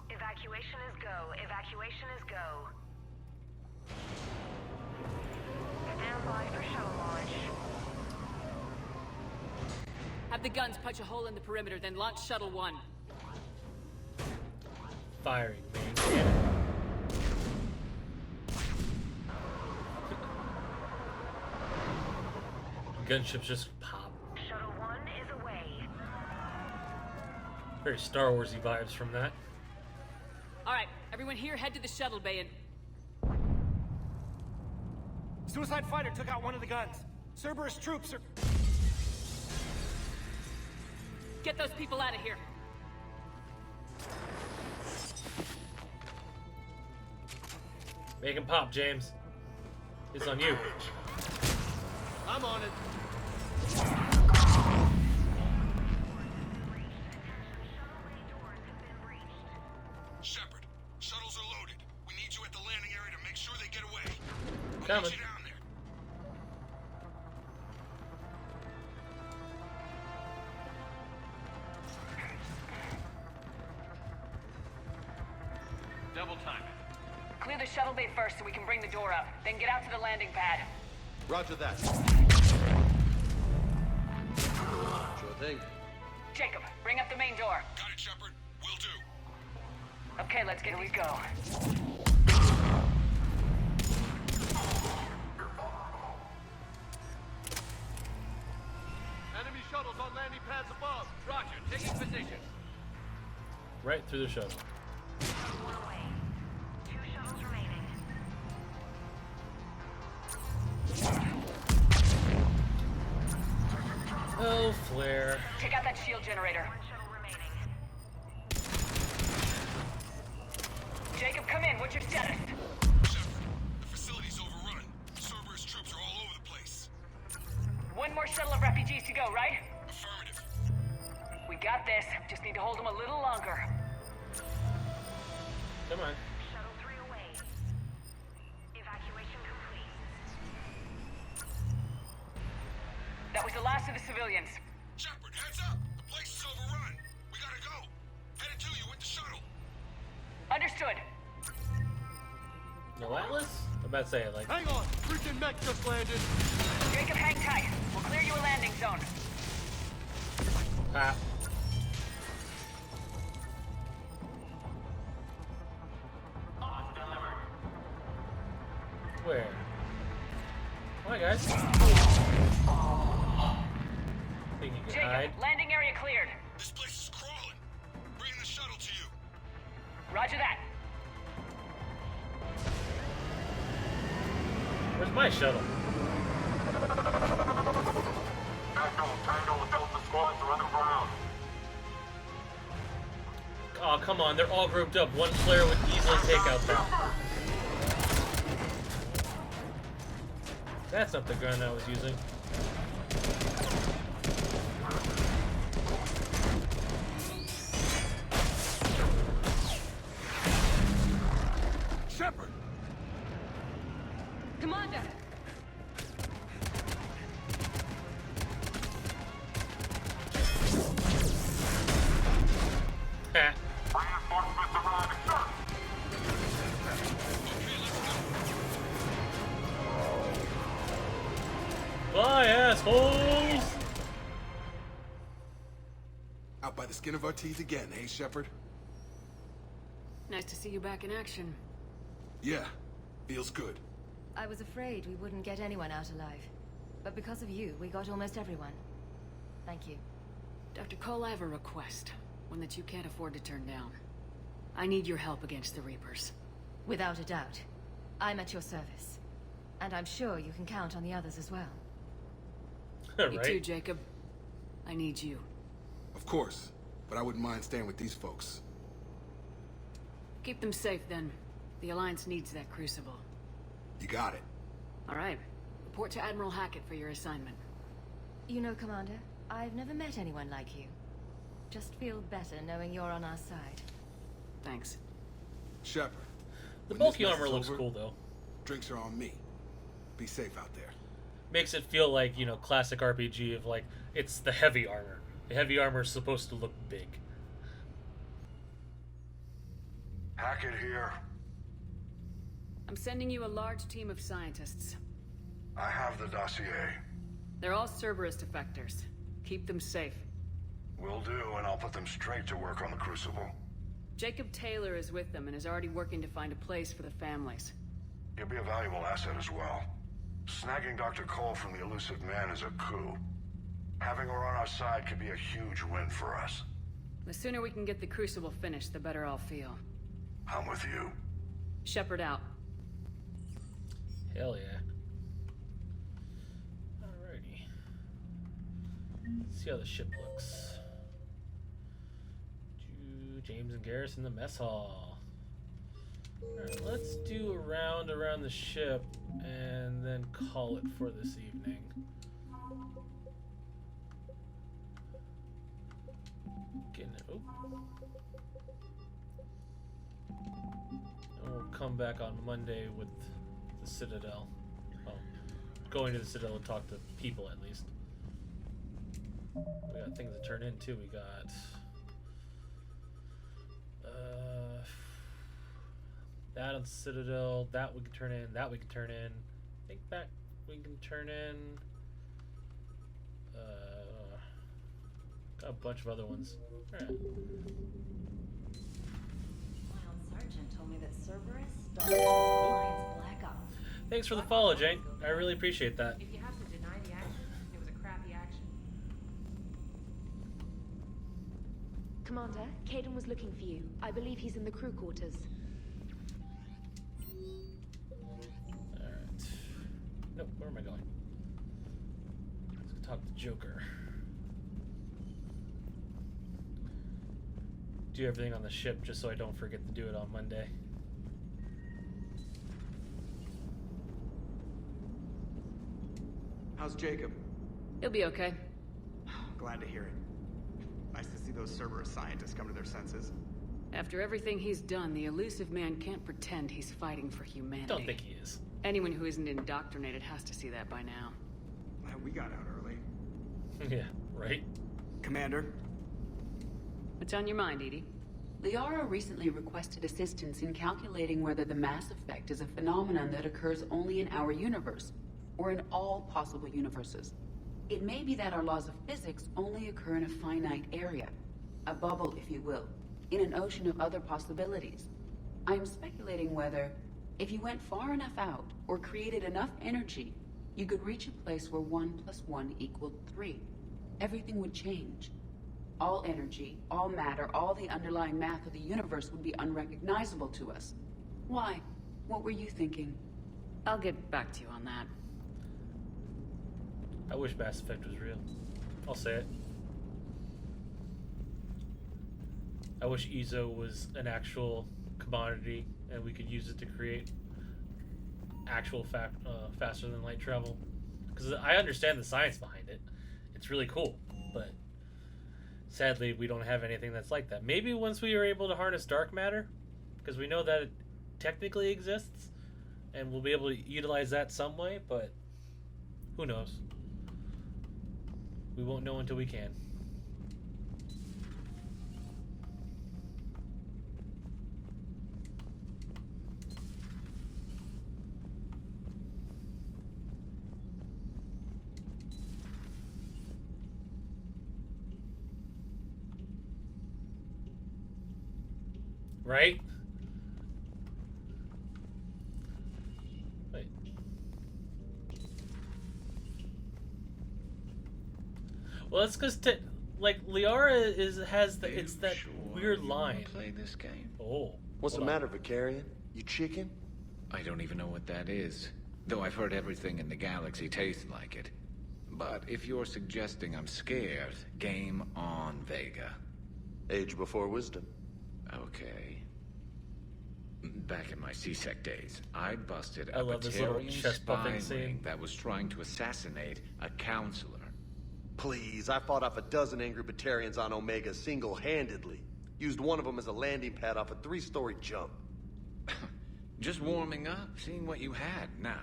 Evacuation is go. Evacuation is go. Stand by for shuttle launch. Have the guns punch a hole in the perimeter, then launch Shuttle 1. Firing main cannon. Gunships just pop. Shuttle 1 is away. Very Star Warsy vibes from that. All right, everyone here, head to the shuttle bay and... Suicide fighter took out one of the guns. Cerberus troops are... Get those people out of here. Make him pop, James. It's on you. I'm on it. Shepard, shuttles are loaded. We need you at the landing area to make sure they get away. We'll Coming. get you down there. Double time. Clear the shuttle bay first so we can bring the door up. Then get out to the landing pad. Roger that. Sure thing. Jacob, bring up the main door. Got it, Shepard. Will do. Okay, let's get these go. Enemy shuttles on landing pads above. Roger, taking position. Right through the shuttle. generator. Jacob, come in. What's your status? The facility's overrun. Cerberus troops are all over the place. One more shuttle of refugees to go, right? Affirmative. We got this. Just need to hold them a little longer. Come on. Shuttle 3 away. Evacuation complete. That was the last of the civilians. Shepard, heads up! The place is overrun. We gotta go. Headed to you with the shuttle. Understood. No Atlas? I'm about to say it like. Hang on! Freaking mech just landed! Jacob, hang tight. We'll clear you a landing zone. Ah. Where? Come on, guys. Think you can Jacob, hide? landing area cleared. This place is crawling. Bringing the shuttle to you. Roger that. Where's my shuttle? Oh, come on. They're all grouped up. One player would easily take out them. That's not the gun I was using. Shepard! Commander! Ha. Bye, assholes! Out by the skin of our teeth again, hey, Shepard? Nice to see you back in action. Yeah, feels good. I was afraid we wouldn't get anyone out alive. But because of you, we got almost everyone. Thank you. Dr. Cole, I have a request. One that you can't afford to turn down. I need your help against the Reapers. Without a doubt. I'm at your service. And I'm sure you can count on the others as well. You too, Jacob. I need you. Of course, but I wouldn't mind staying with these folks. Keep them safe, then. The Alliance needs that crucible. You got it. All right. Report to Admiral Hackett for your assignment. You know, Commander, I've never met anyone like you. Just feel better knowing you're on our side. Thanks. Shepard. The bulky armor looks cool, though. Drinks are on me. Be safe out there. Makes it feel like, you know, classic RPG of like, it's the heavy armor. The heavy armor is supposed to look big. Hackett here. I'm sending you a large team of scientists. I have the dossier. They're all Cerberus defectors. Keep them safe. Will do, and I'll put them straight to work on the Crucible. Jacob Taylor is with them and is already working to find a place for the families. He'll be a valuable asset as well. Snagging Dr. Cole from the elusive man is a coup. Having her on our side could be a huge win for us. The sooner we can get the Crucible finished, the better I'll feel. I'm with you. Shepard out. Hell yeah. Alrighty. Let's see how the ship looks. James and Garrus in the mess hall. Alright, let's do a round around the ship and then call it for this evening. Getting it. Oh. And we'll come back on Monday with the Citadel. Well, going to the Citadel and talk to people at least. We got things to turn in too. We got that on Citadel, that we can turn in, that we can turn in. I think that we can turn in got a bunch of other ones. Alright. My own sergeant told me that Cerberus started his Alliance Black Ops. Thanks for the follow, Jane. I really appreciate that. If you have to deny the action, it was a crappy action. Commander, Caden was looking for you. I believe he's in the crew quarters. Alright. Nope, where am I going? Let's go talk to Joker. do everything on the ship just so I don't forget to do it on Monday. How's Jacob? He'll be okay. Glad to hear it. Nice to see those Cerberus scientists come to their senses. After everything he's done, the elusive man can't pretend he's fighting for humanity. Don't think he is. Anyone who isn't indoctrinated has to see that by now. We got out early. Yeah, right? Commander? What's on your mind, Edie? Liara recently requested assistance in calculating whether the mass effect is a phenomenon that occurs only in our universe, or in all possible universes. It may be that our laws of physics only occur in a finite area, a bubble, if you will, in an ocean of other possibilities. I am speculating whether, if you went far enough out, or created enough energy, you could reach a place where 1 + 1 = 3. Everything would change. All energy, all matter, all the underlying math of the universe would be unrecognizable to us. Why? What were you thinking? I'll get back to you on that. I wish Mass Effect was real. I'll say it. I wish Ezo was an actual commodity and we could use it to create actual faster than light travel. Because I understand the science behind it. It's really cool, but sadly we don't have anything that's like that. Maybe once we are able to harness dark matter, because we know that it technically exists, and we'll be able to utilize that some way, but who knows? We won't know until we can. Right? Wait. Well, it's because like Liara has that weird line. Play this game. Oh. What's the matter, Vicarian? You chicken? I don't even know what that is. Though I've heard everything in the galaxy tastes like it. But if you're suggesting I'm scared, game on, Vega. Age before wisdom. Okay. Back in my C-Sec days, I busted I a love this little Batarian chest spy puffing scene. ring that was trying to assassinate a counselor. Please, I fought off a dozen angry Batarians on Omega single-handedly. Used one of them as a landing pad off a 3-story jump. Just warming up, seeing what you had. Now,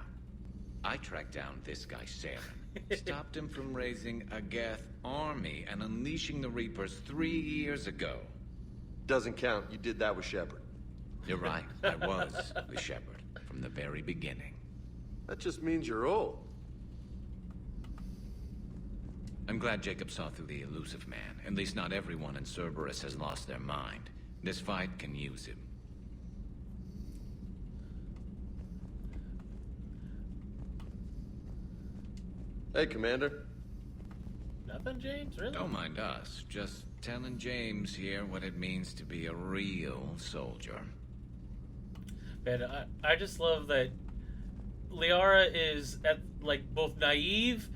I tracked down this guy, Saren. Stopped him from raising a Geth army and unleashing the Reapers 3 years ago. Doesn't count. You did that with Shepard. You're right. I was with Shepard from the very beginning. That just means you're old. I'm glad Jacob saw through the elusive man. At least not everyone in Cerberus has lost their mind. This fight can use him. Hey, Commander. Nothing, James? Really? Don't mind us. Just telling James here what it means to be a real soldier. Man, I just love that Liara is like both naive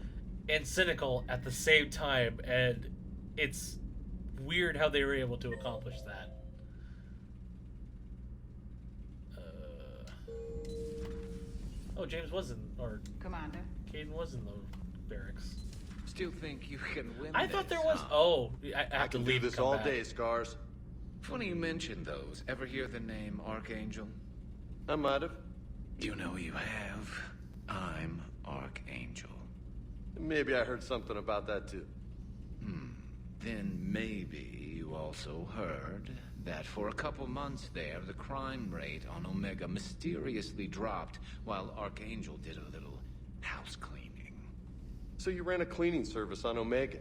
and cynical at the same time, and it's weird how they were able to accomplish that. Oh, James was in, or Commander. Caden was in the barracks. Still think you can win I thought this, there was. huh? Oh, I have to can leave do this and come all back. day, Scars. Funny you mentioned those. Ever hear the name Archangel? I might have. You know you have. I'm Archangel. Maybe I heard something about that too. Then maybe you also heard that for a couple months there, the crime rate on Omega mysteriously dropped while Archangel did a little house cleaning. So you ran a cleaning service on Omega.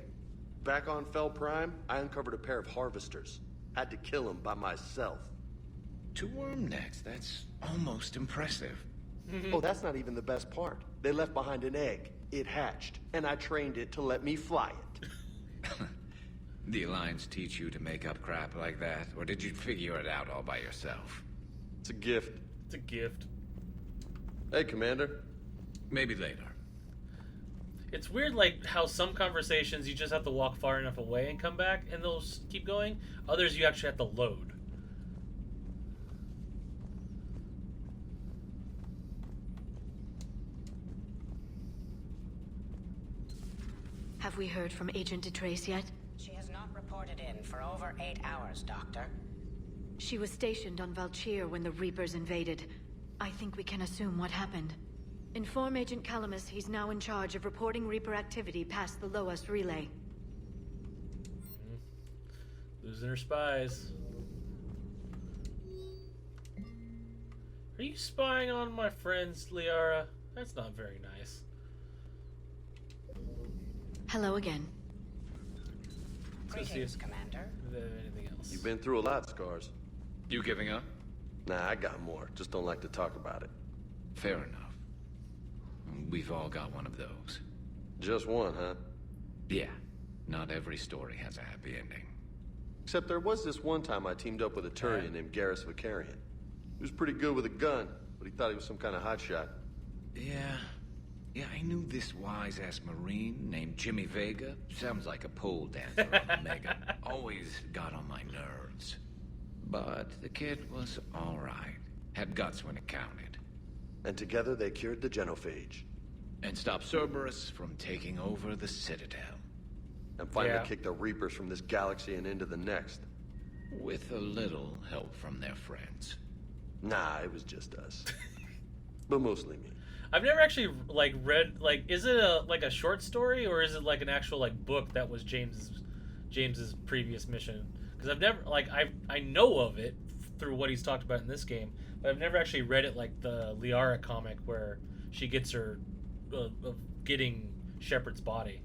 Back on Fel Prime, I uncovered a pair of harvesters. Had to kill them by myself. 2 worm necks, that's almost impressive. Oh, that's not even the best part. They left behind an egg. It hatched, and I trained it to let me fly it. The Alliance teach you to make up crap like that, or did you figure it out all by yourself? It's a gift. It's a gift. Hey, Commander. Maybe later. It's weird, like, how some conversations you just have to walk far enough away and come back, and they'll keep going. Others you actually have to load. Have we heard from Agent DeTrace yet? She has not reported in for over 8 hours, Doctor. She was stationed on Valchir when the Reapers invaded. I think we can assume what happened. Inform Agent Calamus he's now in charge of reporting Reaper activity past the Loas relay. Losing her spies. Are you spying on my friends, Liara? That's not very nice. Hello again. Greetings, Commander. Anything else? You've been through a lot, Scars. You giving up? Nah, I got more. Just don't like to talk about it. Fair enough. We've all got one of those. Just one, huh? Yeah. Not every story has a happy ending. Except there was this one time I teamed up with a Turian named Garrus Vicarian. He was pretty good with a gun, but he thought he was some kind of hotshot. Yeah, I knew this wise-ass Marine named Jimmy Vega. Sounds like a pole dancer on Omega. Always got on my nerves. But the kid was all right. Had guts when it counted. And together they cured the Genophage. And stopped Cerberus from taking over the Citadel. And finally kicked the Reapers from this galaxy and into the next. With a little help from their friends. Nah, it was just us. But mostly me. I've never actually read is it a short story or is it like an actual book that was James's previous mission? Because I've never I know of it through what he's talked about in this game, but I've never actually read it like the Liara comic where she gets her of getting Shepard's body.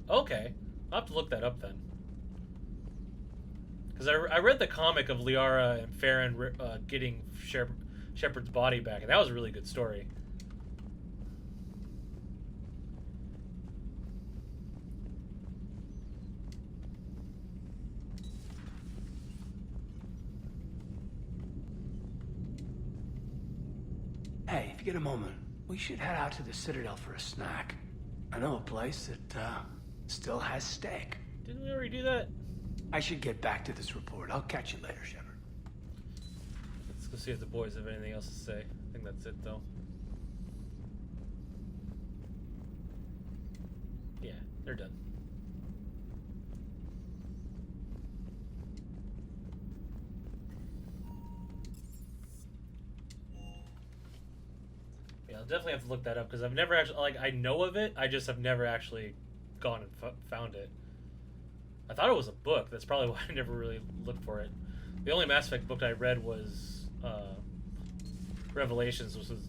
Okay, I'll have to look that up then. Because I read the comic of Liara and Farron getting Shepard's body back, and that was a really good story. Hey, if you get a moment, we should head out to the Citadel for a snack. I know a place that, still has steak. Didn't we already do that? I should get back to this report. I'll catch you later, Shepard. Let's go see if the boys have anything else to say. I think that's it, though. Yeah, they're done. Yeah, I'll definitely have to look that up because I've never actually, I know of it, I just have never actually gone and found it. I thought it was a book. That's probably why I never really looked for it. The only Mass Effect book I read was Revelations, which was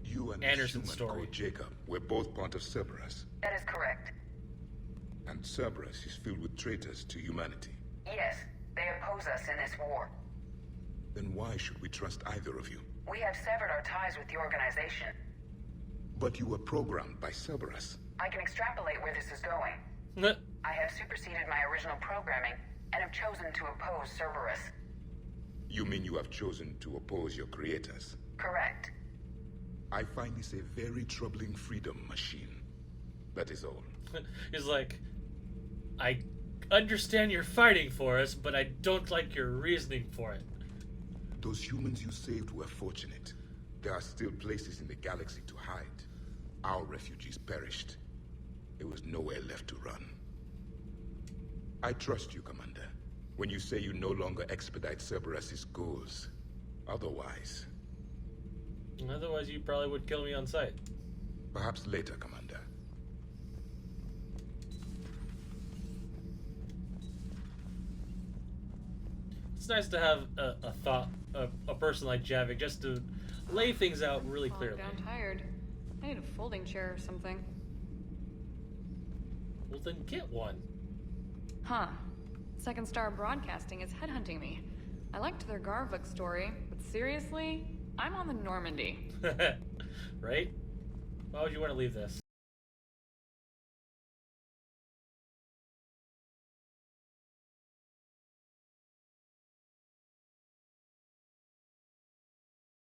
you and Anderson's the story. Called Jacob were both part of Cerberus. That is correct. And Cerberus is filled with traitors to humanity. Yes, they oppose us in this war. Then why should we trust either of you? We have severed our ties with the organization. But you were programmed by Cerberus. I can extrapolate where this is going. I have superseded my original programming and have chosen to oppose Cerberus. You mean you have chosen to oppose your creators? Correct. I find this a very troubling freedom machine. That is all. He's like, I understand you're fighting for us, but I don't like your reasoning for it. Those humans you saved were fortunate. There are still places in the galaxy to hide. Our refugees perished. There was nowhere left to run. I trust you, Commander, when you say you no longer expedite Cerberus's goals. Otherwise... Otherwise, you probably would kill me on sight. Perhaps later, Commander. It's nice to have a person like Javik just to lay things out really clearly. I'm tired. I need a folding chair or something. Well, then get one. Huh. Second Star Broadcasting is headhunting me. I liked their Garvik story, but seriously, I'm on the Normandy. Right? Why would you want to leave this?